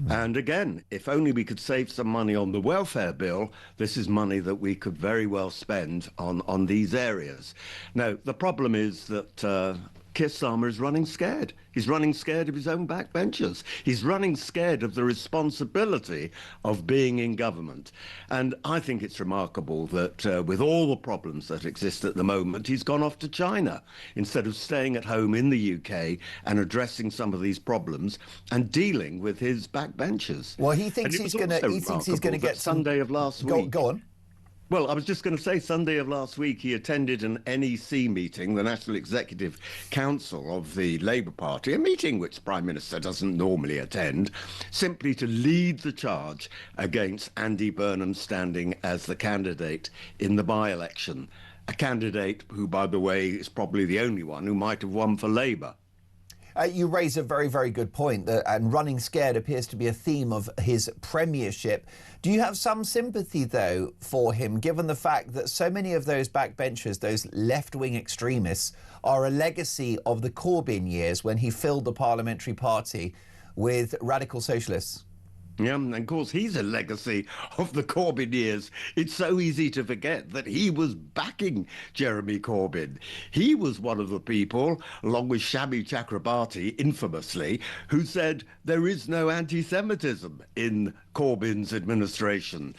And again, if only we could save some money on the welfare bill, this is money that we could very well spend on these areas. Now, the problem is that Keir Starmer is running scared. He's running scared of his own backbenchers. He's running scared of the responsibility of being in government. And I think it's remarkable that with all the problems that exist at the moment, he's gone off to China instead of staying at home in the UK and addressing some of these problems and dealing with his backbenchers. Well, he thinks he's going to get Sunday of last week. Go on. Well, I was just going to say, Sunday of last week, he attended an NEC meeting, the National Executive Council of the Labour Party, a meeting which the Prime Minister doesn't normally attend, simply to lead the charge against Andy Burnham standing as the candidate in the by-election. A candidate who, by the way, is probably the only one who might have won for Labour. You raise a very, very good point, and running scared appears to be a theme of his premiership. Do you have some sympathy, though, for him, given the fact that so many of those backbenchers, those left-wing extremists, are a legacy of the Corbyn years when he filled the parliamentary party with radical socialists? Yeah, and of course he's a legacy of the Corbyn years. It's so easy to forget that he was backing Jeremy Corbyn. He was one of the people, along with Shami Chakrabarti, infamously, who said there is no anti-Semitism in Corbyn's administration,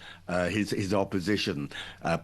his opposition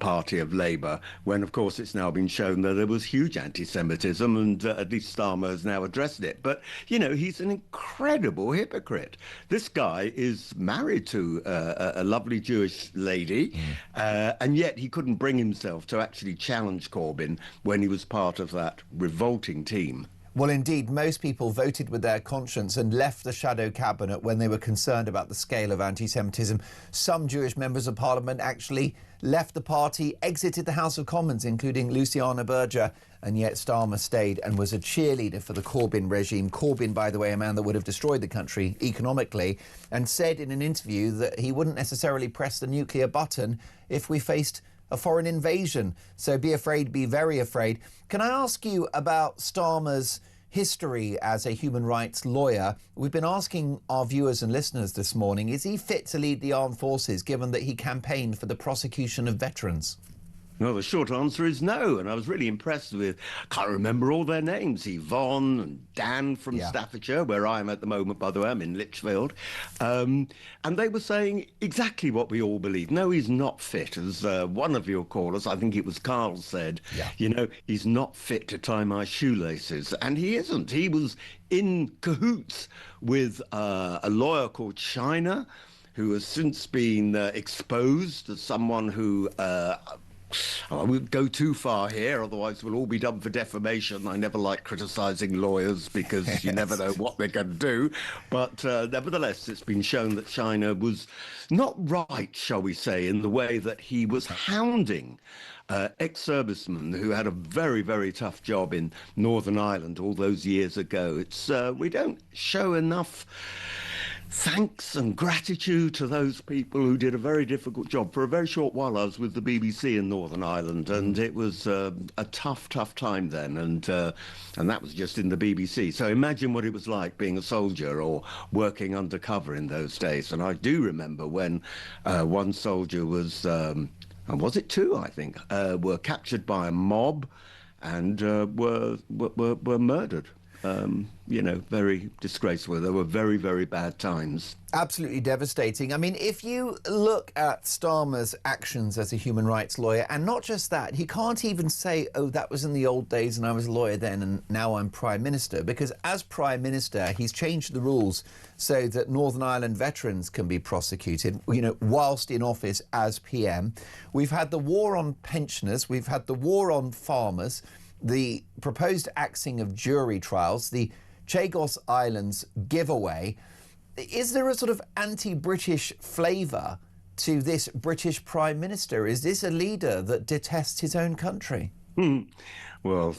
party of Labour, when of course it's now been shown that there was huge anti-Semitism, and at least Starmer has now addressed it. But, you know, he's an incredible hypocrite. This guy is married to a lovely Jewish lady, and yet he couldn't bring himself to actually challenge Corbyn when he was part of that revolting team. Well, indeed, most people voted with their conscience and left the shadow cabinet when they were concerned about the scale of anti-Semitism. Some Jewish members of parliament actually left the party, exited the House of Commons, including Luciana Berger, and yet Starmer stayed and was a cheerleader for the Corbyn regime. Corbyn, by the way, a man that would have destroyed the country economically, and said in an interview that he wouldn't necessarily press the nuclear button if we faced a foreign invasion. So be afraid, be very afraid. Can I ask you about Starmer's history as a human rights lawyer? We've been asking our viewers and listeners this morning, is he fit to lead the armed forces, given that he campaigned for the prosecution of veterans? Well, the short answer is no, and I was really impressed with, I can't remember all their names, Yvonne and Dan from Staffordshire, where I am at the moment, by the way, I'm in Lichfield, and they were saying exactly what we all believe. No, he's not fit, as one of your callers, I think it was Carl, said, you know, he's not fit to tie my shoelaces, and he isn't. He was in cahoots with a lawyer called China, who has since been exposed as someone who... I won't go too far here, otherwise we'll all be done for defamation. I never like criticising lawyers because you never know what they're going to do. But nevertheless, it's been shown that China was not right, shall we say, in the way that he was hounding ex-servicemen who had a very, very tough job in Northern Ireland all those years ago. It's we don't show enough thanks and gratitude to those people who did a very difficult job. For a very short while, I was with the BBC in Northern Ireland, and it was a tough, tough time then, and that was just in the BBC. So imagine what it was like being a soldier or working undercover in those days. And I do remember when one soldier was it two, I think, were captured by a mob and were murdered. You know, very disgraceful. They were very, very bad times. Absolutely devastating. I mean, if you look at Starmer's actions as a human rights lawyer, and not just that, he can't even say, oh, that was in the old days and I was a lawyer then and now I'm Prime Minister, because as Prime Minister, he's changed the rules so that Northern Ireland veterans can be prosecuted, you know, whilst in office as PM. We've had the war on pensioners, we've had the war on farmers, the proposed axing of jury trials, the Chagos Islands giveaway. Is there a sort of anti-British flavour to this British Prime Minister? Is this a leader that detests his own country? Well,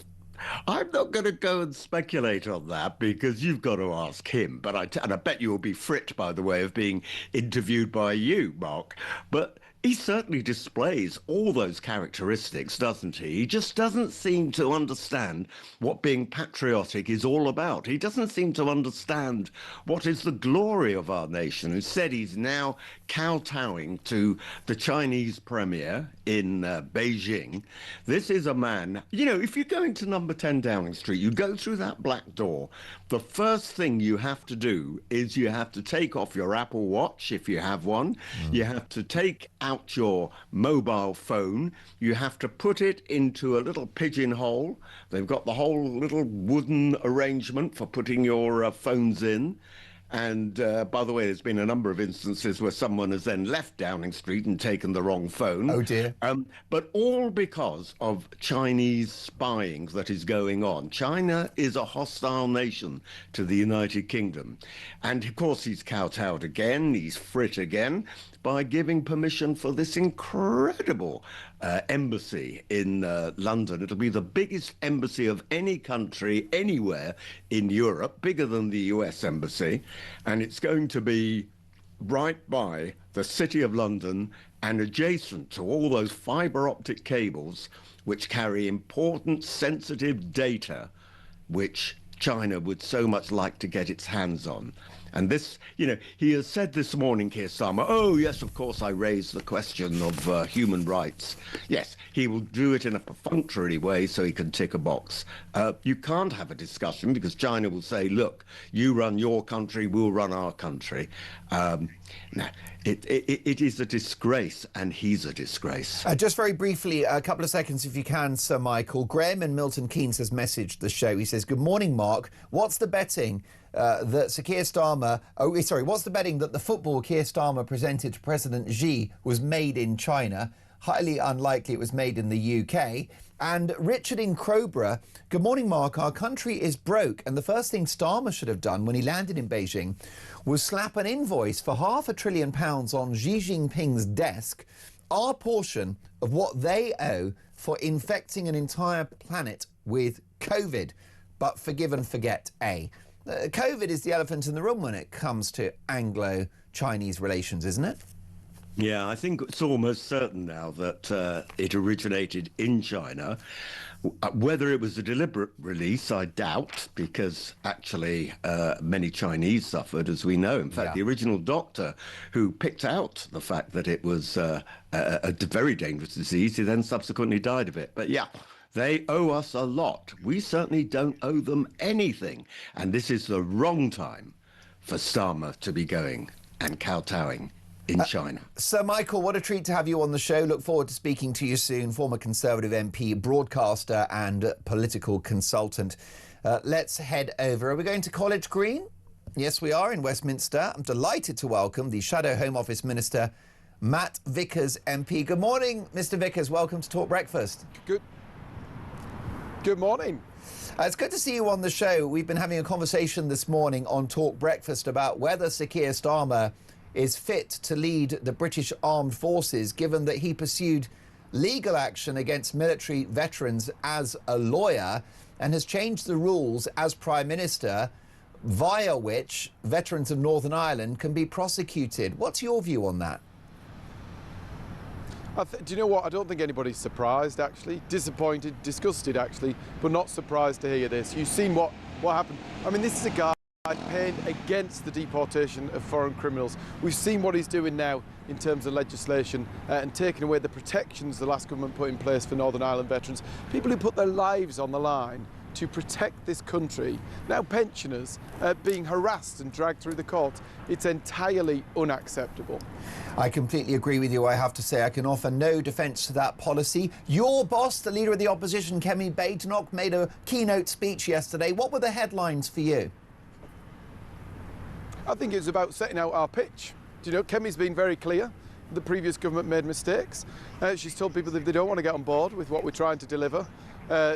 I'm not going to go and speculate on that because you've got to ask him. But and I bet you will be fripped by the way of being interviewed by you, Mark. But he certainly displays all those characteristics, doesn't he? He just doesn't seem to understand what being patriotic is all about. He doesn't seem to understand what is the glory of our nation. Instead, he's now kowtowing to the Chinese premier in Beijing. This is a man, you know, if you're going to number 10 Downing Street, you go through that black door, the first thing you have to do is you have to take off your Apple Watch, if you have one. You have to take out your mobile phone. You have to put it into a little pigeonhole. They've got the whole little wooden arrangement for putting your phones in. And by the way, there's been a number of instances where someone has then left Downing Street and taken the wrong phone. Oh, dear. But all because of Chinese spying that is going on. China is a hostile nation to the United Kingdom. And, of course, he's kowtowed again, he's frit again, by giving permission for this incredible embassy in London. It'll be the biggest embassy of any country anywhere in Europe, bigger than the US embassy, and it's going to be right by the City of London and adjacent to all those fibre optic cables which carry important sensitive data which China would so much like to get its hands on. And this, you know, he has said this morning, Keir Starmer, oh, yes, of course, I raised the question of human rights. Yes, he will do it in a perfunctory way so he can tick a box. You can't have a discussion because China will say, look, you run your country, we'll run our country. No, it is a disgrace, and he's a disgrace. Just very briefly, a couple of seconds if you can, Sir Michael. Graham in Milton Keynes has messaged the show. He says, good morning, Mark. What's the betting that Sir Keir Starmer... Oh, sorry, what's the betting that the football Keir Starmer presented to President Xi was made in China? Highly unlikely it was made in the UK. And Richard in Crowborough, good morning, Mark. Our country is broke, and the first thing Starmer should have done when he landed in Beijing was slap an invoice for £500 billion on Xi Jinping's desk, our portion of what they owe for infecting an entire planet with COVID. But forgive and forget, COVID is the elephant in the room when it comes to Anglo-Chinese relations, isn't it? Yeah, I think it's almost certain now that it originated in China. Whether it was a deliberate release, I doubt, because actually many Chinese suffered, as we know. In fact, the original doctor who picked out the fact that it was a very dangerous disease, he then subsequently died of it. But yeah, they owe us a lot. We certainly don't owe them anything. And this is the wrong time for Starmer to be going and kowtowing in China. Sir Michael, what a treat to have you on the show. Look forward to speaking to you soon. Former Conservative MP, broadcaster and political consultant. Let's head over. Are we going to College Green? Yes, we are, in Westminster. I'm delighted to welcome the Shadow Home Office Minister, Matt Vickers MP. Good morning, Mr Vickers. Welcome to Talk Breakfast. Good morning. It's good to see you on the show. We've been having a conversation this morning on Talk Breakfast about whether Sir Keir Starmer is fit to lead the British Armed Forces, given that he pursued legal action against military veterans as a lawyer and has changed the rules as Prime Minister, via which veterans of Northern Ireland can be prosecuted. What's your view on that? Do you know what? I don't think anybody's surprised, actually. Disappointed, disgusted, actually, but not surprised to hear this. You've seen what happened. I mean, this is a guy campaigned against the deportation of foreign criminals. We've seen what he's doing now in terms of legislation and taking away the protections the last government put in place for Northern Ireland veterans. People who put their lives on the line to protect this country, now pensioners, being harassed and dragged through the court. It's entirely unacceptable. I completely agree with you. I have to say I can offer no defence to that policy. Your boss, the Leader of the Opposition, Kemi Badenoch, made a keynote speech yesterday. What were the headlines for you? I think it's about setting out our pitch. Do you know, Kemi's been very clear. The previous government made mistakes. She's told people that they don't want to get on board with what we're trying to deliver.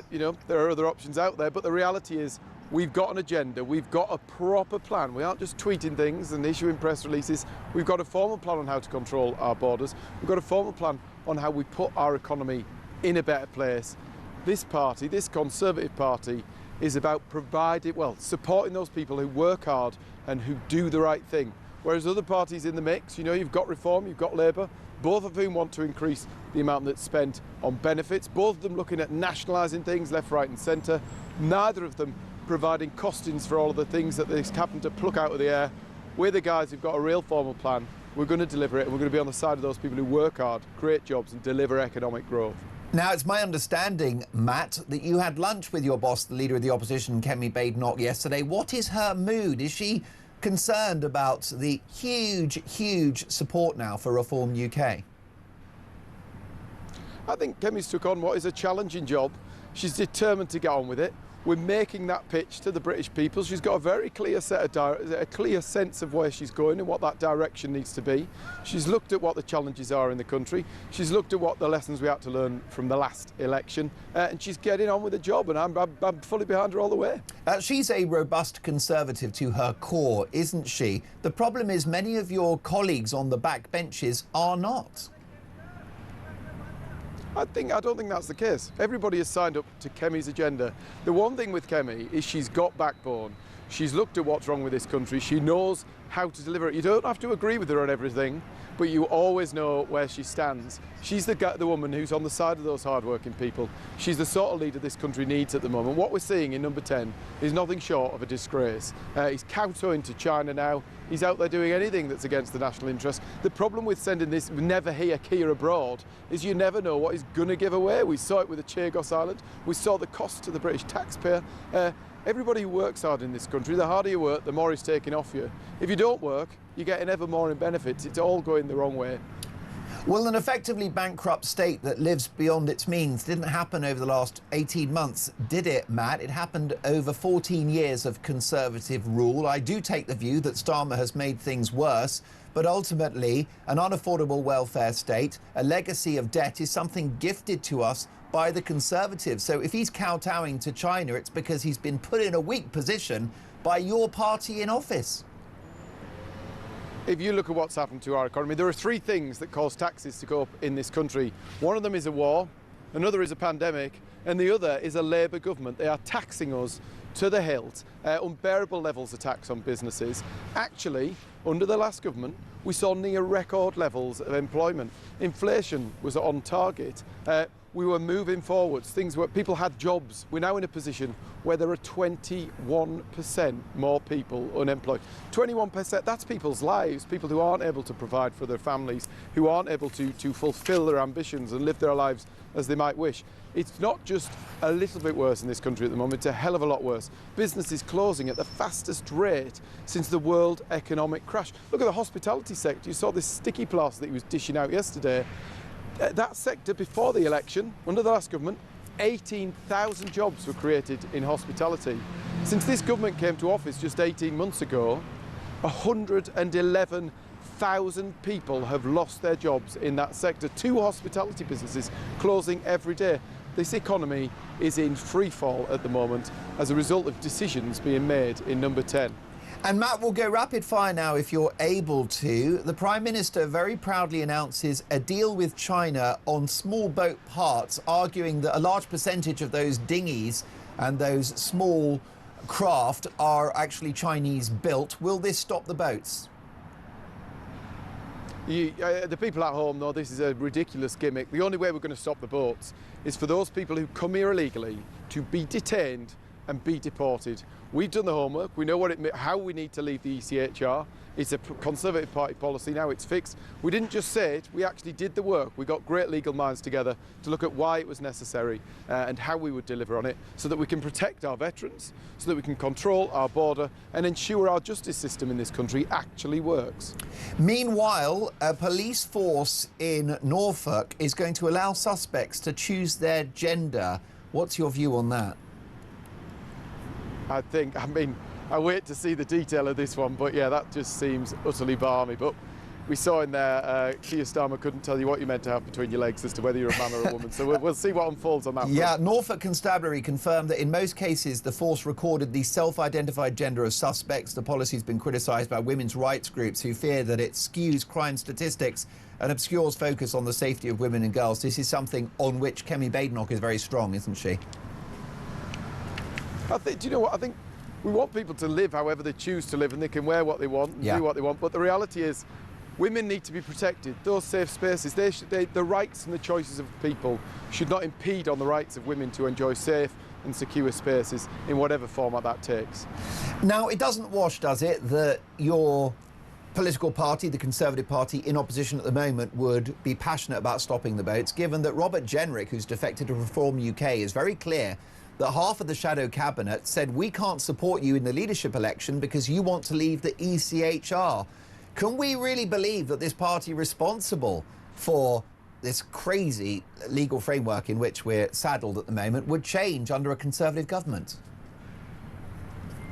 You know, there are other options out there, but the reality is we've got an agenda, we've got a proper plan. We aren't just tweeting things and issuing press releases. We've got a formal plan on how to control our borders. We've got a formal plan on how we put our economy in a better place. This party, this Conservative Party, is about supporting those people who work hard and who do the right thing. Whereas other parties in the mix, you know, you've got Reform, you've got Labour, both of whom want to increase the amount that's spent on benefits, both of them looking at nationalising things left, right and centre, neither of them providing costings for all of the things that they happen to pluck out of the air. We're the guys who've got a real formal plan. We're going to deliver it, and we're going to be on the side of those people who work hard, create jobs and deliver economic growth. Now, it's my understanding, Matt, that you had lunch with your boss, the Leader of the Opposition, Kemi Badenoch, yesterday. What is her mood? Is she concerned about the huge support now for Reform UK? I think Kemi's took on what is a challenging job. She's determined to get on with it. We're making that pitch to the British people. She's got a very clear clear sense of where she's going and what that direction needs to be. She's looked at what the challenges are in the country. She's looked at what the lessons we had to learn from the last election, and she's getting on with the job, and I'm fully behind her all the way. She's a robust Conservative to her core, isn't she? The problem is many of your colleagues on the back benches are not. I don't think that's the case. Everybody has signed up to Kemi's agenda. The one thing with Kemi is she's got backbone. She's looked at what's wrong with this country. She knows how to deliver it. You don't have to agree with her on everything, but you always know where she stands. She's the woman who's on the side of those hard-working people. She's the sort of leader this country needs at the moment. What we're seeing in number 10 is nothing short of a disgrace. He's kowtowing to China now. He's out there doing anything that's against the national interest. The problem with sending this never hear Kia abroad is you never know what he's going to give away. We saw it with the Chagos Island. We saw the cost to the British taxpayer. Everybody who works hard in this country, the harder you work, the more he's taking off you. If you don't work, you're getting ever more in benefits. It's all going the wrong way. Well, an effectively bankrupt state that lives beyond its means didn't happen over the last 18 months, did it, Matt? It happened over 14 years of Conservative rule. I do take the view that Starmer has made things worse, but ultimately, an unaffordable welfare state, a legacy of debt is something gifted to us by the Conservatives. So if he's kowtowing to China, it's because he's been put in a weak position by your party in office. If you look at what's happened to our economy, there are three things that cause taxes to go up in this country. One of them is a war, another is a pandemic, and the other is a Labour government. They are taxing us to the hilt, unbearable levels of tax on businesses. Actually, under the last government, we saw near record levels of employment. Inflation was on target. We were moving forwards. People had jobs. We're now in a position where there are 21% more people unemployed. 21%, that's people's lives, people who aren't able to provide for their families, who aren't able to fulfil their ambitions and live their lives as they might wish. It's not just a little bit worse in this country at the moment, it's a hell of a lot worse. Businesses closing at the fastest rate since the world economic crash. Look at the hospitality sector. You saw this sticky plaster that he was dishing out yesterday. That sector before the election, under the last government, 18,000 jobs were created in hospitality. Since this government came to office just 18 months ago, 111,000 people have lost their jobs in that sector. 2 hospitality businesses closing every day. This economy is in free fall at the moment as a result of decisions being made in number 10. And Matt, we'll go rapid fire now if you're able to. The Prime Minister very proudly announces a deal with China on small boat parts, arguing that a large percentage of those dinghies and those small craft are actually Chinese built. Will this stop the boats? The people at home know this is a ridiculous gimmick. The only way we're going to stop the boats is for those people who come here illegally to be detained and be deported. We've done the homework. We know how we need to leave the ECHR. It's a Conservative Party policy now. It's fixed. We didn't just say it. We actually did the work. We got great legal minds together to look at why it was necessary and how we would deliver on it so that we can protect our veterans, so that we can control our border and ensure our justice system in this country actually works. Meanwhile, a police force in Norfolk is going to allow suspects to choose their gender. What's your view on that? I wait to see the detail of this one, but yeah, that just seems utterly balmy. But we saw in there, Keir Starmer couldn't tell you what you meant to have between your legs as to whether you're a man or a woman. So we'll see what unfolds on that. Yeah, Norfolk Constabulary confirmed that in most cases the force recorded the self-identified gender of suspects. The policy's been criticised by women's rights groups who fear that it skews crime statistics and obscures focus on the safety of women and girls. This is something on which Kemi Badenoch is very strong, isn't she? Do you know what? I think we want people to live however they choose to live and they can wear what they want and do what they want. But the reality is women need to be protected. Those safe spaces, the rights and the choices of people should not impede on the rights of women to enjoy safe and secure spaces in whatever format that takes. Now, it doesn't wash, does it, that your political party, the Conservative Party, in opposition at the moment, would be passionate about stopping the boats, given that Robert Jenrick, who's defected to Reform UK, is very clear that half of the shadow cabinet said we can't support you in the leadership election because you want to leave the ECHR. Can we really believe that this party responsible for this crazy legal framework in which we're saddled at the moment would change under a Conservative government?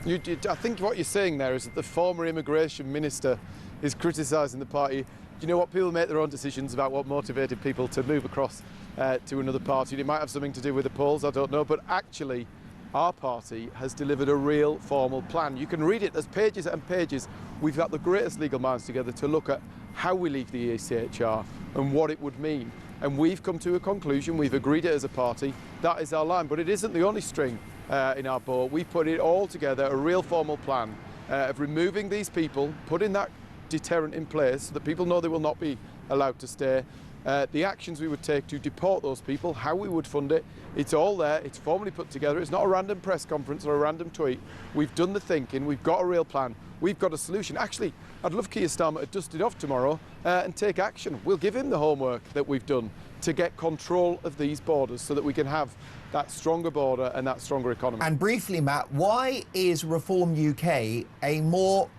I think what you're saying there is that the former immigration minister is criticising the party. Do you know what? People make their own decisions about what motivated people to move across to another party. It might have something to do with the polls, I don't know, but actually our party has delivered a real formal plan. You can read it, there's pages and pages. We've got the greatest legal minds together to look at how we leave the ECHR and what it would mean. And we've come to a conclusion, we've agreed it as a party, that is our line. But it isn't the only string in our bow. We put it all together, a real formal plan of removing these people, putting that deterrent in place so that people know they will not be allowed to stay. The actions we would take to deport those people, how we would fund it, it's all there, it's formally put together. It's not a random press conference or a random tweet. We've done the thinking, we've got a real plan, we've got a solution. Actually, I'd love Keir Starmer to dust it off tomorrow and take action. We'll give him the homework that we've done to get control of these borders so that we can have that stronger border and that stronger economy. And briefly, Matt, why is Reform UK a more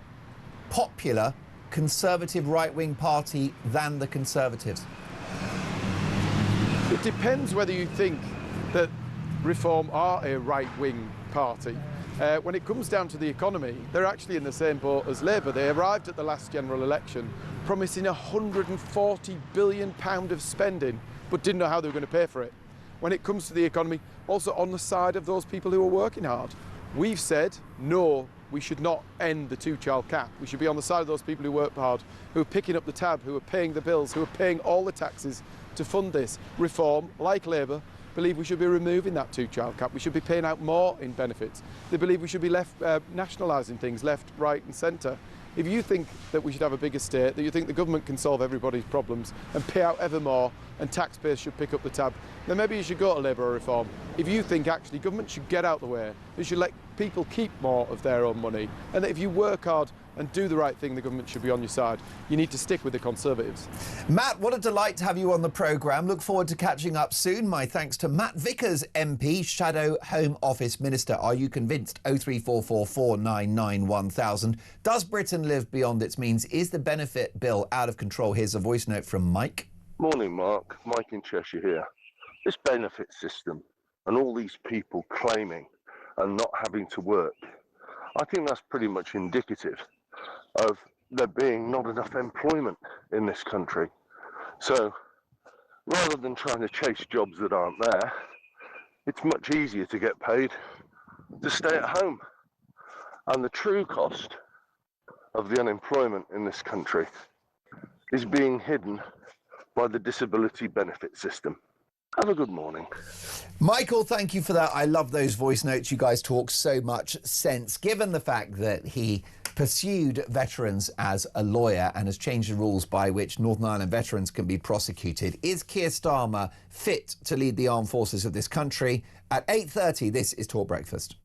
popular Conservative right-wing party than the Conservatives? It depends whether you think that Reform are a right-wing party. When it comes down to the economy, they're actually in the same boat as Labour. They arrived at the last general election promising £140 billion of spending, but didn't know how they were going to pay for it. When it comes to the economy, also on the side of those people who are working hard, we've said, no, we should not end the two-child cap. We should be on the side of those people who work hard, who are picking up the tab, who are paying the bills, who are paying all the taxes to fund this. Reform, like Labour, believe we should be removing that two-child cap. We should be paying out more in benefits. They believe we should be left nationalising things left, right and centre. If you think that we should have a bigger state, that you think the government can solve everybody's problems and pay out ever more and taxpayers should pick up the tab, then maybe you should go to Labour or Reform. If you think actually government should get out the way, they should let people keep more of their own money, and that if you work hard and do the right thing, the government should be on your side. You need to stick with the Conservatives. Matt, what a delight to have you on the programme. Look forward to catching up soon. My thanks to Matt Vickers, MP, Shadow Home Office Minister. Are you convinced? 03444 499 1000. Does Britain live beyond its means? Is the benefit bill out of control? Here's a voice note from Mike. Morning, Mark. Mike in Cheshire here. This benefit system and all these people claiming and not having to work, I think that's pretty much indicative of there being not enough employment in this country. So rather than trying to chase jobs that aren't there, it's much easier to get paid to stay at home. And the true cost of the unemployment in this country is being hidden by the disability benefit system. Have a good morning. Michael, thank you for that. I love those voice notes. You guys talk so much sense. Given the fact that he pursued veterans as a lawyer and has changed the rules by which Northern Ireland veterans can be prosecuted, is Keir Starmer fit to lead the armed forces of this country? At 8:30, this is Talk Breakfast.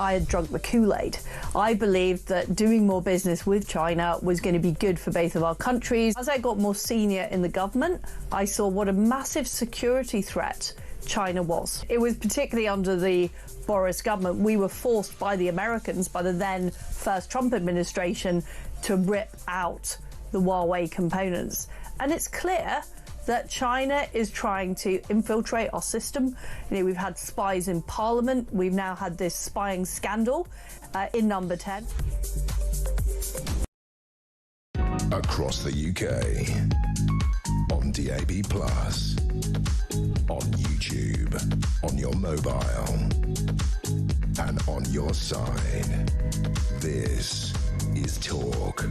I had drunk the Kool-Aid. I believed that doing more business with China was going to be good for both of our countries. As I got more senior in the government, I saw what a massive security threat China was. It was particularly under the Boris government. We were forced by the Americans, by the then first Trump administration, to rip out the Huawei components. And it's clear that China is trying to infiltrate our system. You know, we've had spies in Parliament. We've now had this spying scandal in Number 10. Across the UK, on DAB+, on YouTube, on your mobile, and on your side. This is Talk.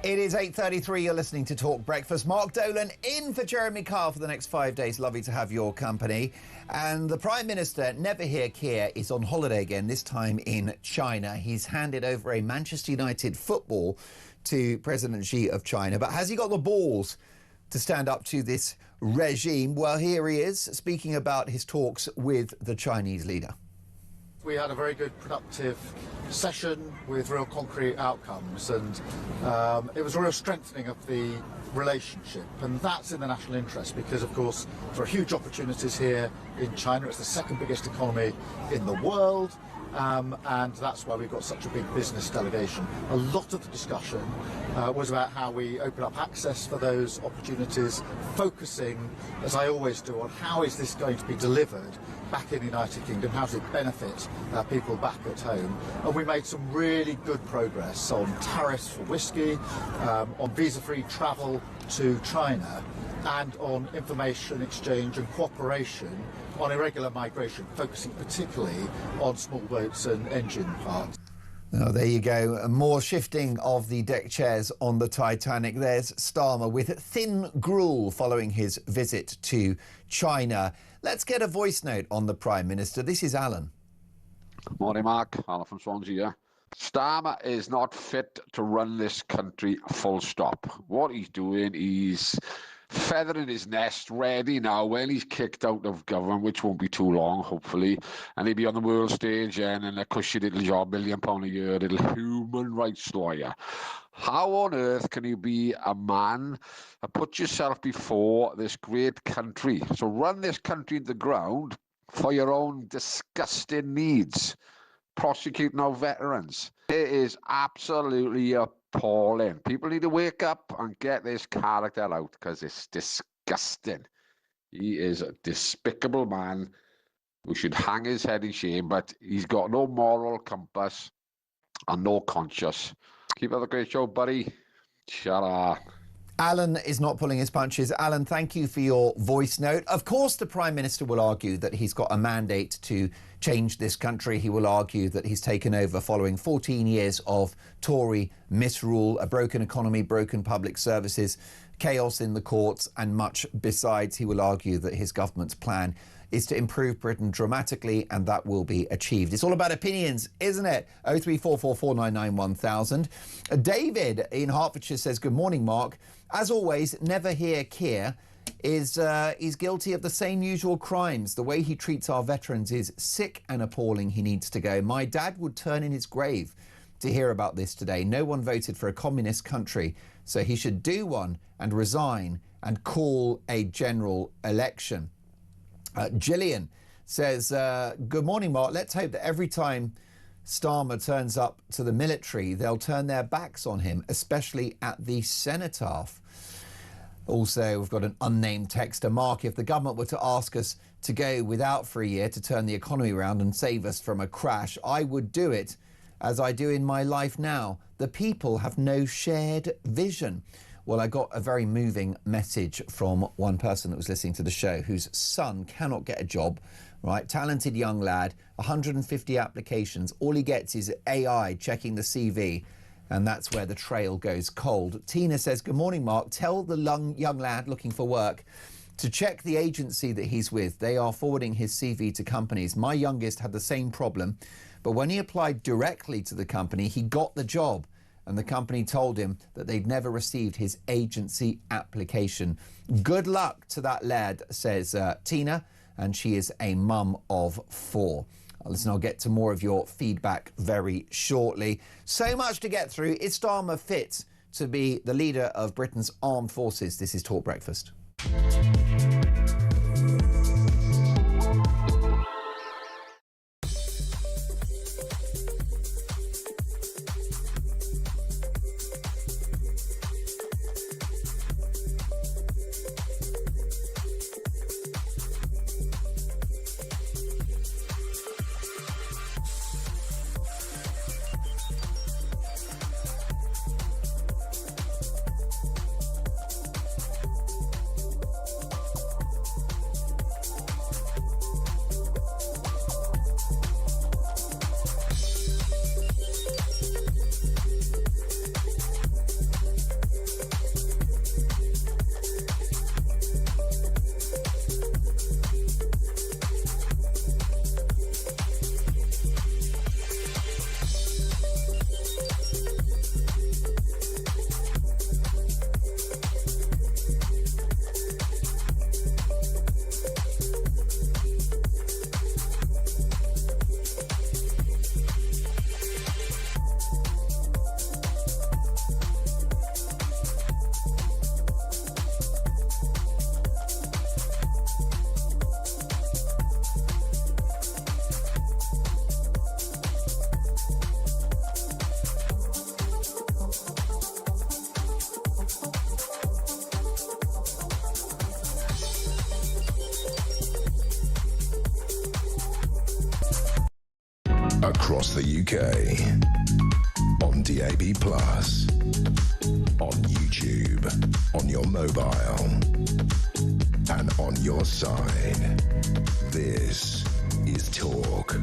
It is 8:33. You're listening to Talk Breakfast. Mark Dolan in for Jeremy Kyle for the next 5 days. Lovely to have your company. And the Prime Minister, Never Hear Keir, is on holiday again, this time in China. He's handed over a Manchester United football to President Xi of China. But has he got the balls to stand up to this regime? Well, here he is speaking about his talks with the Chinese leader. We had a very good, productive session with real concrete outcomes, and it was a real strengthening of the relationship, and that's in the national interest because, of course, there are huge opportunities here in China. It's the second biggest economy in the world, and that's why we've got such a big business delegation. A lot of the discussion was about how we open up access for those opportunities, focusing, as I always do, on how is this going to be delivered back in the United Kingdom, how does it benefit people back at home. And we made some really good progress on tariffs for whisky, on visa-free travel to China, and on information exchange and cooperation on irregular migration, focusing particularly on small boats and engine parts. Oh, there you go. More shifting of the deck chairs on the Titanic. There's Starmer with thin gruel following his visit to China. Let's get a voice note on the Prime Minister. This is Alan. Good morning, Mark. Alan from Swansea here. Starmer is not fit to run this country, full stop. What he's doing, he's feathering his nest, ready now when he's kicked out of government, which won't be too long, hopefully, and he'll be on the world stage and in a cushy little job, £1 million a year, little human rights lawyer. How on earth can you be a man and put yourself before this great country? So run this country into the ground for your own disgusting needs, prosecuting our veterans. It is absolutely appalling. People need to wake up and get this character out because it's disgusting. He is a despicable man who should hang his head in shame, but he's got no moral compass and no conscience. Keep up the great show, buddy. Shut up. Alan is not pulling his punches. Alan, thank you for your voice note. Of course, the Prime Minister will argue that he's got a mandate to change this country. He will argue that he's taken over following 14 years of Tory misrule, a broken economy, broken public services, chaos in the courts, and much besides. He will argue that his government's plan is to improve Britain dramatically, and that will be achieved. It's all about opinions, isn't it? 03444991000. David in Hertfordshire says, good morning, Mark. As always, Never Hear Keir is guilty of the same usual crimes. The way he treats our veterans is sick and appalling. He needs to go. My dad would turn in his grave to hear about this today. No one voted for a communist country, so he should do one and resign and call a general election. Gillian says, good morning, Mark. Let's hope that every time Starmer turns up to the military, they'll turn their backs on him, especially at the cenotaph. Also, we've got an unnamed texter. Mark, if the government were to ask us to go without for a year to turn the economy around and save us from a crash, I would do it as I do in my life now. The people have no shared vision. Well, I got a very moving message from one person that was listening to the show whose son cannot get a job, right? Talented young lad, 150 applications. All he gets is AI checking the CV, and that's where the trail goes cold. Tina says, good morning, Mark. Tell the young lad looking for work to check the agency that he's with. They are forwarding his CV to companies. My youngest had the same problem, but when he applied directly to the company, he got the job. And the company told him that they'd never received his agency application. Good luck to that lad, says Tina. and she is a mum of 4. Listen, I'll get to more of your feedback very shortly. So much to get through. Is Starmer fit to be the leader of Britain's armed forces? This is Talk Breakfast. Across the UK, on DAB+, on YouTube, on your mobile, and on your side. This is Talk.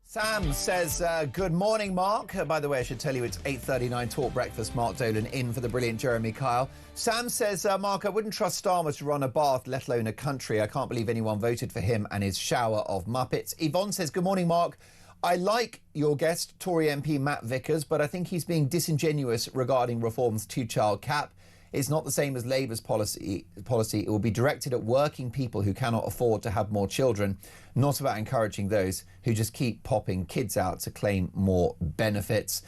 Sam says, good morning, Mark. By the way, I should tell you it's 8:39 Talk Breakfast. Mark Dolan in for the brilliant Jeremy Kyle. Sam says, Mark, I wouldn't trust Starmer to run a bath, let alone a country. I can't believe anyone voted for him and his shower of Muppets. Yvonne says, good morning, Mark. I like your guest, Tory MP Matt Vickers, but I think he's being disingenuous regarding reform's 2-child cap. It's not the same as Labour's policy. It will be directed at working people who cannot afford to have more children, not about encouraging those who just keep popping kids out to claim more benefits.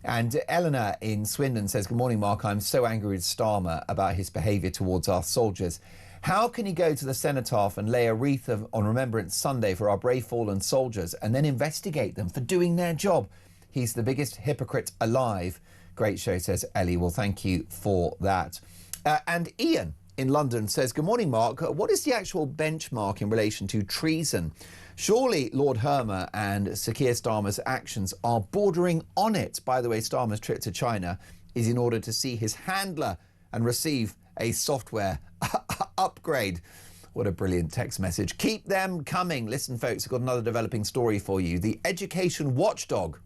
And Eleanor in Swindon says, good morning, Mark. I'm so angry with Starmer about his behaviour towards our soldiers. How can he go to the cenotaph and lay a wreath on Remembrance Sunday for our brave fallen soldiers and then investigate them for doing their job? He's the biggest hypocrite alive. Great show, says Ellie. Well, thank you for that. And Ian in London says, good morning, Mark. What is the actual benchmark in relation to treason? Surely Lord Hermer and Sir Keir Starmer's actions are bordering on it. By the way, Starmer's trip to China is in order to see his handler and receive a software upgrade. What a brilliant text message. Keep them coming. Listen, folks, I've got another developing story for you. The education watchdog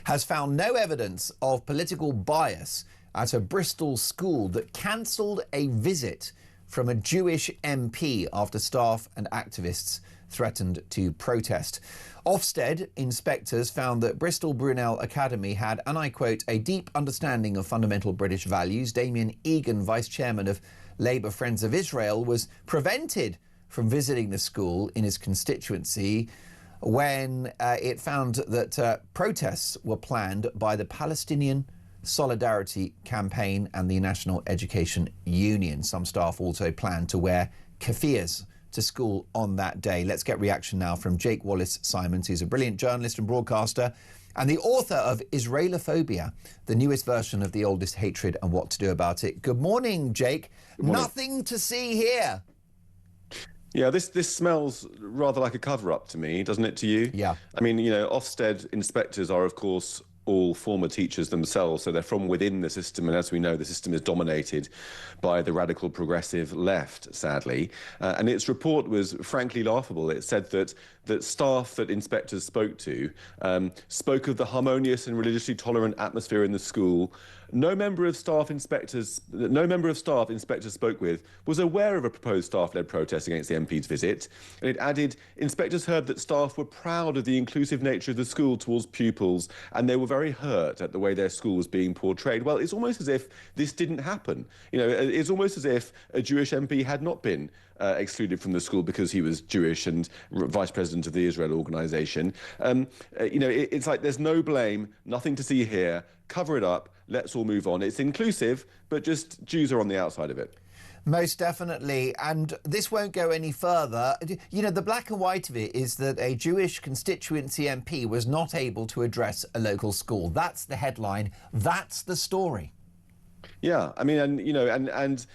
has found no evidence of political bias at a Bristol school that cancelled a visit from a Jewish MP after staff and activists threatened to protest. Ofsted inspectors found that Bristol Brunel Academy had, and I quote, a deep understanding of fundamental British values. Damien Egan, vice chairman of Labour Friends of Israel, was prevented from visiting the school in his constituency when it found that protests were planned by the Palestinian Solidarity Campaign and the National Education Union. Some staff also planned to wear keffiyehs to school on that day. Let's get reaction now from Jake Wallace-Simons, who's a brilliant journalist and broadcaster and the author of Israelophobia, the newest version of The Oldest Hatred and What to Do About It. Good morning, Jake. Good morning. Nothing to see here. Yeah, this smells rather like a cover-up to me, doesn't it to you? Yeah. I mean, you know, Ofsted inspectors are, of course, all former teachers themselves, so they're from within the system, and as we know, the system is dominated by the radical progressive left, sadly. And its report was frankly laughable. It said that staff that inspectors spoke to spoke of the harmonious and religiously tolerant atmosphere in the school, No member of staff inspectors spoke with was aware of a proposed staff-led protest against the MP's visit. And it added, inspectors heard that staff were proud of the inclusive nature of the school towards pupils, and they were very hurt at the way their school was being portrayed. Well, it's almost as if this didn't happen. You know, it's almost as if a Jewish MP had not been excluded from the school because he was Jewish and vice president of the Israel organization. You know, it's like there's no blame, nothing to see here, cover it up, let's all move on. It's inclusive, but just Jews are on the outside of it. Most definitely, and this won't go any further. You know, the black and white of it is that a Jewish constituency MP was not able to address a local school. That's the headline, that's the story. Yeah, I mean, and you know, and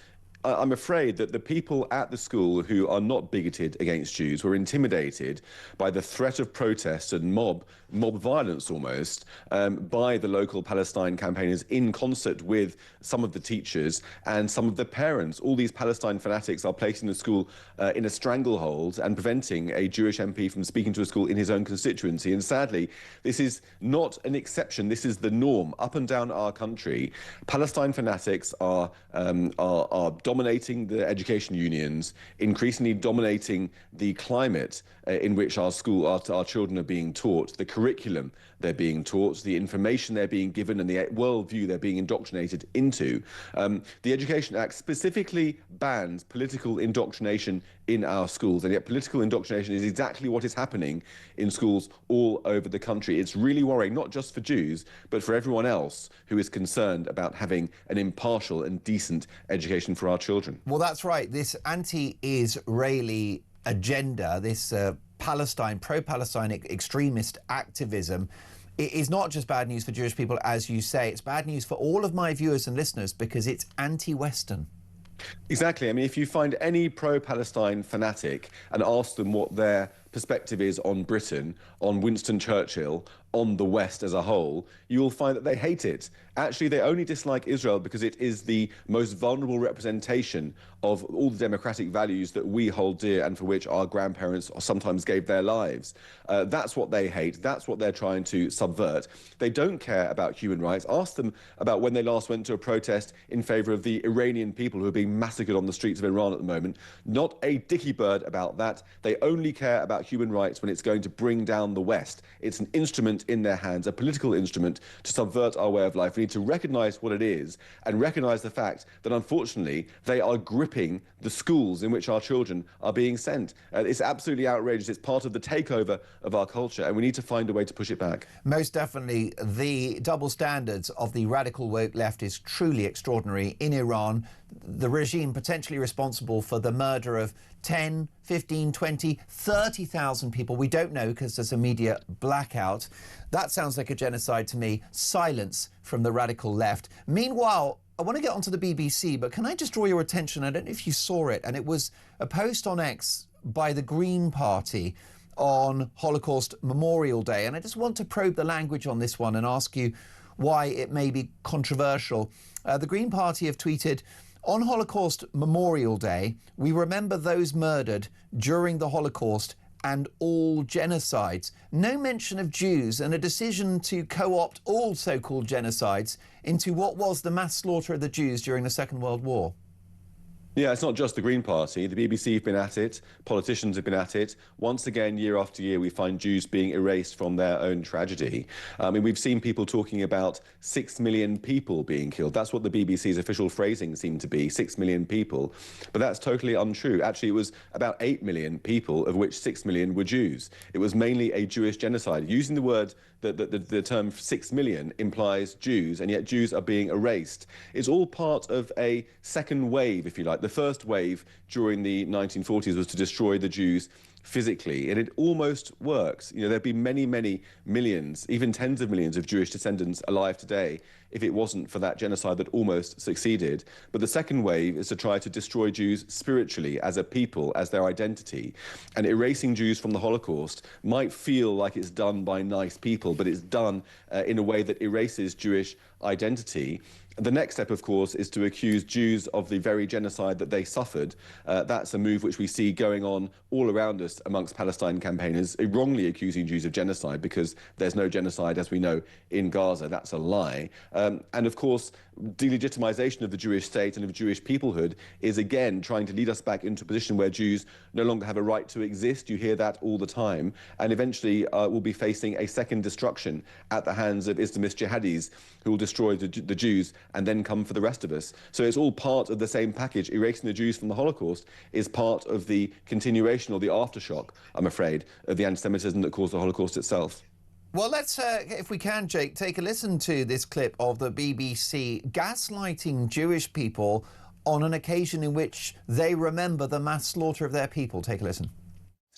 I'm afraid that the people at the school who are not bigoted against Jews were intimidated by the threat of protest and mob violence almost by the local Palestine campaigners in concert with some of the teachers and some of the parents. All these Palestine fanatics are placing the school in a stranglehold and preventing a Jewish MP from speaking to a school in his own constituency. And sadly, this is not an exception. This is the norm up and down our country. Palestine fanatics are dominating the education unions, increasingly dominating the climate in which our children are being taught, the curriculum they're being taught, the information they're being given, and the worldview they're being indoctrinated into. The Education Act specifically bans political indoctrination in our schools, and yet political indoctrination is exactly what is happening in schools all over the country. It's really worrying, not just for Jews, but for everyone else who is concerned about having an impartial and decent education for our children. Well, that's right. This anti-Israeli agenda, this Palestine, pro-Palestine extremist activism, it is not just bad news for Jewish people, as you say. It's bad news for all of my viewers and listeners because it's anti-Western. Exactly. I mean, if you find any pro-Palestine fanatic and ask them what their perspective is on Britain, on Winston Churchill, on the West as a whole, you will find that they hate it. Actually, they only dislike Israel because it is the most vulnerable representation of all the democratic values that we hold dear and for which our grandparents sometimes gave their lives. That's what they hate. That's what they're trying to subvert. They don't care about human rights. Ask them about when they last went to a protest in favour of the Iranian people who are being massacred on the streets of Iran at the moment. Not a dicky bird about that. They only care about human rights when it's going to bring down the West. It's an instrument in their hands, a political instrument to subvert our way of life. We need to recognise what it is and recognise the fact that, unfortunately, they are gripping the schools in which our children are being sent. It's absolutely outrageous. It's part of the takeover of our culture, and we need to find a way to push it back. Most definitely. The double standards of the radical woke left is truly extraordinary. In Iran, the regime potentially responsible for the murder of 10, 15, 20, 30,000 people. We don't know because there's a media blackout. That sounds like a genocide to me. Silence from the radical left. Meanwhile, I want to get onto the BBC, but can I just draw your attention? I don't know if you saw it, and it was a post on X by the Green Party on Holocaust Memorial Day. And I just want to probe the language on this one and ask you why it may be controversial. The Green Party have tweeted, "On Holocaust Memorial Day, we remember those murdered during the Holocaust and all genocides. No mention of Jews and a decision to co-opt all so-called genocides into what was the mass slaughter of the Jews during the Second World War." Yeah, it's not just the Green Party. The BBC have been at it. Politicians have been at it. Once again, year after year, we find Jews being erased from their own tragedy. I mean, we've seen people talking about 6 million people being killed. That's what the BBC's official phrasing seemed to be, 6 million people. But that's totally untrue. Actually, it was about 8 million people, of which 6 million were Jews. It was mainly a Jewish genocide. Using the word, the term 6 million implies Jews, and yet Jews are being erased. It's all part of a second wave, if you like. The first wave during the 1940s was to destroy the Jews physically, and it almost works. You know, there'd be many, many millions, even tens of millions of Jewish descendants alive today if it wasn't for that genocide that almost succeeded. But the second wave is to try to destroy Jews spiritually, as a people, as their identity. And erasing Jews from the Holocaust might feel like it's done by nice people, but it's done in a way that erases Jewish identity. The next step, of course, is to accuse Jews of the very genocide that they suffered. That's a move which we see going on all around us foremost amongst Palestine campaigners, wrongly accusing Jews of genocide because there's no genocide, as we know, in Gaza. That's a lie. And of course, delegitimization of the Jewish state and of Jewish peoplehood is again trying to lead us back into a position where Jews no longer have a right to exist. You hear that all the time. And eventually we'll be facing a second destruction at the hands of Islamist jihadis who will destroy the Jews and then come for the rest of us. So it's all part of the same package. Erasing the Jews from the Holocaust is part of the continuation or the aftershock, I'm afraid, of the anti-Semitism that caused the Holocaust itself. Well, let's, if we can, Jake, take a listen to this clip of the BBC gaslighting Jewish people on an occasion in which they remember the mass slaughter of their people. Take a listen.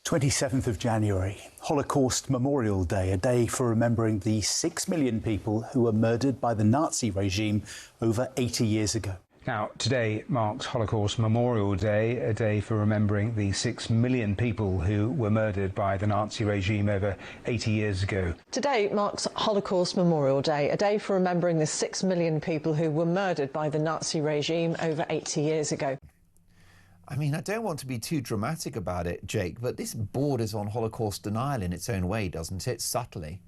27th of January, Holocaust Memorial Day, a day for remembering the 6 million people who were murdered by the Nazi regime over 80 years ago. Now, today marks Holocaust Memorial Day, a day for remembering the 6 million people who were murdered by the Nazi regime over 80 years ago. Today marks Holocaust Memorial Day, a day for remembering the 6 million people who were murdered by the Nazi regime over 80 years ago. I mean, I don't want to be too dramatic about it, Jake, but this borders on Holocaust denial in its own way, doesn't it? Subtly.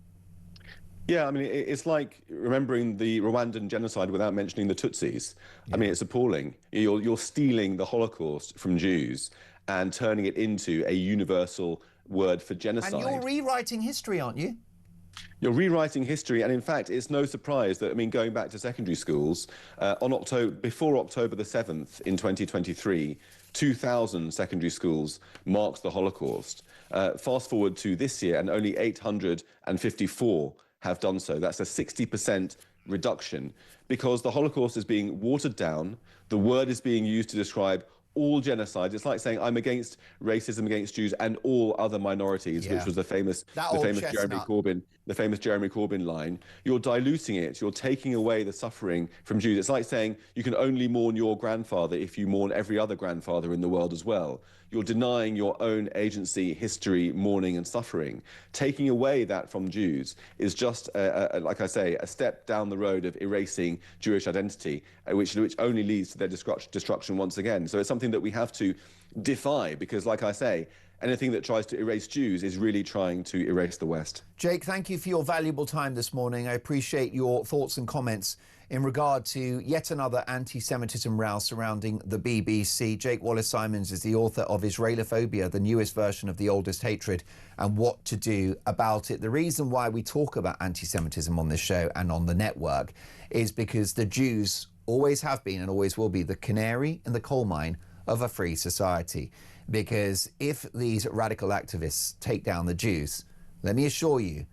Yeah, I mean, it's like remembering the Rwandan genocide without mentioning the Tutsis. Yeah. I mean, it's appalling. You're stealing the Holocaust from Jews and turning it into a universal word for genocide. And you're rewriting history, aren't you? You're rewriting history, and in fact, it's no surprise that, I mean, going back to secondary schools, before October the 7th in 2023, 2,000 secondary schools marked the Holocaust. Fast forward to this year, and only 854 have done so. That's a 60% reduction because the Holocaust is being watered down. The word is being used to describe all genocide. It's like saying I'm against racism against Jews and all other minorities, which was the famous Jeremy Corbyn line. You're diluting it. You're taking away the suffering from Jews. It's like saying you can only mourn your grandfather if you mourn every other grandfather in the world as well. You're denying your own agency, history, mourning and suffering. Taking away that from Jews is just, like I say, a step down the road of erasing Jewish identity, which only leads to their destruction once again. So it's something that we have to defy because, like I say, anything that tries to erase Jews is really trying to erase the West. Jake, thank you for your valuable time this morning. I appreciate your thoughts and comments in regard to yet another anti-Semitism row surrounding the BBC. Jake Wallace-Simons is the author of Israelophobia, the newest version of The Oldest Hatred, and what to do about it. The reason why we talk about anti-Semitism on this show and on the network is because the Jews always have been and always will be the canary in the coal mine of a free society. Because if these radical activists take down the Jews, let me assure you,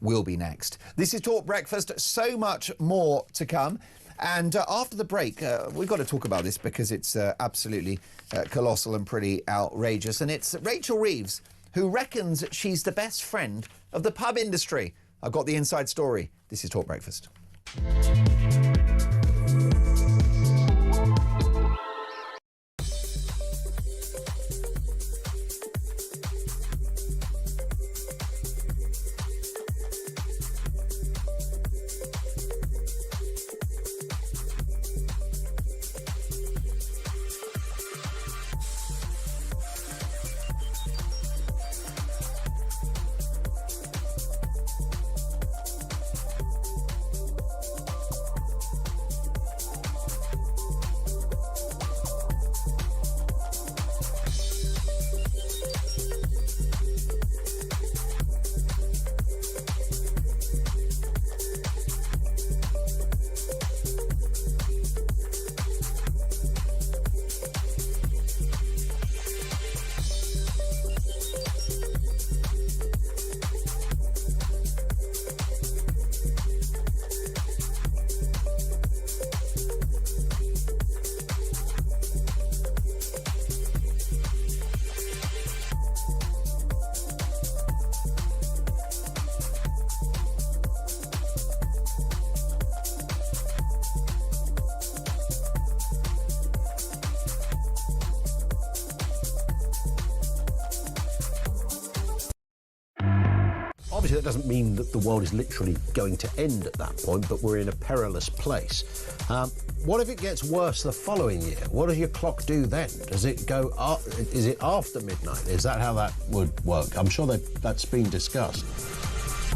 we'll be next. This is Talk Breakfast. So much more to come. And after the break, we've got to talk about this because it's absolutely colossal and pretty outrageous. And it's Rachel Reeves, who reckons she's the best friend of the pub industry. I've got the inside story. This is Talk Breakfast. obviously that doesn't mean that the world is literally going to end at that point, but we're in a perilous place. What if it gets worse the following year? What does your clock do then? Does it go is it after midnight? Is that how that would work? I'm sure that's been discussed.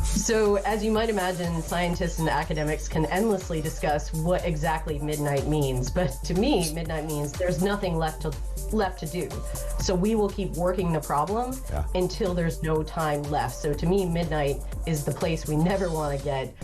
So, as you might imagine, scientists and academics can endlessly discuss what exactly midnight means. But to me, midnight means there's nothing left to do. So we will keep working the problem until there's no time left. So to me, midnight is the place we never want to get.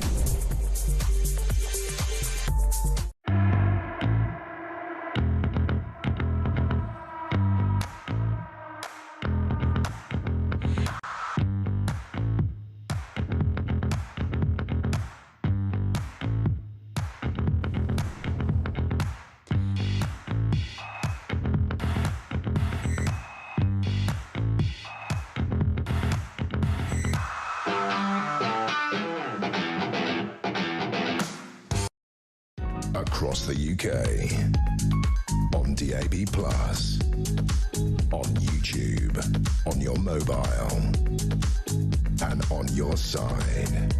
Across the UK, on DAB+, on YouTube, on your mobile, and on your side.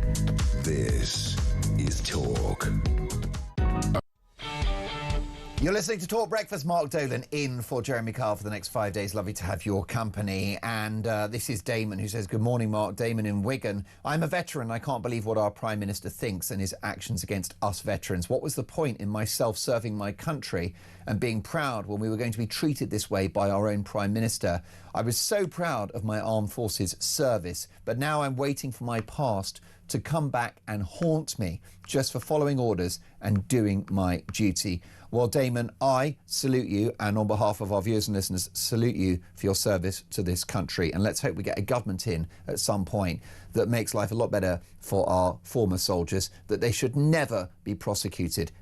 This is Talk. You're listening to Talk Breakfast. Mark Dolan in for Jeremy Kyle for the next 5 days. Lovely to have your company. And this is Damon, who says, good morning, Mark. Damon in Wigan. I'm a veteran. I can't believe what our Prime Minister thinks and his actions against us veterans. What was the point in myself serving my country and being proud when we were going to be treated this way by our own Prime Minister? I was so proud of my armed forces service, but now I'm waiting for my past to come back and haunt me just for following orders and doing my duty. Well, Damon, I salute you, and on behalf of our viewers and listeners, salute you for your service to this country. And let's hope we get a government in at some point that makes life a lot better for our former soldiers, that they should never be prosecuted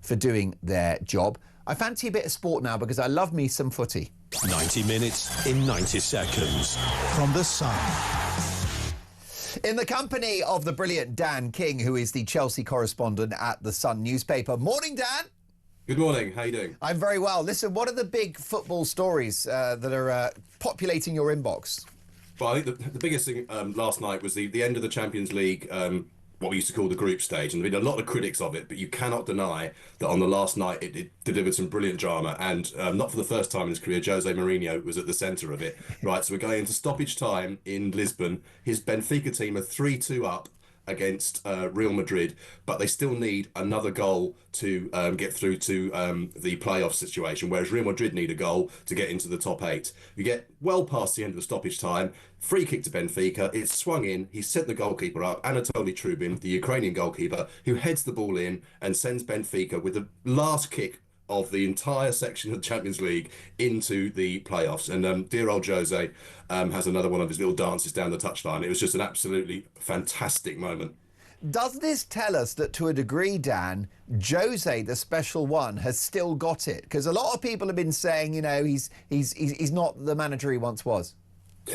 for doing their job. I fancy a bit of sport now because I love me some footy. 90 minutes in 90 seconds. From The Sun. In the company of the brilliant Dan King, who is the Chelsea correspondent at the Sun newspaper. Morning, Dan. Good morning. How you doing? I'm very well. Listen, what are the big football stories that are populating your inbox? Well, I think the biggest thing last night was the end of the Champions League, what we used to call the group stage. And there's been a lot of critics of it, but you cannot deny that on the last night it delivered some brilliant drama. And not for the first time in his career, Jose Mourinho was at the centre of it. Right, so we're going into stoppage time in Lisbon. His Benfica team are 3-2 up against Real Madrid, but they still need another goal to get through to the playoff situation, whereas Real Madrid need a goal to get into the top 8. You get well past the end of the stoppage time, free kick to Benfica, it's swung in, he sent the goalkeeper up, Anatoly Trubin, the Ukrainian goalkeeper, who heads the ball in and sends Benfica with the last kick of the entire section of the Champions League into the playoffs. And dear old Jose has another one of his little dances down the touchline. It was just an absolutely fantastic moment. Does this tell us that, to a degree, Dan, Jose, the special one, has still got it? Because a lot of people have been saying, you know, he's not the manager he once was.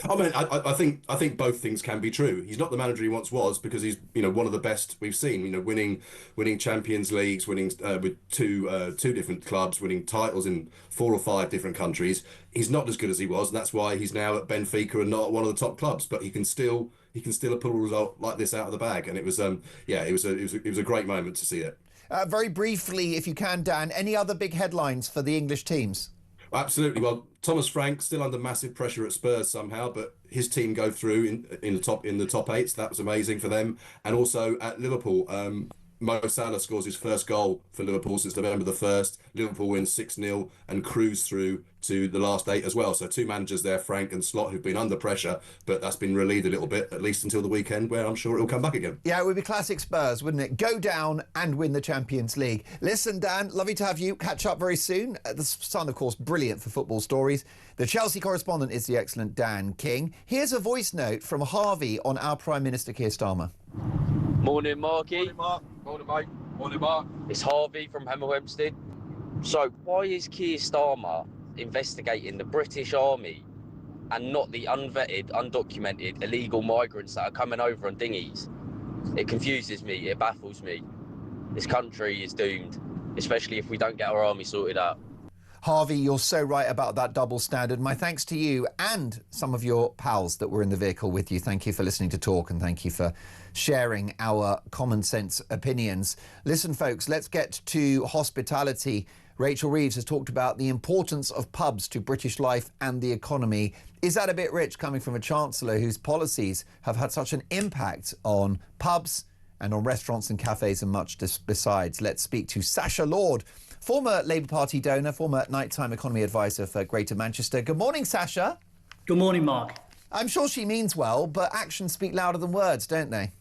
I mean, I think both things can be true. He's not the manager he once was because he's, you know, one of the best we've seen. You know, winning Champions Leagues, winning with two different clubs, winning titles in 4 or 5 different countries. He's not as good as he was, and that's why he's now at Benfica and not at one of the top clubs. But he can still pull a result like this out of the bag, and it was it was a great moment to see it. Very briefly, if you can, Dan, any other big headlines for the English teams? Absolutely. Well, Thomas Frank still under massive pressure at Spurs somehow, but his team go through in the top 8. So that was amazing for them. And also at Liverpool, Mo Salah scores his first goal for Liverpool since November the 1st. Liverpool wins 6-0 and cruise through to the last 8 as well. So 2 managers there, Frank and Slot, who've been under pressure, but that's been relieved a little bit, at least until the weekend, where I'm sure it'll come back again. Yeah, it would be classic Spurs, wouldn't it? Go down and win the Champions League. Listen, Dan, lovely to have you. Catch up very soon. The Sun, of course, brilliant for football stories. The Chelsea correspondent is the excellent Dan King. Here's a voice note from Harvey on our Prime Minister Keir Starmer. Morning, Marky. Morning, Mark. Morning, mate. Morning, Mark. It's Harvey from Hemel Hempstead. So, why is Keir Starmer investigating the British Army and not the unvetted, undocumented, illegal migrants that are coming over on dinghies? It confuses me. It baffles me. This country is doomed, especially if we don't get our army sorted out. Harvey, you're so right about that double standard. My thanks to you and some of your pals that were in the vehicle with you. Thank you for listening to Talk, and thank you for sharing our common sense opinions. Listen, folks, let's get to hospitality. Rachel Reeves has talked about the importance of pubs to British life and the economy. Is that a bit rich coming from a chancellor whose policies have had such an impact on pubs and on restaurants and cafes and much besides? Let's speak to Sacha Lord, former Labour Party donor, former nighttime economy advisor for Greater Manchester. Good morning, Sacha. Good morning, Mark. I'm sure she means well, but actions speak louder than words, don't they?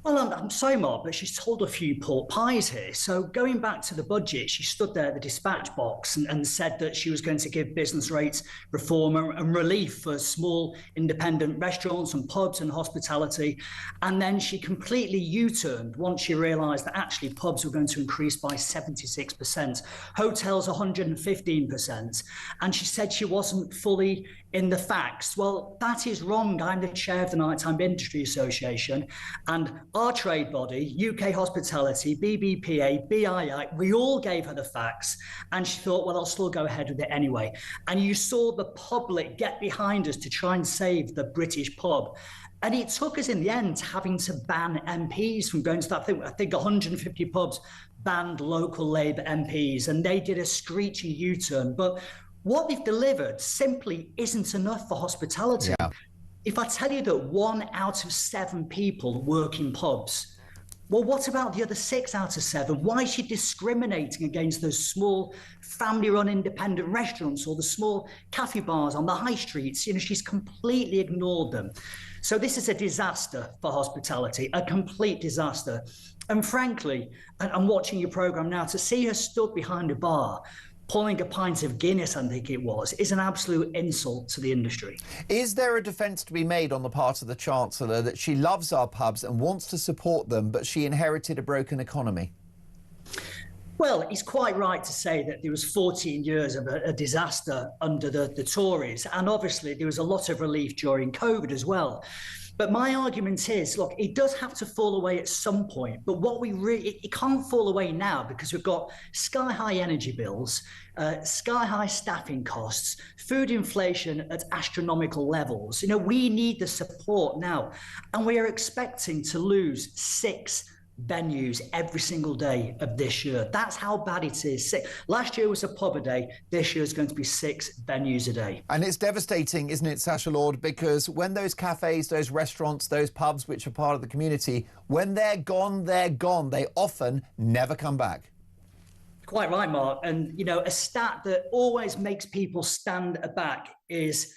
Well, I'm sorry, Mark, but she's told a few pork pies here. So going back to the budget, she stood there at the dispatch box and said that she was going to give business rates reform and relief for small independent restaurants and pubs and hospitality. And then she completely U-turned once she realised that actually pubs were going to increase by 76%, hotels 115%. And she said she wasn't fully in the facts. Well, that is wrong. I'm the chair of the Nighttime Industry Association, and our trade body, UK Hospitality, BBPA, BII, we all gave her the facts, and she thought, well, I'll still go ahead with it anyway. And you saw the public get behind us to try and save the British pub. And it took us in the end having to ban MPs from going to that. I think 150 pubs banned local Labour MPs, and they did a screeching U-turn. But what they've delivered simply isn't enough for hospitality. Yeah. If I tell you that 1 out of 7 people work in pubs, well, what about the other 6 out of 7? Why is she discriminating against those small family-run independent restaurants or the small cafe bars on the high streets? You know, she's completely ignored them. So this is a disaster for hospitality, a complete disaster. And frankly, I'm watching your programme now, to see her stood behind a bar pouring a pint of Guinness, I think it was, is an absolute insult to the industry. Is there a defence to be made on the part of the Chancellor that she loves our pubs and wants to support them, but she inherited a broken economy? Well, he's quite right to say that there was 14 years of a disaster under the Tories, and obviously there was a lot of relief during COVID as well. But my argument is, look, it does have to fall away at some point, but what we really, it can't fall away now because we've got sky-high energy bills, sky-high staffing costs, food inflation at astronomical levels. You know, we need the support now, and we are expecting to lose 6 venues every single day of this year. That's how bad it is. Last year was a pub a day. This year is going to be 6 venues a day. And it's devastating, isn't it, Sacha Lord? Because when those cafes, those restaurants, those pubs, which are part of the community, when they're gone, they're gone. They often never come back. Quite right, Mark. And, you know, a stat that always makes people stand aback is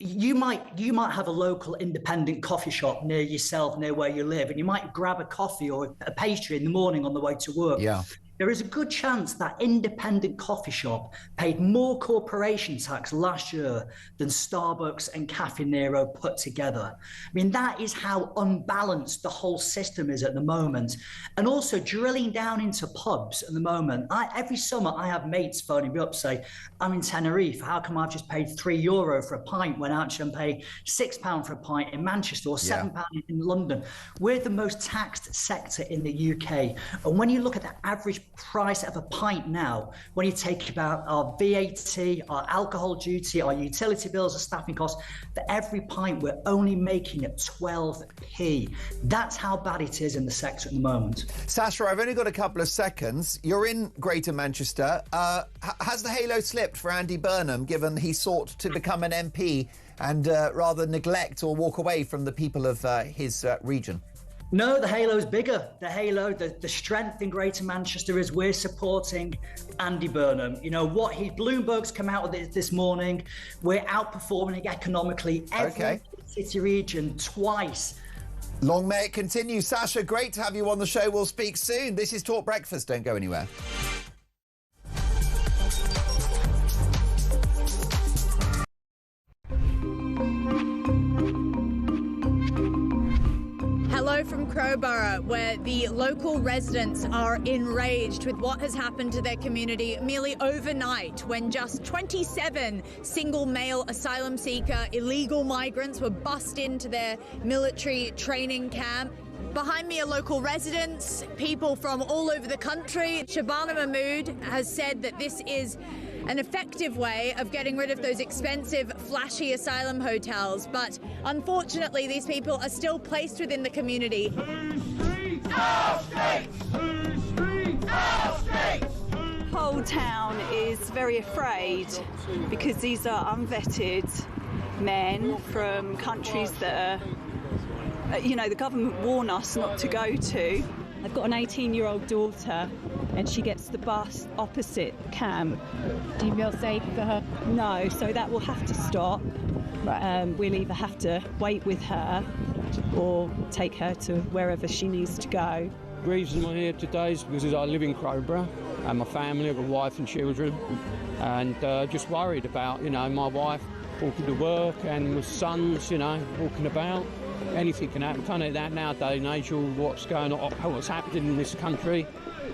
you might have a local independent coffee shop near yourself, near where you live, and you might grab a coffee or a pastry in the morning on the way to work. Yeah. There is a good chance that independent coffee shop paid more corporation tax last year than Starbucks and Caffè Nero put together. I mean, that is how unbalanced the whole system is at the moment. And also drilling down into pubs at the moment. Every summer I have mates phoning me up, say, I'm in Tenerife, how come I've just paid €3 for a pint when actually I'm paying £6 for a pint in Manchester or £7 in London? We're the most taxed sector in the UK. And when you look at the average price of a pint now, when you take about our VAT, our alcohol duty, our utility bills, our staffing costs, for every pint we're only making at 12p. That's how bad it is in the sector at the moment. Sacha, I've only got a couple of seconds. You're in Greater Manchester. Has the halo slipped for Andy Burnham, given he sought to become an MP and rather neglect or walk away from the people of his region? No, the halo's bigger. The halo, the strength in Greater Manchester is we're supporting Andy Burnham. You know, Bloomberg's come out with it this morning. We're outperforming economically every city region twice. Long may it continue. Sacha, great to have you on the show. We'll speak soon. This is Talk Breakfast. Don't go anywhere. Hello from Crowborough, where the local residents are enraged with what has happened to their community merely overnight, when just 27 single male asylum seeker illegal migrants were bussed into their military training camp. Behind me are local residents, people from all over the country. Shabana Mahmood has said that this is an effective way of getting rid of those expensive, flashy asylum hotels. But unfortunately, these people are still placed within the community. Whole town is very afraid because these are unvetted men from countries that are, you know, the government warn us not to go to. I've got an 18-year-old daughter and she gets the bus opposite camp. Do you feel safe for her? No, so that will have to stop. We'll either have to wait with her or take her to wherever she needs to go. The reason I'm here today is because I live in Crowborough and my family, I've got a wife and children, and just worried about, you know, my wife walking to work and my sons, you know, walking about. Anything can happen, can't it, that nowadays, Nigel, what's going on, what's happening in this country.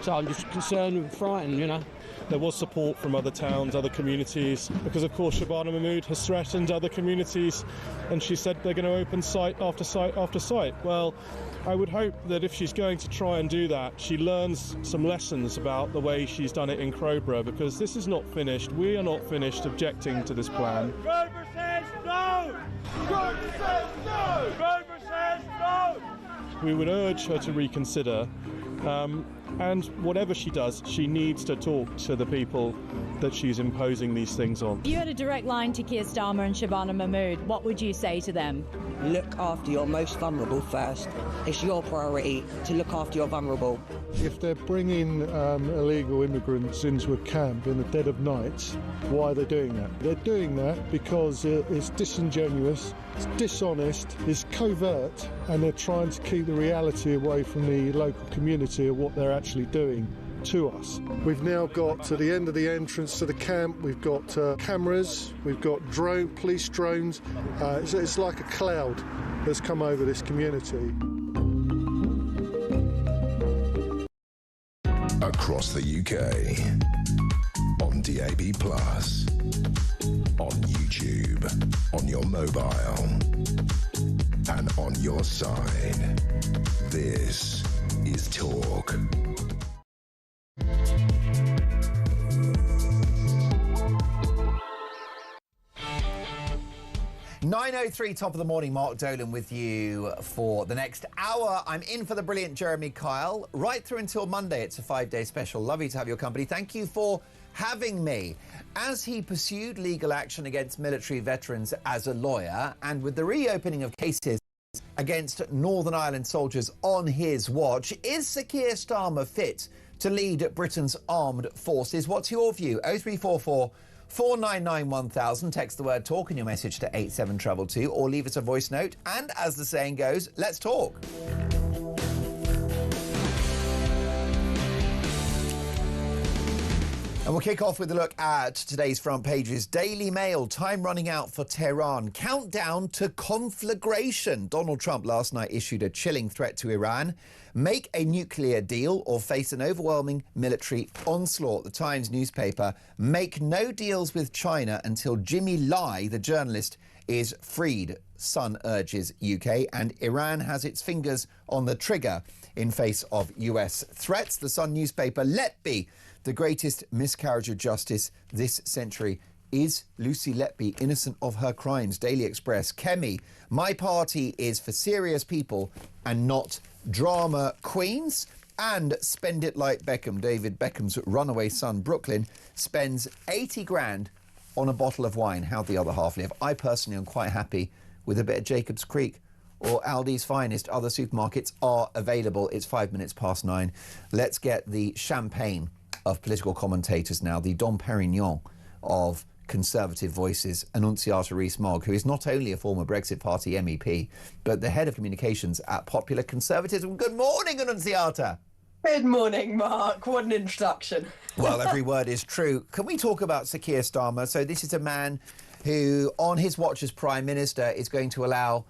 So I'm just concerned and frightened, you know. There was support from other towns, other communities, because of course Shabana Mahmood has threatened other communities, and she said they're going to open site after site after site. Well, I would hope that if she's going to try and do that, she learns some lessons about the way she's done it in Crowborough, because this is not finished. We are not finished objecting to this plan. Grover says no! Grover says no! Grover says no! We would urge her to reconsider, and whatever she does, she needs to talk to the people that she's imposing these things on. If you had a direct line to Keir Starmer and Shabana Mahmood, what would you say to them? Look after your most vulnerable first. It's your priority to look after your vulnerable. If they're bringing illegal immigrants into a camp in the dead of night, why are they doing that? They're doing that because it's disingenuous, it's dishonest, it's covert, and they're trying to keep the reality away from the local community of what they're actually doing to us. We've now got to the end of the entrance to the camp, we've got cameras, we've got police drones. It's like a cloud that's come over this community. Across the UK, on DAB+, on YouTube, on your mobile, and on your side. This is Talk. .9:03, top of the morning, Mark Dolan with you for the next hour. I'm in for the brilliant Jeremy Kyle, right through until Monday. It's a 5-day special. Lovely to have your company. Thank you for having me. As he pursued legal action against military veterans as a lawyer, and with the reopening of cases against Northern Ireland soldiers on his watch, is Sir Keir Starmer fit to lead Britain's armed forces? What's your view? 0344 499 1000. Text the word talk in your message to 87222, or leave us a voice note. And as the saying goes, let's talk. And we'll kick off with a look at today's front pages. Daily Mail, time running out for Tehran. Countdown to conflagration. Donald Trump last night issued a chilling threat to Iran. Make a nuclear deal or face an overwhelming military onslaught. The Times newspaper, make no deals with China until Jimmy Lai, the journalist, is freed, Sun urges UK. And Iran has its fingers on the trigger in face of US threats. The Sun newspaper, Letby, the greatest miscarriage of justice this century. Is Lucy Letby innocent of her crimes? Daily Express, Kemi, my party is for serious people and not drama queens. And Spend It Like Beckham, David Beckham's runaway son, Brooklyn, spends 80 grand on a bottle of wine. How'd the other half live? I personally am quite happy with a bit of Jacob's Creek or Aldi's Finest. Other supermarkets are available. It's 9:05. Let's get the champagne of political commentators now, the Dom Perignon of Conservative voices, Annunziata Rees-Mogg, who is not only a former Brexit Party MEP, but the head of communications at Popular Conservatism. Good morning, Annunziata. Good morning, Mark. What an introduction. Well, every word is true. Can we talk about Sir Keir Starmer? So this is a man who, on his watch as Prime Minister, is going to allow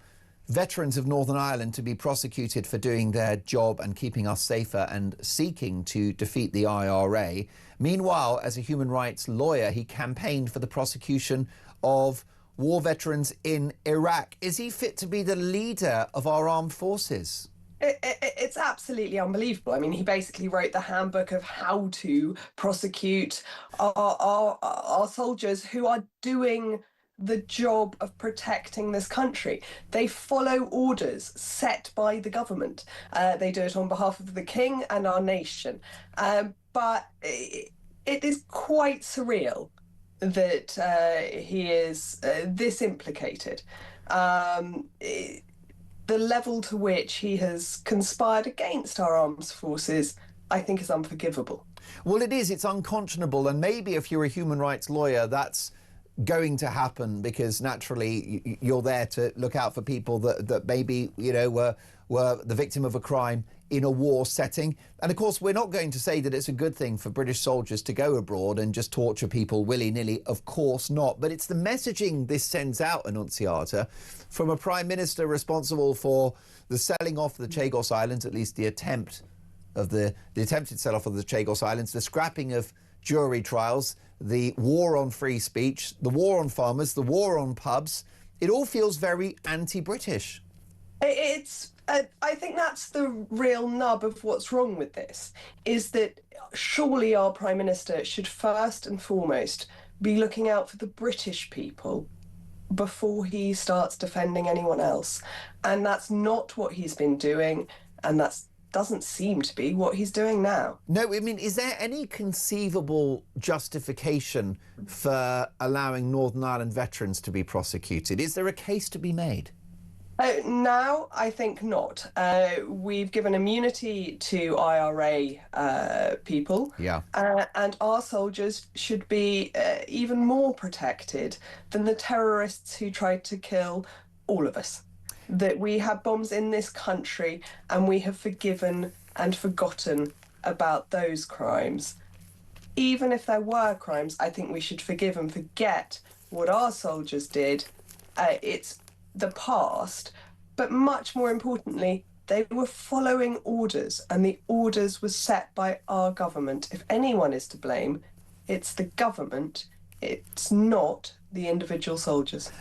veterans of Northern Ireland to be prosecuted for doing their job and keeping us safer and seeking to defeat the IRA. Meanwhile, as a human rights lawyer, he campaigned for the prosecution of war veterans in Iraq. Is he fit to be the leader of our armed forces? It's absolutely unbelievable. I mean, he basically wrote the handbook of how to prosecute our soldiers who are doing the job of protecting this country. They follow orders set by the government. They do it on behalf of the king and our nation. But it is quite surreal that he is this implicated. The level to which he has conspired against our armed forces, I think, is unforgivable. Well, it is. It's unconscionable. And maybe if you're a human rights lawyer, that's going to happen because naturally you're there to look out for people that maybe, you know, were the victim of a crime in a war setting. And of course, we're not going to say that it's a good thing for British soldiers to go abroad and just torture people willy-nilly. Of course not. But it's the messaging this sends out, Annunziata, from a prime minister responsible for the selling off of the Chagos Islands, at least the attempt of the attempted sell-off of the Chagos Islands, the scrapping of jury trials, the war on free speech, the war on farmers, the war on pubs. It all feels very anti-British. I think that's the real nub of what's wrong with this, is that surely our Prime Minister should first and foremost be looking out for the British people before he starts defending anyone else. And that's not what he's been doing, and that doesn't seem to be what he's doing now. No, I mean, is there any conceivable justification for allowing Northern Ireland veterans to be prosecuted? Is there a case to be made? Now, I think not. We've given immunity to IRA people. Yeah. And our soldiers should be even more protected than the terrorists who tried to kill all of us. That we have bombs in this country and we have forgiven and forgotten about those crimes. Even if there were crimes, I think we should forgive and forget what our soldiers did. It's the past, but much more importantly, they were following orders, and the orders were set by our government. If anyone is to blame, it's the government. It's not the individual soldiers.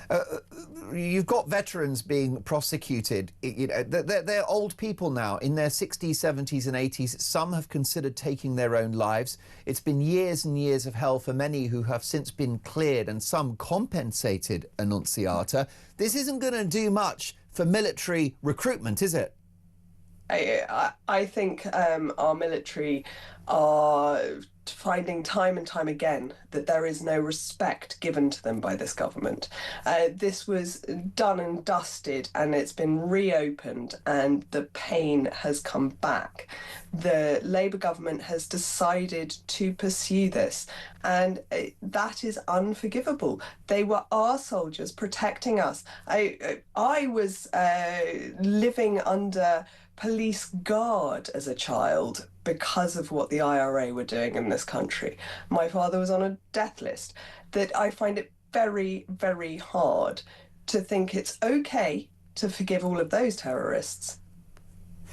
You've got veterans being prosecuted. You know, they're old people now, in their 60s, 70s and 80s. Some have considered taking their own lives. It's been years and years of hell for many who have since been cleared and some compensated, Annunziata. This isn't going to do much for military recruitment, is it? I think our military are finding time and time again that there is no respect given to them by this government. This was done and dusted, and it's been reopened, and the pain has come back. The Labour government has decided to pursue this, and that is unforgivable. They were our soldiers protecting us. I was living under police guard as a child because of what the IRA were doing in this country. My father was on a death list. That I find it very, very hard to think it's okay to forgive all of those terrorists,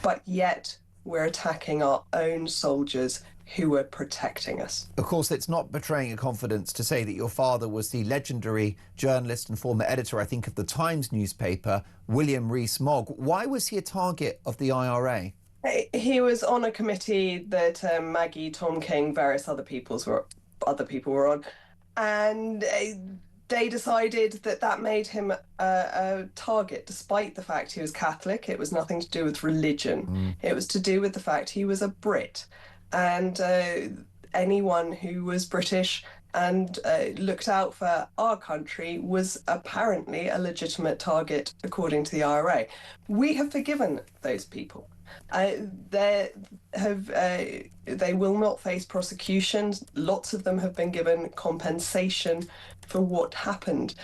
but yet we're attacking our own soldiers who were protecting us. Of course, it's not betraying a confidence to say that your father was the legendary journalist and former editor, I think, of the Times newspaper, William Rees-Mogg. Why was he a target of the IRA? He was on a committee that Maggie, Tom King, various other people were on, and they decided that made him a target, despite the fact he was Catholic. It was nothing to do with religion. It was to do with the fact he was a Brit. And anyone who was British and looked out for our country was apparently a legitimate target, according to the IRA. We have forgiven those people. They will not face prosecution. Lots of them have been given compensation for what happened.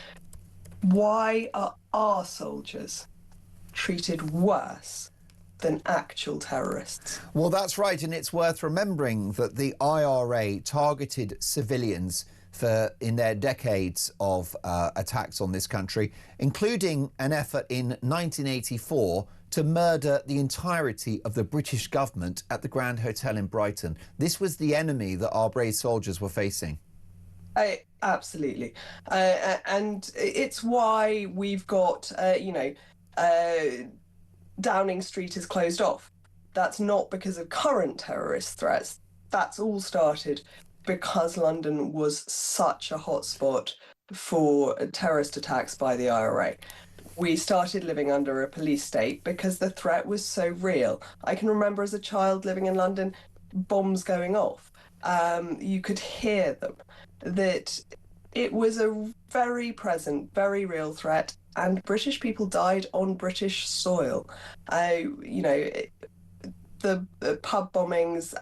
Why are our soldiers treated worse than actual terrorists? Well, that's right, and it's worth remembering that the IRA targeted civilians in their decades of attacks on this country, including an effort in 1984 to murder the entirety of the British government at the Grand Hotel in Brighton. This was the enemy that our brave soldiers were facing. Absolutely. And it's why we've got, Downing Street is closed off. That's not because of current terrorist threats. That's all started because London was such a hotspot for terrorist attacks by the IRA. We started living under a police state because the threat was so real. I can remember as a child living in London, bombs going off. You could hear them. That it was a very present, very real threat, and British people died on British soil. The pub bombings,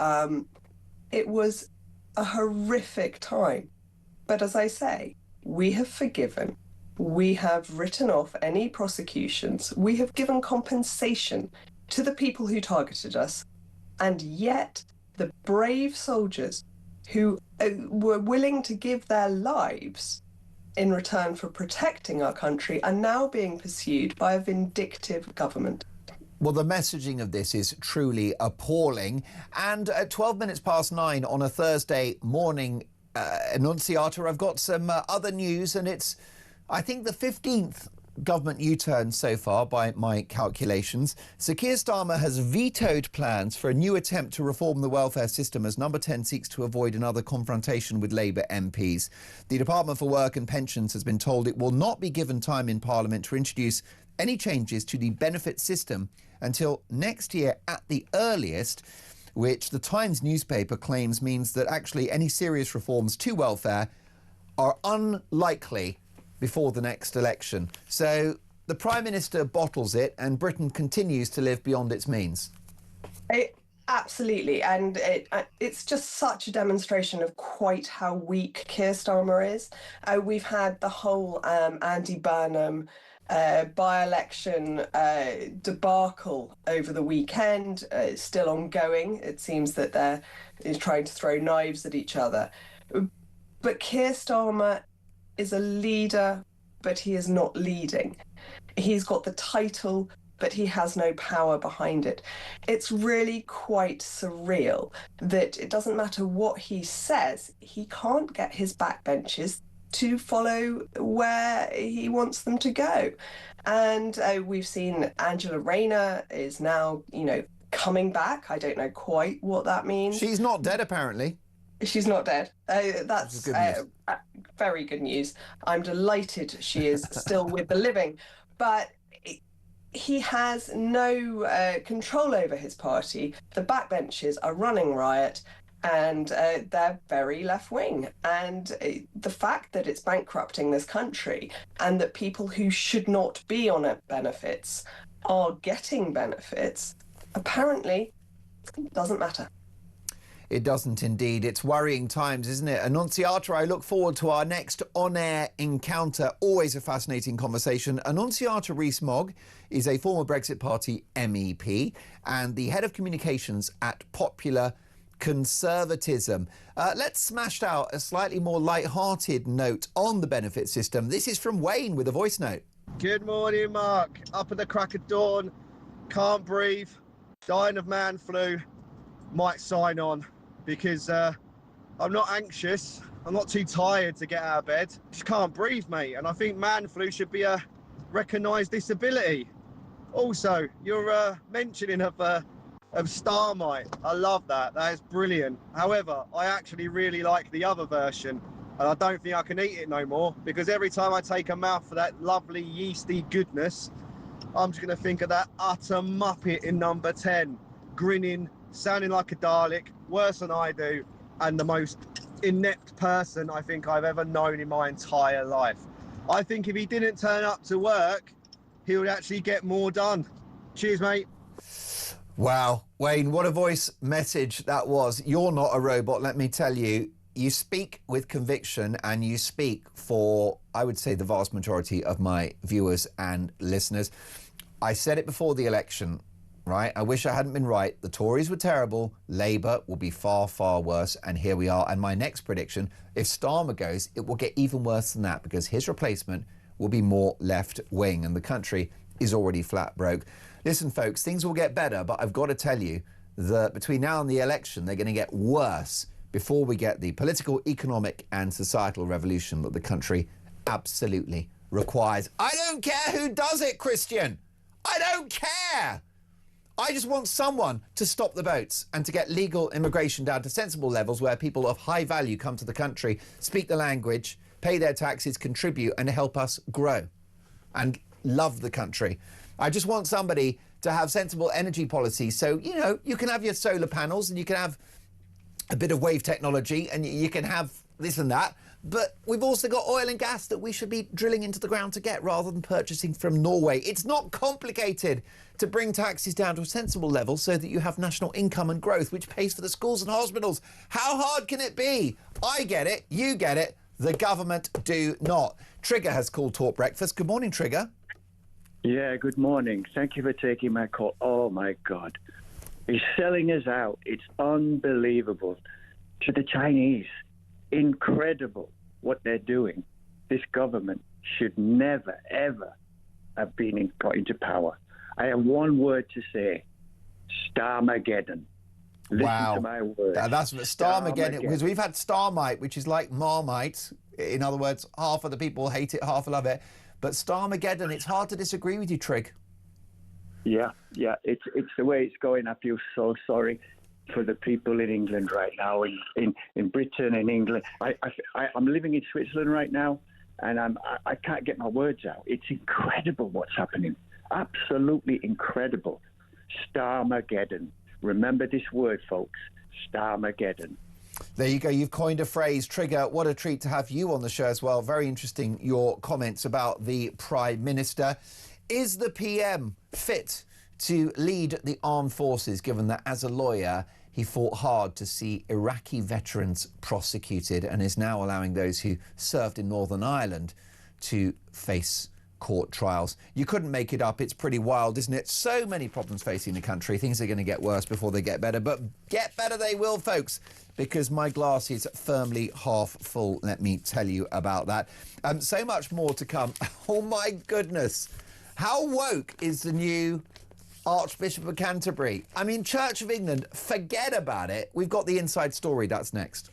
it was a horrific time. But as I say, we have forgiven. We have written off any prosecutions. We have given compensation to the people who targeted us. And yet, the brave soldiers who were willing to give their lives in return for protecting our country are now being pursued by a vindictive government. Well, the messaging of this is truly appalling. And at 12 minutes past 9 on a Thursday morning, Annunciata, I've got some other news, and it's, I think, the 15th government U-turn so far by my calculations. Sir Keir Starmer has vetoed plans for a new attempt to reform the welfare system as Number 10 seeks to avoid another confrontation with Labour MPs. The Department for Work and Pensions has been told it will not be given time in Parliament to introduce any changes to the benefit system until next year at the earliest, which the Times newspaper claims means that actually any serious reforms to welfare are unlikely before the next election. So the Prime Minister bottles it and Britain continues to live beyond its means. Absolutely, and it's just such a demonstration of quite how weak Keir Starmer is. We've had the whole Andy Burnham by-election debacle over the weekend. It's still ongoing. It seems that they're trying to throw knives at each other. But Keir Starmer is a leader, but he is not leading. He's got the title, but he has no power behind it. It's really quite surreal that it doesn't matter what he says, he can't get his backbenchers to follow where he wants them to go. And we've seen Angela Rayner is now, coming back. I don't know quite what that means. She's not dead, apparently. She's not dead. That's very good news. I'm delighted she is still with the living. But he has no control over his party. The backbenchers are running riot, and they're very left-wing. And the fact that it's bankrupting this country and that people who should not be on benefits are getting benefits, apparently doesn't matter. It doesn't indeed. It's worrying times, isn't it? Annunciata, I look forward to our next on-air encounter. Always a fascinating conversation. Annunciata Rees-Mogg is a former Brexit Party MEP and the head of communications at Popular Conservatism. Let's smash out a slightly more light-hearted note on the benefit system. This is from Wayne with a voice note. Good morning, Mark. Up at the crack of dawn, can't breathe, dying of man flu. Might sign on because I'm not anxious. I'm not too tired to get out of bed. Just can't breathe, mate. And I think man flu should be a recognised disability. Also, your mentioning of Starmite, I love that. That is brilliant. However, I actually really like the other version, and I don't think I can eat it no more because every time I take a mouthful of that lovely yeasty goodness, I'm just going to think of that utter muppet in Number 10, grinning, sounding like a Dalek, worse than I do, and the most inept person I think I've ever known in my entire life. I think if he didn't turn up to work, he would actually get more done. Cheers, mate. Wow, Wayne, what a voice message that was. You're not a robot, let me tell you. You speak with conviction and you speak for, I would say, the vast majority of my viewers and listeners. I said it before the election, right? I wish I hadn't been right. The Tories were terrible. Labour will be far, far worse. And here we are. And my next prediction, if Starmer goes, it will get even worse than that because his replacement will be more left-wing and the country is already flat broke. Listen, folks, things will get better, but I've got to tell you that between now and the election, they're going to get worse before we get the political, economic and societal revolution that the country absolutely requires. I don't care who does it, Christian. I don't care. I just want someone to stop the boats and to get legal immigration down to sensible levels where people of high value come to the country, speak the language, pay their taxes, contribute and help us grow and love the country. I just want somebody to have sensible energy policy. So, you know, you can have your solar panels and you can have a bit of wave technology and you can have this and that. But we've also got oil and gas that we should be drilling into the ground to get rather than purchasing from Norway. It's not complicated to bring taxes down to a sensible level so that you have national income and growth, which pays for the schools and hospitals. How hard can it be? I get it. You get it. The government do not. Trigger has called Talk Breakfast. Good morning, Trigger. Yeah, good morning. Thank you for taking my call. Oh, my God. He's selling us out. It's unbelievable. To the Chinese, incredible what they're doing. This government should never, ever have been got into power. I have one word to say, Starmageddon. Listen to my word. That's Starmageddon, because we've had Starmite, which is like Marmite. In other words, half of the people hate it, half love it. But Starmageddon, it's hard to disagree with you, Trig. Yeah, it's the way it's going. I feel so sorry for the people in England right now, in Britain and England. I'm living in Switzerland right now, and I can't get my words out. It's incredible what's happening. Absolutely incredible. Starmageddon. Remember this word, folks. Starmageddon. There you go. You've coined a phrase. Trigger, what a treat to have you on the show as well. Very interesting, your comments about the Prime Minister. Is the PM fit to lead the armed forces, given that as a lawyer, he fought hard to see Iraqi veterans prosecuted and is now allowing those who served in Northern Ireland to face court trials? You couldn't make it up. It's pretty wild, isn't it? So many problems facing the country. Things are going to get worse before they get better, but get better they will, folks, because my glass is firmly half full. Let me tell you about that. So much more to come. Oh, my goodness. How woke is the new Archbishop of Canterbury? I mean, Church of England, forget about it. We've got the inside story. That's next.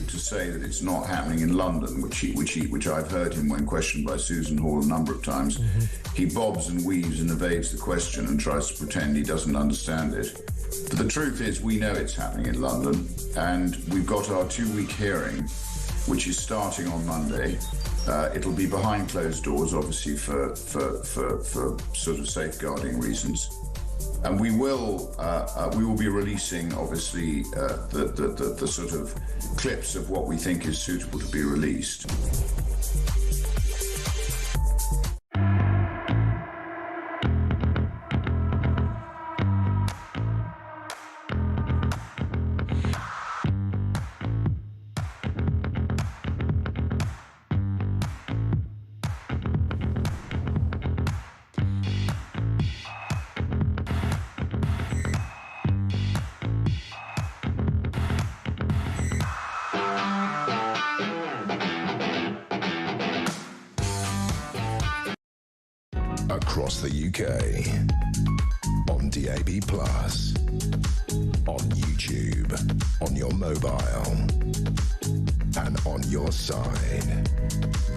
To say that it's not happening in London, which I've heard him when questioned by Susan Hall a number of times. He bobs and weaves and evades the question and tries to pretend he doesn't understand it. But the truth is, we know it's happening in London, and we've got our 2-week hearing, which is starting on Monday. It'll be behind closed doors, obviously, for sort of safeguarding reasons. And we will be releasing, obviously, the sort of clips of what we think is suitable to be released. Across the UK, on DAB+, on YouTube, on your mobile, and on your side.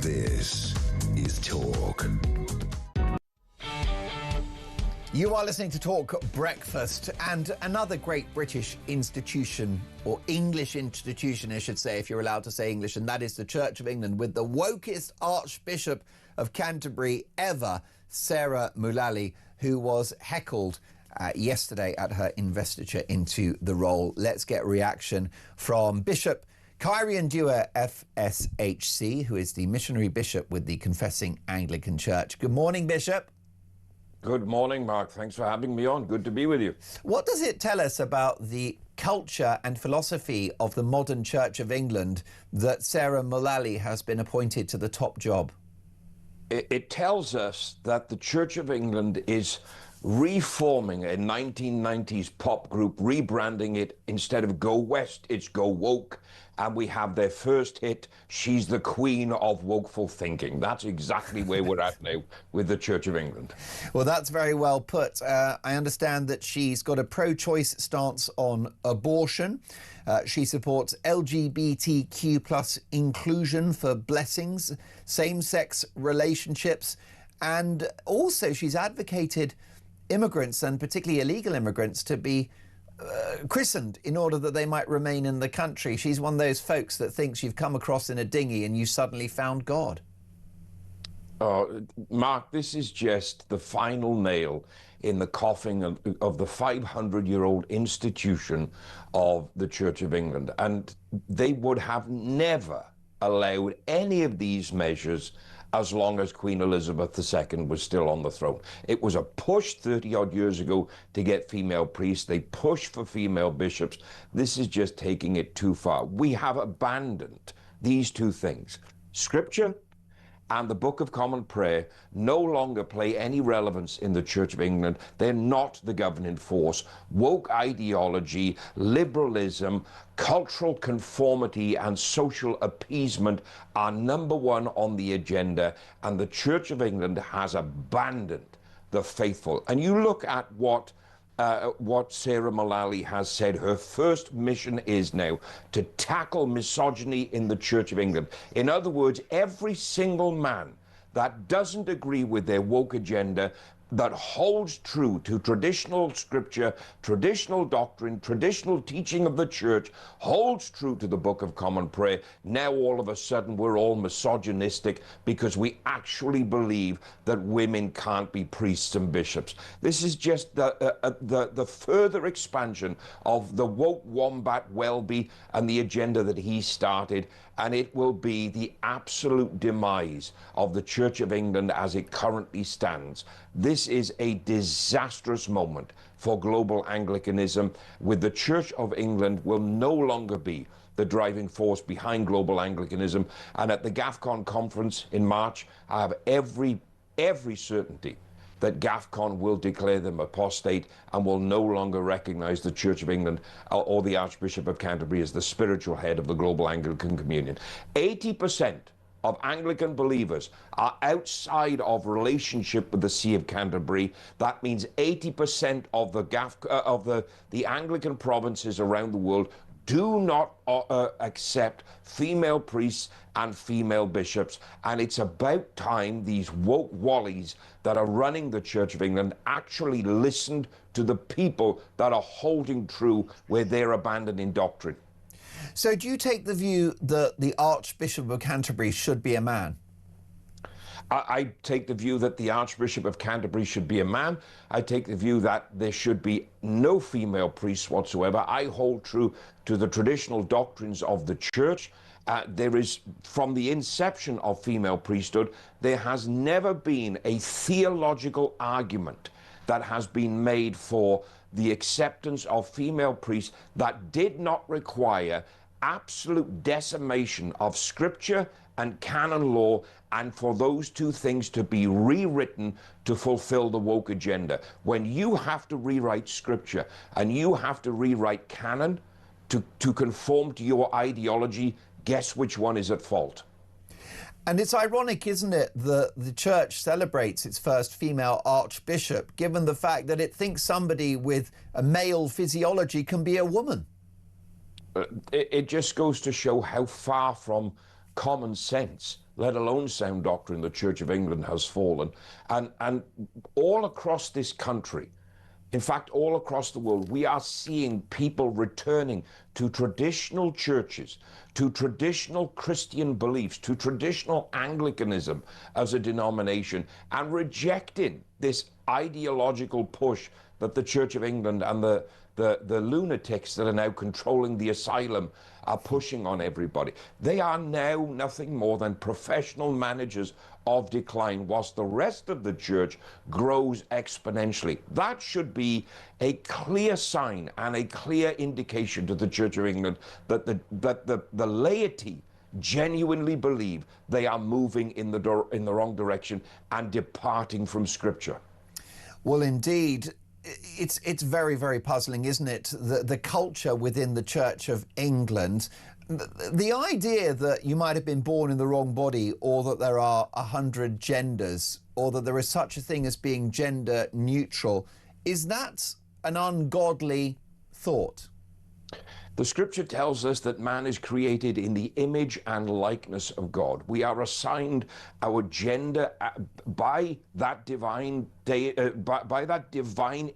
This is Talk. You are listening to Talk Breakfast, and another great British institution, or English institution, I should say, if you're allowed to say English, and that is the Church of England, with the wokest Archbishop of Canterbury ever, Sarah Mullally, who was heckled yesterday at her investiture into the role. Let's get reaction from Bishop Kyrie Dewar, FSHC, who is the missionary bishop with the Confessing Anglican Church. Good morning, Bishop. Good morning, Mark. Thanks for having me on. Good to be with you. What does it tell us about the culture and philosophy of the modern Church of England that Sarah Mullally has been appointed to the top job? It tells us that the Church of England is reforming a 1990s pop group, rebranding it. Instead of Go West, it's Go Woke. And we have their first hit, She's the Queen of Wokeful Thinking. That's exactly where we're at now with the Church of England. Well, that's very well put. I understand that she's got a pro-choice stance on abortion. She supports LGBTQ plus inclusion for blessings, same-sex relationships, and also she's advocated immigrants, and particularly illegal immigrants, to be christened in order that they might remain in the country. She's one of those folks that thinks you've come across in a dinghy and you suddenly found God. Mark, this is just the final nail in the coffin of the 500-year-old institution of the Church of England. And they would have never allowed any of these measures as long as Queen Elizabeth II was still on the throne. It was a push 30-odd years ago to get female priests. They pushed for female bishops. This is just taking it too far. We have abandoned these two things. Scripture and the Book of Common Prayer no longer play any relevance in the Church of England. They're not the governing force. Woke ideology, liberalism, cultural conformity and social appeasement are #1 on the agenda, and the Church of England has abandoned the faithful. And you look at what Sarah Mullally has said her first mission is now, to tackle misogyny in the Church of England. In other words, every single man that doesn't agree with their woke agenda, that holds true to traditional scripture, traditional doctrine, traditional teaching of the church, holds true to the Book of Common Prayer. Now all of a sudden we're all misogynistic because we actually believe that women can't be priests and bishops. This is just the further expansion of the woke wombat Welby and the agenda that he started, and it will be the absolute demise of the Church of England as it currently stands. This is a disastrous moment for global Anglicanism, with the Church of England will no longer be the driving force behind global Anglicanism. And at the GAFCON conference in March, I have every certainty that GAFCON will declare them apostate and will no longer recognize the Church of England or the Archbishop of Canterbury as the spiritual head of the global Anglican communion. 80% of Anglican believers are outside of relationship with the See of Canterbury. That means 80% of the Anglican provinces around the world do not accept female priests and female bishops. And it's about time these woke wallies that are running the Church of England actually listened to the people that are holding true where they're abandoning doctrine. So do you take the view that the Archbishop of Canterbury should be a man? I take the view that the Archbishop of Canterbury should be a man. I take the view that there should be no female priests whatsoever. I hold true to the traditional doctrines of the Church. There is, from the inception of female priesthood, there has never been a theological argument that has been made for the acceptance of female priests that did not require absolute decimation of scripture and canon law, and for those two things to be rewritten to fulfill the woke agenda. When you have to rewrite scripture and you have to rewrite canon to conform to your ideology, guess which one is at fault? And it's ironic, isn't it, that the church celebrates its first female archbishop, given the fact that it thinks somebody with a male physiology can be a woman. It just goes to show how far from common sense let alone sound doctrine, the Church of England has fallen. And all across this country, in fact, all across the world, we are seeing people returning to traditional churches, to traditional Christian beliefs, to traditional Anglicanism as a denomination, and rejecting this ideological push that the Church of England and the lunatics that are now controlling the asylum are pushing on everybody. They are now nothing more than professional managers of decline, whilst the rest of the church grows exponentially. That should be a clear sign and a clear indication to the Church of England that the laity genuinely believe they are moving in the wrong direction and departing from Scripture. Well, indeed. It's very, very puzzling, isn't it? The culture within the Church of England, the idea that you might have been born in the wrong body, or that there are 100 genders, or that there is such a thing as being gender neutral, is that an ungodly thought? The Scripture tells us that man is created in the image and likeness of God. We are assigned our gender by that divine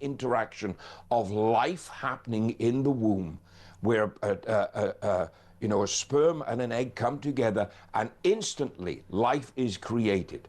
interaction of life happening in the womb, where a sperm and an egg come together, and instantly life is created.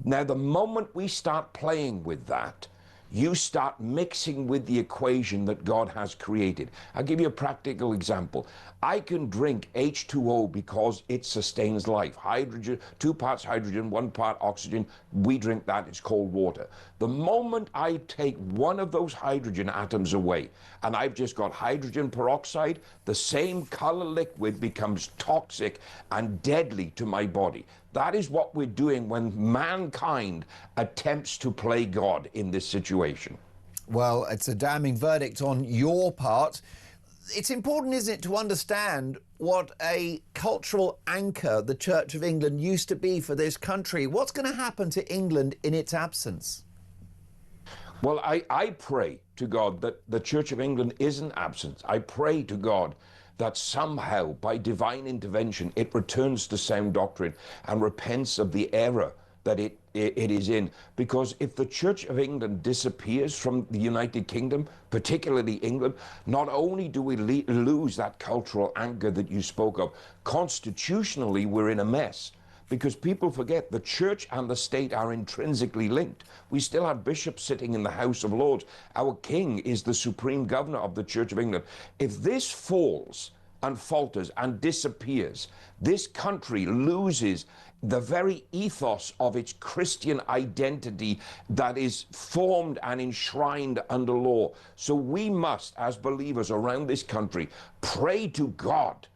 Now, the moment we start playing with that, you start mixing with the equation that God has created. I'll give you a practical example. I can drink H2O because it sustains life. Hydrogen, 2 parts hydrogen, 1 part oxygen. We drink that, it's called water. The moment I take one of those hydrogen atoms away, and I've just got hydrogen peroxide, the same color liquid becomes toxic and deadly to my body. That is what we're doing when mankind attempts to play God in this situation. Well, it's a damning verdict on your part. It's important, isn't it, to understand what a cultural anchor the Church of England used to be for this country. What's going to happen to England in its absence? Well, I pray to God that the Church of England isn't absent. I pray to God that somehow, by divine intervention, it returns to sound doctrine and repents of the error that it is in. Because if the Church of England disappears from the United Kingdom, particularly England, not only do we lose that cultural anchor that you spoke of, constitutionally we're in a mess. Because people forget the church and the state are intrinsically linked. We still have bishops sitting in the House of Lords. Our king is the supreme governor of the Church of England. If this falls and falters and disappears, this country loses the very ethos of its Christian identity that is formed and enshrined under law. So we must, as believers around this country, pray to God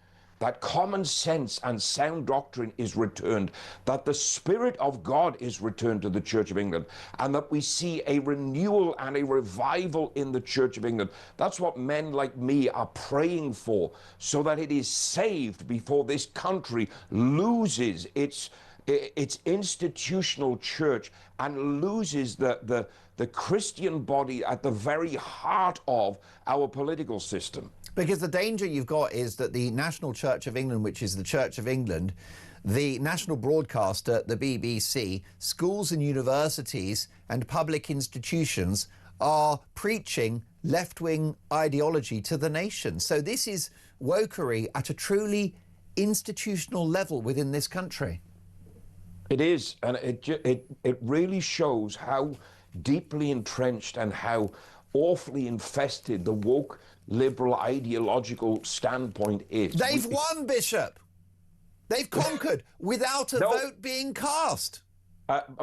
that common sense and sound doctrine is returned, that the Spirit of God is returned to the Church of England, and that we see a renewal and a revival in the Church of England. That's what men like me are praying for, so that it is saved before this country loses its institutional church and loses the Christian body at the very heart of our political system. Because the danger you've got is that the National Church of England, which is the Church of England, the national broadcaster, the BBC, schools and universities and public institutions are preaching left-wing ideology to the nation. So this is wokery at a truly institutional level within this country. It is, and it really shows how deeply entrenched and how awfully infested the woke liberal ideological standpoint is. They've won, Bishop. They've conquered without a vote being cast.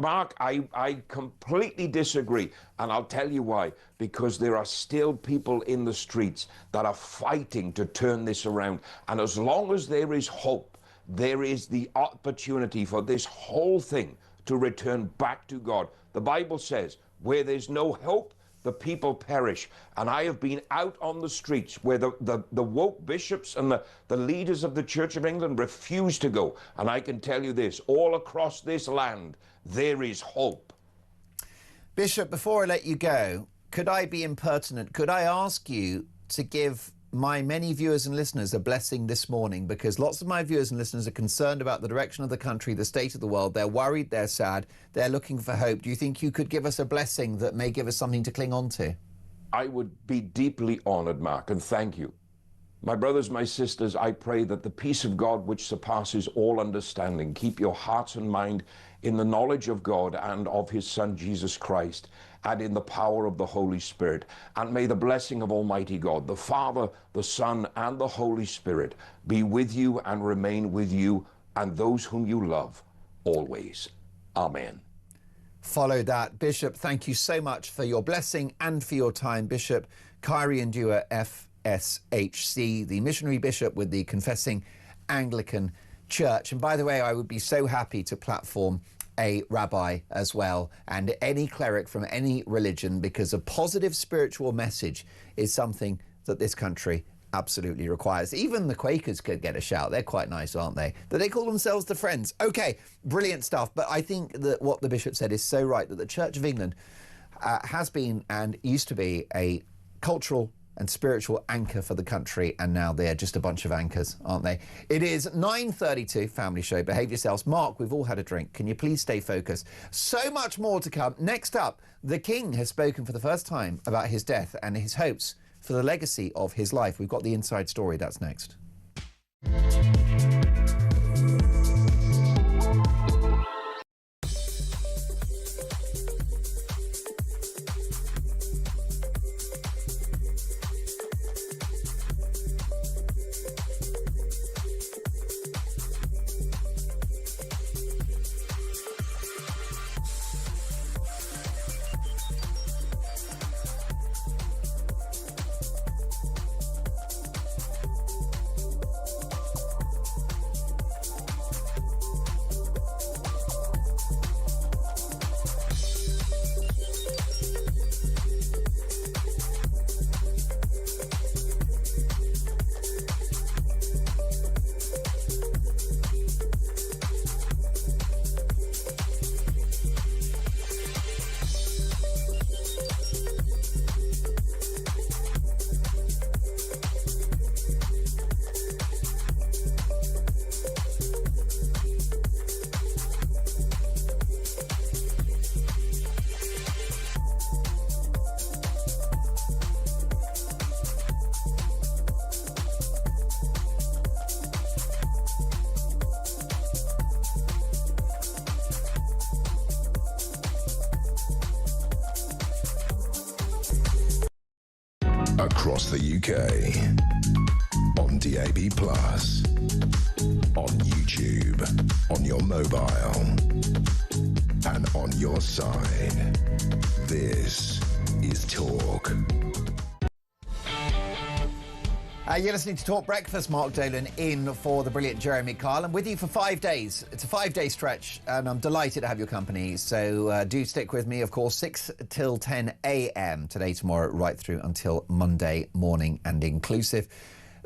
Mark, I completely disagree, and I'll tell you why. Because there are still people in the streets that are fighting to turn this around, and as long as there is hope, there is the opportunity for this whole thing to return back to God. The Bible says, where there's no hope, the people perish. And I have been out on the streets where the woke bishops and the leaders of the Church of England refuse to go. And I can tell you this, all across this land, there is hope. Bishop, before I let you go, could I be impertinent? Could I ask you to give my many viewers and listeners a blessing this morning, because lots of my viewers and listeners are concerned about the direction of the country, the state of the world. They're worried, they're sad, they're looking for hope. Do you think you could give us a blessing that may give us something to cling on to? I would be deeply honored, Mark, and thank you. My brothers, my sisters, I pray that the peace of God, which surpasses all understanding, keep your hearts and mind in the knowledge of God and of his Son, Jesus Christ, and in the power of the Holy Spirit. And may the blessing of Almighty God, the Father, the Son, and the Holy Spirit be with you and remain with you and those whom you love always. Amen. Follow that. Bishop, thank you so much for your blessing and for your time. Bishop Kyrie Ndua, FSHC, the missionary bishop with the Confessing Anglican Church. And by the way, I would be so happy to platform a rabbi as well, and any cleric from any religion, because a positive spiritual message is something that this country absolutely requires. Even the Quakers could get a shout. They're quite nice, aren't they? That they call themselves the Friends. Okay, brilliant stuff. But I think that what the bishop said is so right, that the Church of England has been and used to be a cultural and spiritual anchor for the country, and now they're just a bunch of anchors, aren't they? It is 9:32, Family Show. Behave yourselves. Mark, we've all had a drink. Can you please stay focused? So much more to come. Next up, the King has spoken for the first time about his death and his hopes for the legacy of his life. We've got the inside story. That's next. Across the UK, on DAB+, on YouTube, on your mobile, and on your side. This is Talk. You're listening to Talk Breakfast. Mark Dolan in for the brilliant Jeremy Kyle. I'm with you for 5 days. It's a 5-day stretch, and I'm delighted to have your company. So do stick with me, of course, 6 till 10 a.m. today, tomorrow, right through until Monday morning and inclusive.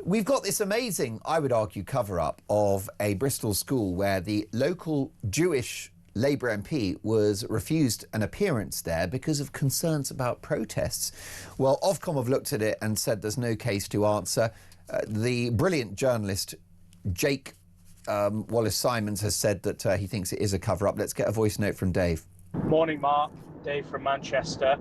We've got this amazing, I would argue, cover-up of a Bristol school where the local Jewish Labour MP was refused an appearance there because of concerns about protests. Well, Ofcom have looked at it and said there's no case to answer. The brilliant journalist Jake Wallace-Simons has said that he thinks it is a cover-up. Let's get a voice note from Dave. Morning, Mark. Dave from Manchester.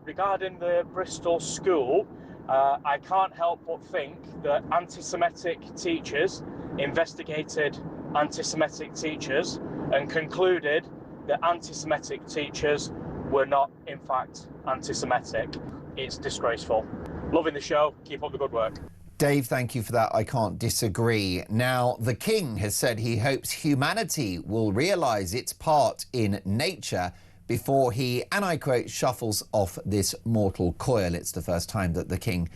Regarding the Bristol school, I can't help but think that anti-Semitic teachers investigated anti-Semitic teachers and concluded that anti-Semitic teachers were not, in fact, anti-Semitic. It's disgraceful. Loving the show. Keep up the good work. Dave, thank you for that. I can't disagree. Now, the King has said he hopes humanity will realise its part in nature before he, and I quote, shuffles off this mortal coil. It's the first time that the King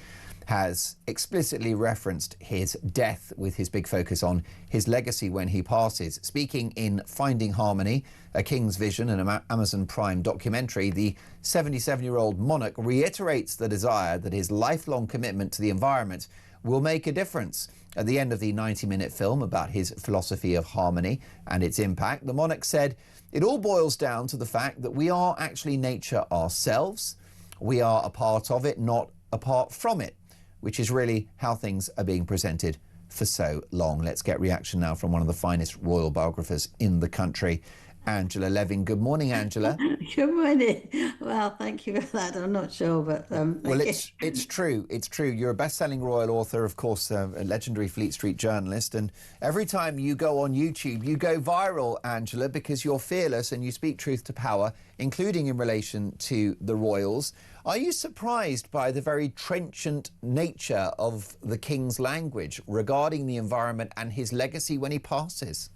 has explicitly referenced his death, with his big focus on his legacy when he passes. Speaking in Finding Harmony, A King's Vision, an Amazon Prime documentary, the 77-year-old monarch reiterates the desire that his lifelong commitment to the environment will make a difference. At the end of the 90-minute film about his philosophy of harmony and its impact, the monarch said, "It all boils down to the fact that we are actually nature ourselves. We are a part of it, not apart from it. which is really how things are being presented for so long. Let's get reaction now from one of the finest royal biographers in the country, Angela Levin. Good morning, Angela. Good morning. Well, thank you for that. I'm not sure, but well, it's true. It's true. You're a best-selling royal author, of course, a legendary Fleet Street journalist, and every time you go on YouTube, you go viral, Angela, because you're fearless and you speak truth to power, including in relation to the royals. Are you surprised by the very trenchant nature of the King's language regarding the environment and his legacy when he passes?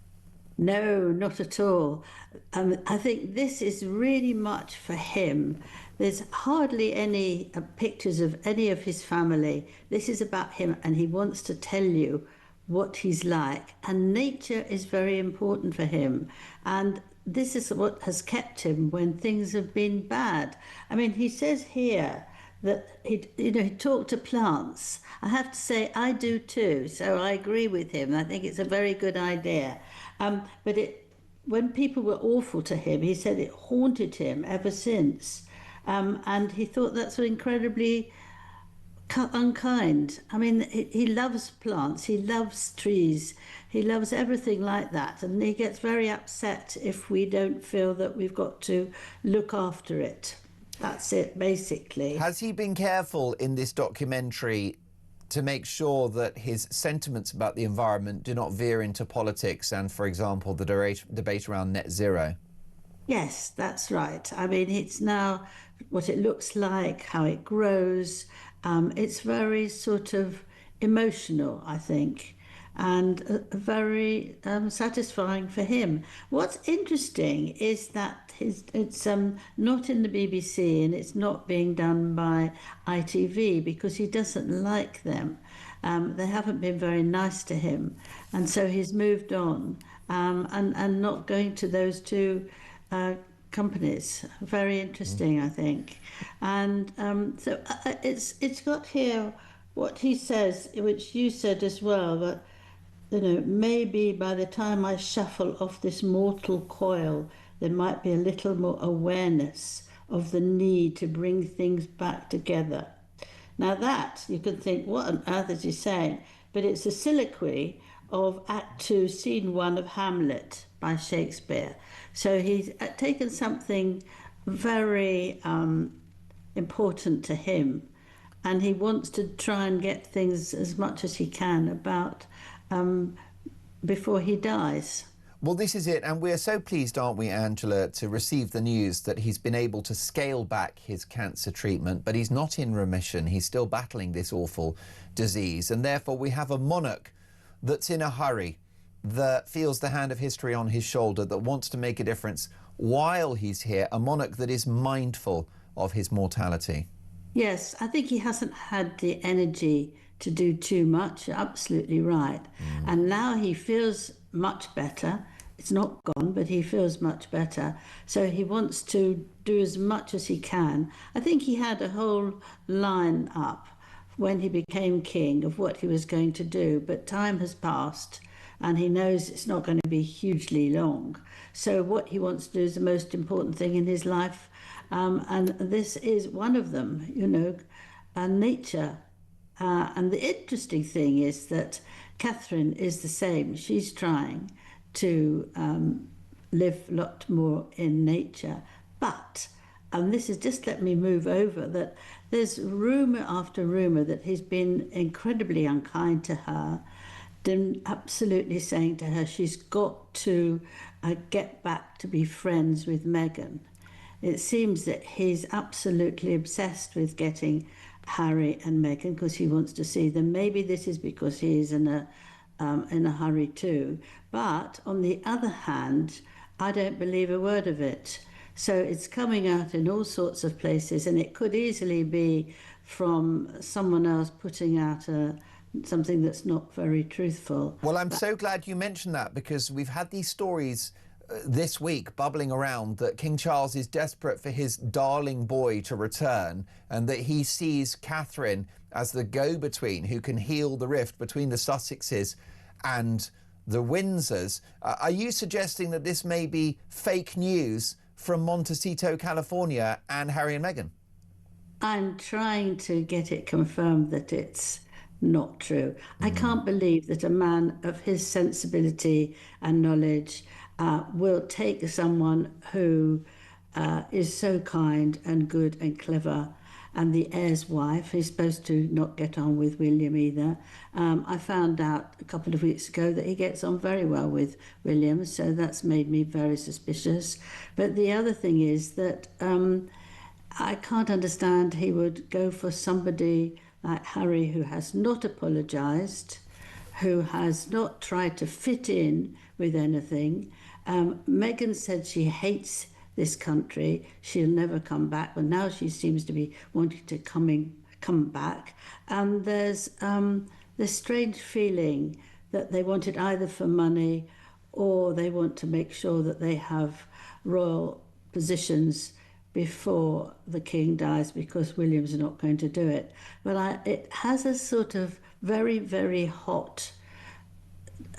No, not at all. I think this is really much for him. There's hardly any pictures of any of his family. This is about him, and he wants to tell you what he's like. And nature is very important for him. And this is what has kept him when things have been bad. I mean, he says here that he talked to plants. I have to say I do too, so I agree with him. I think it's a very good idea. But when people were awful to him, he said it haunted him ever since. And he thought that's incredibly unkind. I mean, he loves plants, he loves trees, he loves everything like that. And he gets very upset if we don't feel that we've got to look after it. That's it, basically. Has he been careful in this documentary to make sure that his sentiments about the environment do not veer into politics and, for example, the debate around net zero? Yes, that's right. I mean, it's now what it looks like, how it grows. It's very sort of emotional, I think, and very satisfying for him. What's interesting is that it's not in the BBC and it's not being done by ITV because he doesn't like them. They haven't been very nice to him, and so he's moved on and not going to those two companies. Very interesting, I think. And so it's got here what he says, which you said as well, that maybe by the time I shuffle off this mortal coil, there might be a little more awareness of the need to bring things back together. Now that, you could think, what on earth is he saying? But it's a soliloquy of Act 2, Scene 1 of Hamlet by Shakespeare. So he's taken something very important to him, and he wants to try and get things as much as he can about before he dies. Well, this is it, and we're so pleased, aren't we, Angela, to receive the news that he's been able to scale back his cancer treatment, but he's not in remission. He's still battling this awful disease, and therefore we have a monarch that's in a hurry, that feels the hand of history on his shoulder, that wants to make a difference while he's here, a monarch that is mindful of his mortality. Yes, I think he hasn't had the energy to do too much. You're absolutely right. And now he feels much better. It's not gone, but he feels much better. So he wants to do as much as he can. I think he had a whole line up when he became king of what he was going to do, but time has passed and he knows it's not going to be hugely long. So what he wants to do is the most important thing in his life, and this is one of them, nature. And the interesting thing is that Catherine is the same. She's trying to live a lot more in nature. But, and this is just let me move over, that there's rumour after rumour that he's been incredibly unkind to her, then absolutely saying to her she's got to get back to be friends with Meghan. It seems that he's absolutely obsessed with getting Harry and Meghan because he wants to see them. Maybe this is because he's in a hurry too. But on the other hand, I don't believe a word of it. So it's coming out in all sorts of places, and it could easily be from someone else putting out something that's not very truthful. Well, I'm so glad you mentioned that, because we've had these stories this week bubbling around that King Charles is desperate for his darling boy to return, and that he sees Catherine as the go-between who can heal the rift between the Sussexes and the Windsors. Are you suggesting that this may be fake news from Montecito, California, and Harry and Meghan? I'm trying to get it confirmed that it's not true. I can't believe that a man of his sensibility and knowledge will take someone who is so kind and good and clever, and the heir's wife. He's supposed to not get on with William either. I found out a couple of weeks ago that he gets on very well with William, so that's made me very suspicious. But the other thing is that I can't understand he would go for somebody like Harry, who has not apologised, who has not tried to fit in with anything. Meghan said she hates this country, she'll never come back, but now she seems to be wanting to come back. And there's this strange feeling that they want it either for money or they want to make sure that they have royal positions before the king dies, because William's not going to do it. But it has a sort of very, very hot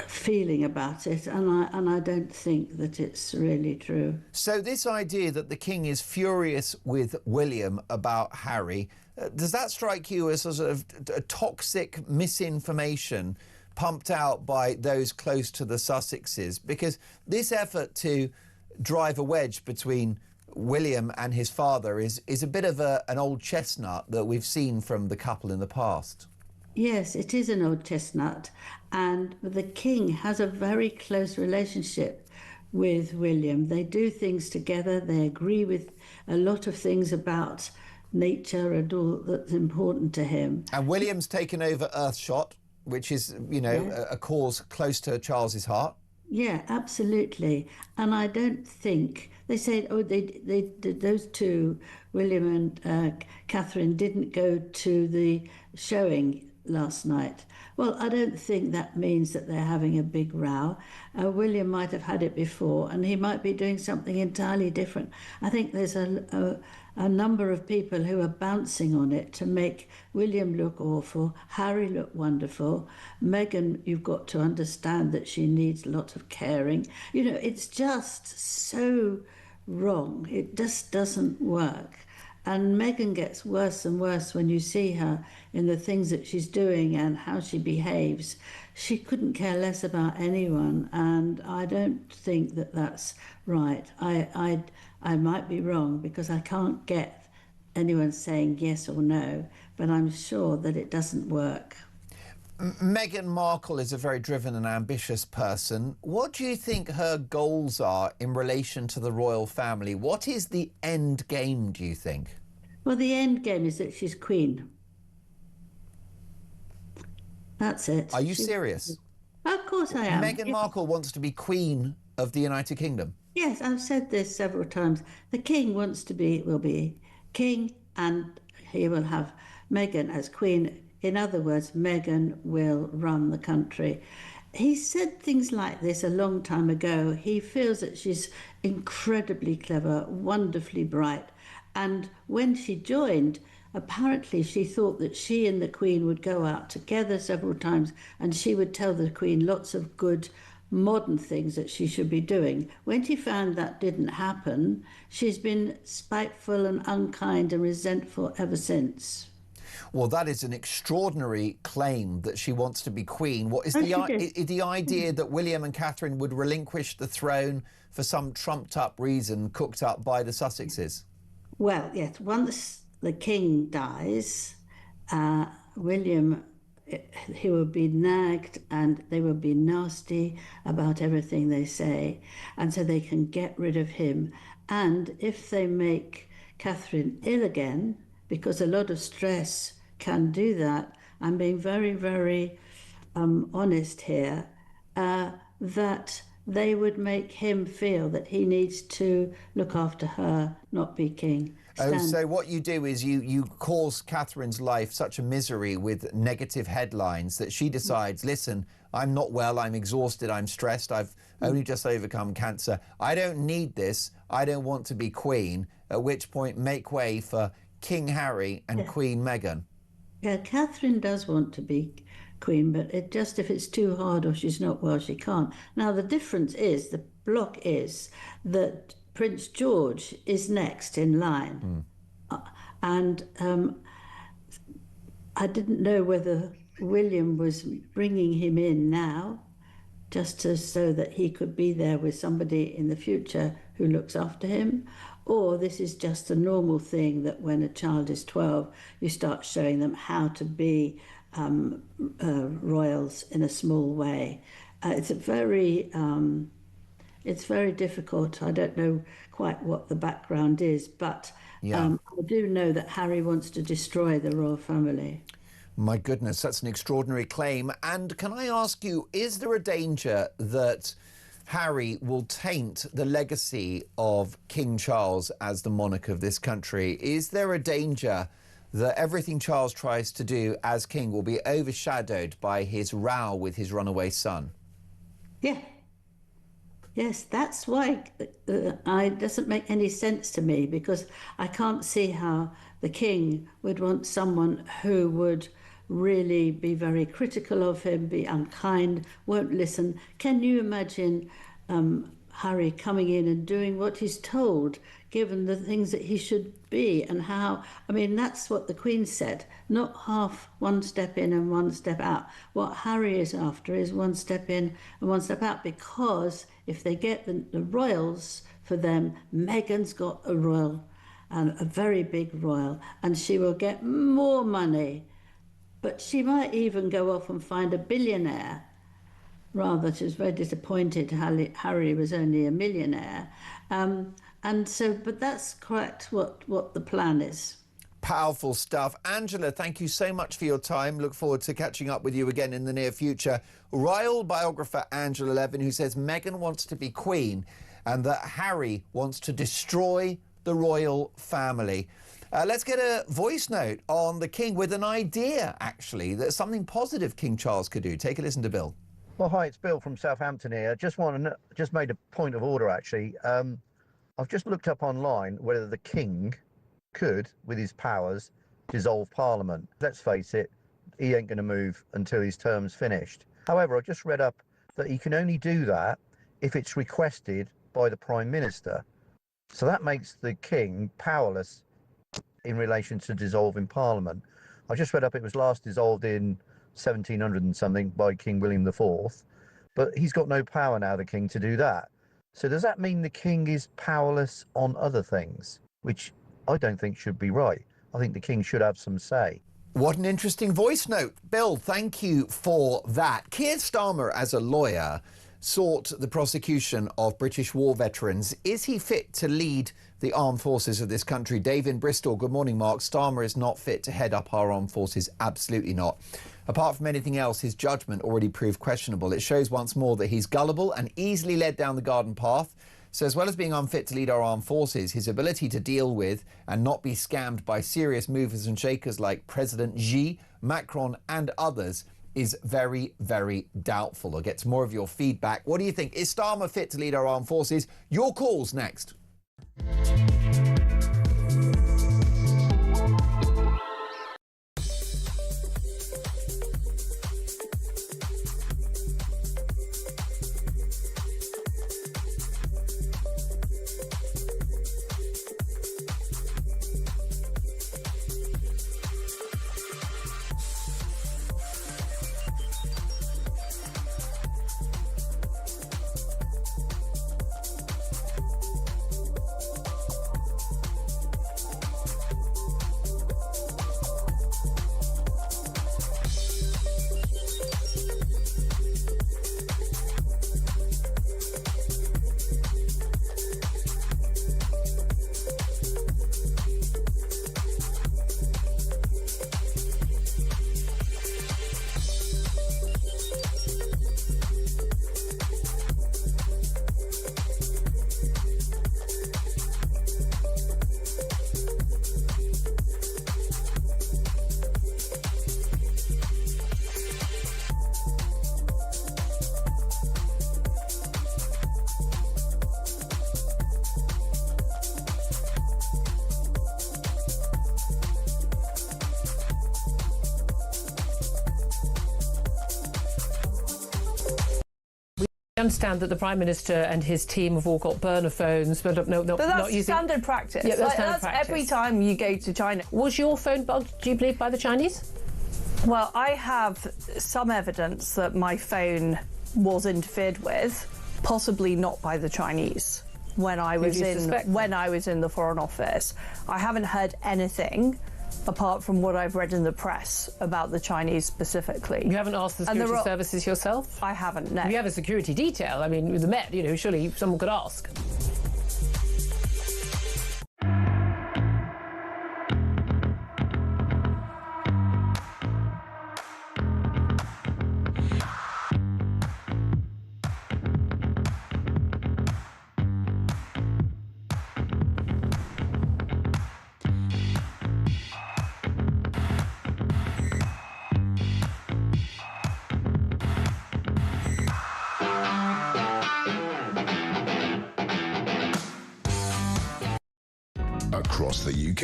feeling about it, and I don't think that it's really true. So this idea that the king is furious with William about Harry, does that strike you as a sort of a toxic misinformation pumped out by those close to the Sussexes? Because this effort to drive a wedge between William and his father is a bit of an old chestnut that we've seen from the couple in the past. Yes, it is an old chestnut, and the king has a very close relationship with William. They do things together, they agree with a lot of things about nature and all that's important to him. And William's taken over Earthshot, which is, you know, a cause close to Charles's heart. Yeah, absolutely. And I don't think they said, oh, they those two, William and Catherine, didn't go to the showing last night. Well, I don't think that means that they're having a big row. William might have had it before, and he might be doing something entirely different. I think there's a number of people who are bouncing on it to make William look awful, Harry look wonderful. Meghan, you've got to understand that she needs a lot of caring. You know, it's just so wrong. It just doesn't work. And Meghan gets worse and worse when you see her in the things that she's doing and how she behaves. She couldn't care less about anyone, and I don't think that that's right. I might be wrong because I can't get anyone saying yes or no, but I'm sure that it doesn't work. Meghan Markle is a very driven and ambitious person. What do you think her goals are in relation to the royal family? What is the end game, do you think? Well, the end game is that she's queen. That's it. Are you serious? Of course I am. Meghan Markle wants to be Queen of the United Kingdom. Yes, I've said this several times. The king will be king, and he will have Meghan as queen. In other words, Meghan will run the country. He said things like this a long time ago. He feels that she's incredibly clever, wonderfully bright. And when she joined, apparently she thought that she and the Queen would go out together several times, and she would tell the Queen lots of good modern things that she should be doing. When she found that didn't happen, she's been spiteful and unkind and resentful ever since. Well, that is an extraordinary claim that she wants to be queen. What is the idea that William and Catherine would relinquish the throne for some trumped-up reason cooked up by the Sussexes? Well, yes, once the king dies, William, he will be nagged and they will be nasty about everything they say, and so they can get rid of him. And if they make Catherine ill again, because a lot of stress can do that, I'm being very, very honest here, that they would make him feel that he needs to look after her, not be king. Oh, so what you do is you cause Catherine's life such a misery with negative headlines that she decides, listen, I'm not well, I'm exhausted, I'm stressed, I've only just overcome cancer. I don't need this, I don't want to be queen, at which point make way for King Harry and Queen Meghan. Yeah, Catherine does want to be queen, but it just, if it's too hard or she's not well, she can't. Now, the difference is, the block is that Prince George is next in line. And I didn't know whether William was bringing him in now just so that he could be there with somebody in the future who looks after him, or this is just a normal thing that when a child is 12, you start showing them how to be royals in a small way. It's very difficult. I don't know quite what the background is, but I do know that Harry wants to destroy the royal family. My goodness, that's an extraordinary claim. And can I ask you, is there a danger that Harry will taint the legacy of King Charles as the monarch of this country? Is there a danger that everything Charles tries to do as king will be overshadowed by his row with his runaway son? Yeah. Yes, that's why it doesn't make any sense to me, because I can't see how the king would want someone who would really be very critical of him, be unkind, won't listen. Can you imagine Harry coming in and doing what he's told, given the things that he should be and how? I mean, that's what the Queen said, not half one step in and one step out. What Harry is after is one step in and one step out, because if they get the royals for them, Meghan's got a royal, and a very big royal, and she will get more money. But she might even go off and find a billionaire. Rather, she was very disappointed Harry was only a millionaire. But that's correct what the plan is. Powerful stuff. Angela, thank you so much for your time. Look forward to catching up with you again in the near future. Royal biographer Angela Levin, who says Meghan wants to be queen and that Harry wants to destroy the royal family. Let's get a voice note on the King with an idea, actually, that something positive King Charles could do. Take a listen to Bill. Well, hi, it's Bill from Southampton here. Just made a point of order, actually. I've just looked up online whether the King could, with his powers, dissolve Parliament. Let's face it, he ain't going to move until his term's finished. However, I just read up that he can only do that if it's requested by the Prime Minister. So that makes the King powerless in relation to dissolving Parliament. I just read up it was last dissolved in 1700 and something by King William IV, but he's got no power now, the King, to do that. So does that mean the King is powerless on other things, which I don't think should be right? I think the King should have some say. What an interesting voice note. Bill, thank you for that. Keir Starmer, as a lawyer, sought the prosecution of British war veterans. Is he fit to lead the armed forces of this country? Dave in Bristol, good morning, Mark. Starmer is not fit to head up our armed forces, absolutely not. Apart from anything else, his judgment already proved questionable. It shows once more that he's gullible and easily led down the garden path. So as well as being unfit to lead our armed forces, his ability to deal with and not be scammed by serious movers and shakers like President Xi, Macron and others is very, very doubtful. I'll get to more of your feedback. What do you think? Is Starmer fit to lead our armed forces? Your calls next. I understand that the Prime Minister and his team have all got burner phones, but But not that's using... standard practice. Yeah, that's Like, standard that's practice. every time you go to China. Was your phone bugged, do you believe, by the Chinese? Well, I have some evidence that my phone was interfered with, possibly not by the Chinese. When I was in the Foreign Office, I haven't heard anything apart from what I've read in the press about the Chinese specifically. You haven't asked the security services yourself? I haven't, no. You have a security detail. I mean, with the Met, surely someone could ask. Across the UK,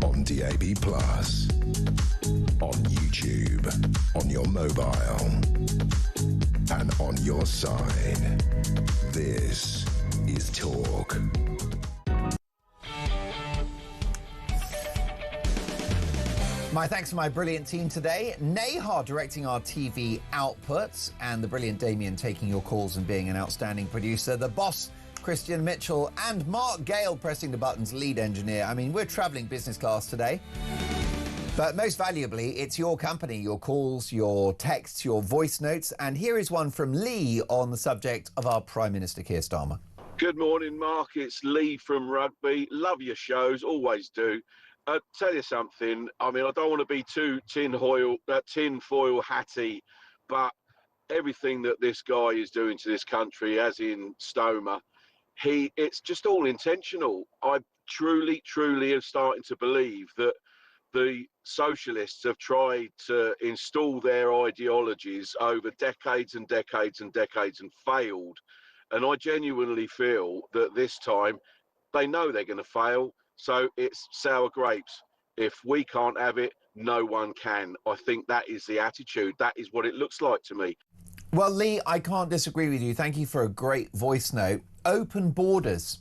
on DAB+, on YouTube, on your mobile, and on your side. This is Talk. My thanks to my brilliant team today. Nahar directing our TV outputs, and the brilliant Damien taking your calls and being an outstanding producer. The boss, Christian Mitchell, and Mark Gale pressing the buttons, lead engineer. I mean, we're travelling business class today. But most valuably, it's your company, your calls, your texts, your voice notes. And here is one from Lee on the subject of our Prime Minister, Keir Starmer. Good morning, Mark. It's Lee from Rugby. Love your shows, always do. Tell you something, I mean, I don't want to be too tinfoil hatty, but everything that this guy is doing to this country, as in Stomer, it's just all intentional. I truly am starting to believe that the socialists have tried to install their ideologies over decades and decades and decades and failed. And I genuinely feel that this time they know they're going to fail. So it's sour grapes. If we can't have it, no one can. I think that is the attitude. That is what it looks like to me. Well, Lee, I can't disagree with you. Thank you for a great voice note. Open borders.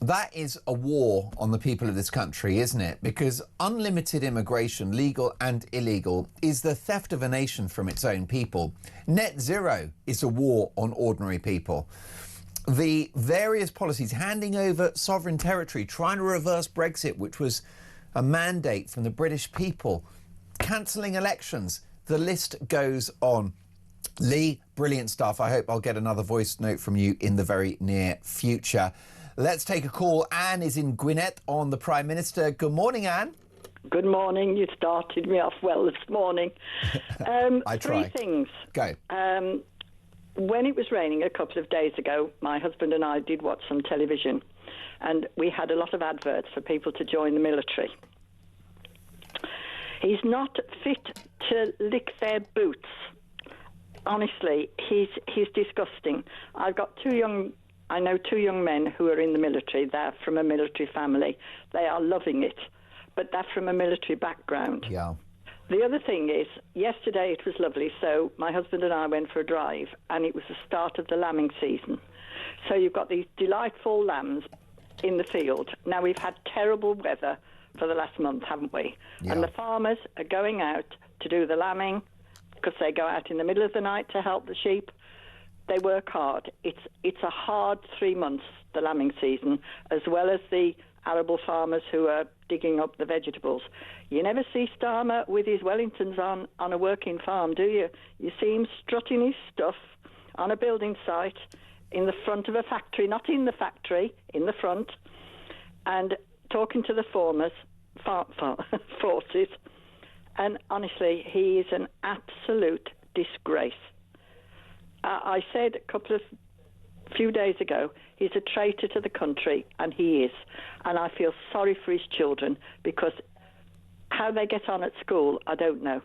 That is a war on the people of this country, isn't it? Because unlimited immigration, legal and illegal, is the theft of a nation from its own people. Net zero is a war on ordinary people. The various policies, handing over sovereign territory, trying to reverse Brexit, which was a mandate from the British people, cancelling elections, the list goes on. Lee, brilliant stuff. I hope I'll get another voice note from you in the very near future. Let's take a call. Anne is in Gwinnett on the Prime Minister. Good morning, Anne. Good morning. You started me off well this morning. I try. 3 things. Go. When it was raining a couple of days ago, my husband and I did watch some television, and we had a lot of adverts for people to join the military. He's not fit to lick their boots. Honestly, he's disgusting. I know 2 young men who are in the military. They're from a military family. They are loving it, but they're from a military background. Yeah. The other thing is, yesterday it was lovely, so my husband and I went for a drive, and it was the start of the lambing season. So you've got these delightful lambs in the field. Now, we've had terrible weather for the last month, haven't we? Yeah. And the farmers are going out to do the lambing, because they go out in the middle of the night to help the sheep. They work hard. It's a hard 3 months, the lambing season, as well as the arable farmers who are digging up the vegetables. You never see Starmer with his Wellingtons on a working farm, do you? You see him strutting his stuff on a building site in the front of a factory, not in the factory, in the front, and talking to the forces. And honestly, he is an absolute disgrace. I said a few days ago, he's a traitor to the country, and he is. And I feel sorry for his children, because how they get on at school, I don't know.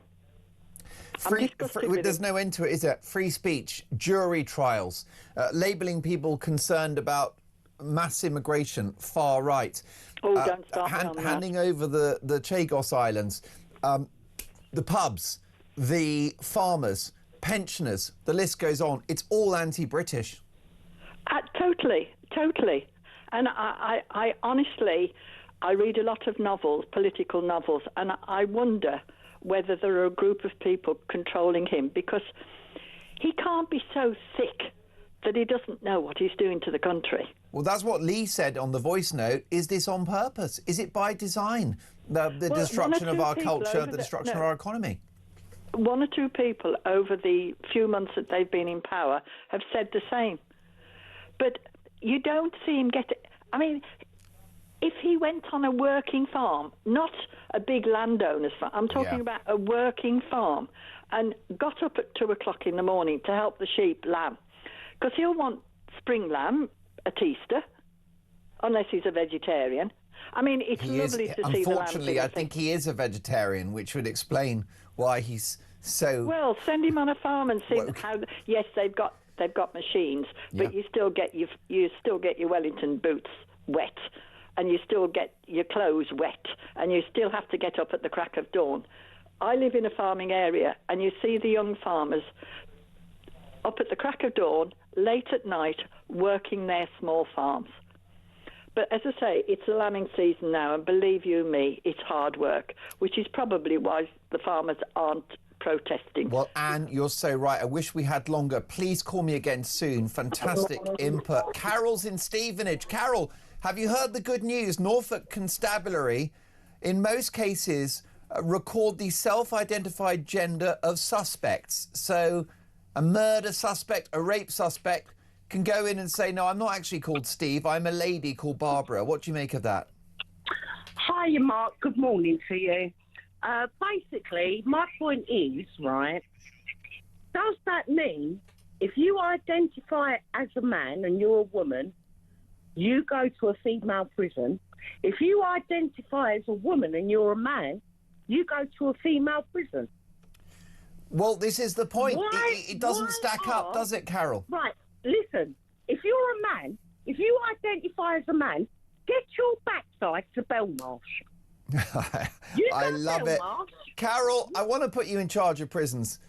There's no end to it, is there? Free speech, jury trials, labelling people concerned about mass immigration, far right. Oh, don't start on that. Handing over the Chagos Islands, the pubs, the farmers, pensioners, the list goes on. It's all anti-British. Totally. And I honestly, I read a lot of novels, political novels, and I wonder whether there are a group of people controlling him, because he can't be so sick that he doesn't know what he's doing to the country. Well, that's what Lee said on the voice note. Is this on purpose? Is it by design? The destruction of our culture, the destruction of our economy? One or two people over the few months that they've been in power have said the same. But you don't see him get... I mean, if he went on a working farm, not a big landowner's farm, I'm talking about a working farm, and got up at 2 o'clock in the morning to help the sheep lamb, because he'll want spring lamb at Easter, unless he's a vegetarian. I mean, it's lovely to see the lamb. Unfortunately, I think he is a vegetarian, which would explain why he's so... Well, send him on a farm and see how... Yes, they've got machines, but you still get your Wellington boots wet, and you still get your clothes wet, and you still have to get up at the crack of dawn. I live in a farming area, and you see the young farmers up at the crack of dawn, late at night, working their small farms. But as I say, it's the lambing season now, and believe you me, it's hard work, which is probably why the farmers aren't protesting. Well, Anne, you're so right. I wish we had longer. Please call me again soon. Fantastic input. Carol's in Stevenage. Carol, have you heard the good news? Norfolk Constabulary, in most cases, record the self-identified gender of suspects. So a murder suspect, a rape suspect can go in and say, no, I'm not actually called Steve. I'm a lady called Barbara. What do you make of that? Hiya, Mark. Good morning to you. Basically, my point is, right, does that mean if you identify as a man and you're a woman, you go to a female prison? If you identify as a woman and you're a man, you go to a female prison? Well, this is the point. It doesn't stack up, does it, Carol? Right. Listen, if you're a man, if you identify as a man, get your backside to Belmarsh. I love it. Carol, I want to put you in charge of prisons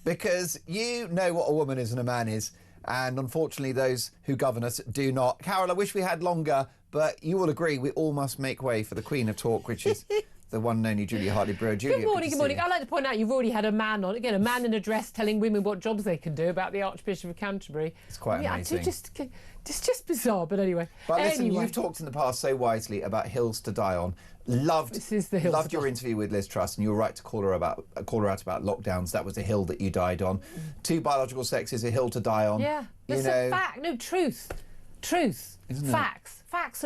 because you know what a woman is and a man is, and unfortunately those who govern us do not. Carol, I wish we had longer, but you will agree we all must make way for the Queen of Talk, which is the one and only Julia Hartley-Brewer. Good morning. I'd like to point out you've already had a man on, again, a man in a dress telling women what jobs they can do about the Archbishop of Canterbury. It's quite amazing. It's just bizarre, but anyway. But listen, you've talked in the past so wisely about hills to die on. Loved your interview with Liz Truss, and you were right to call her out about lockdowns. That was a hill that you died on. Two biological sex is a hill to die on. Yeah, it's a fact. No, truth. Isn't facts. It? Facts.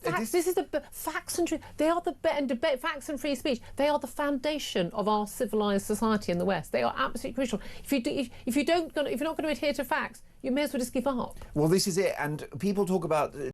Facts. This is the facts and truth. They are debate. Facts and free speech. They are the foundation of our civilised society in the West. They are absolutely crucial. If you're not going to adhere to facts, you may as well just give up. Well, this is it. And people talk about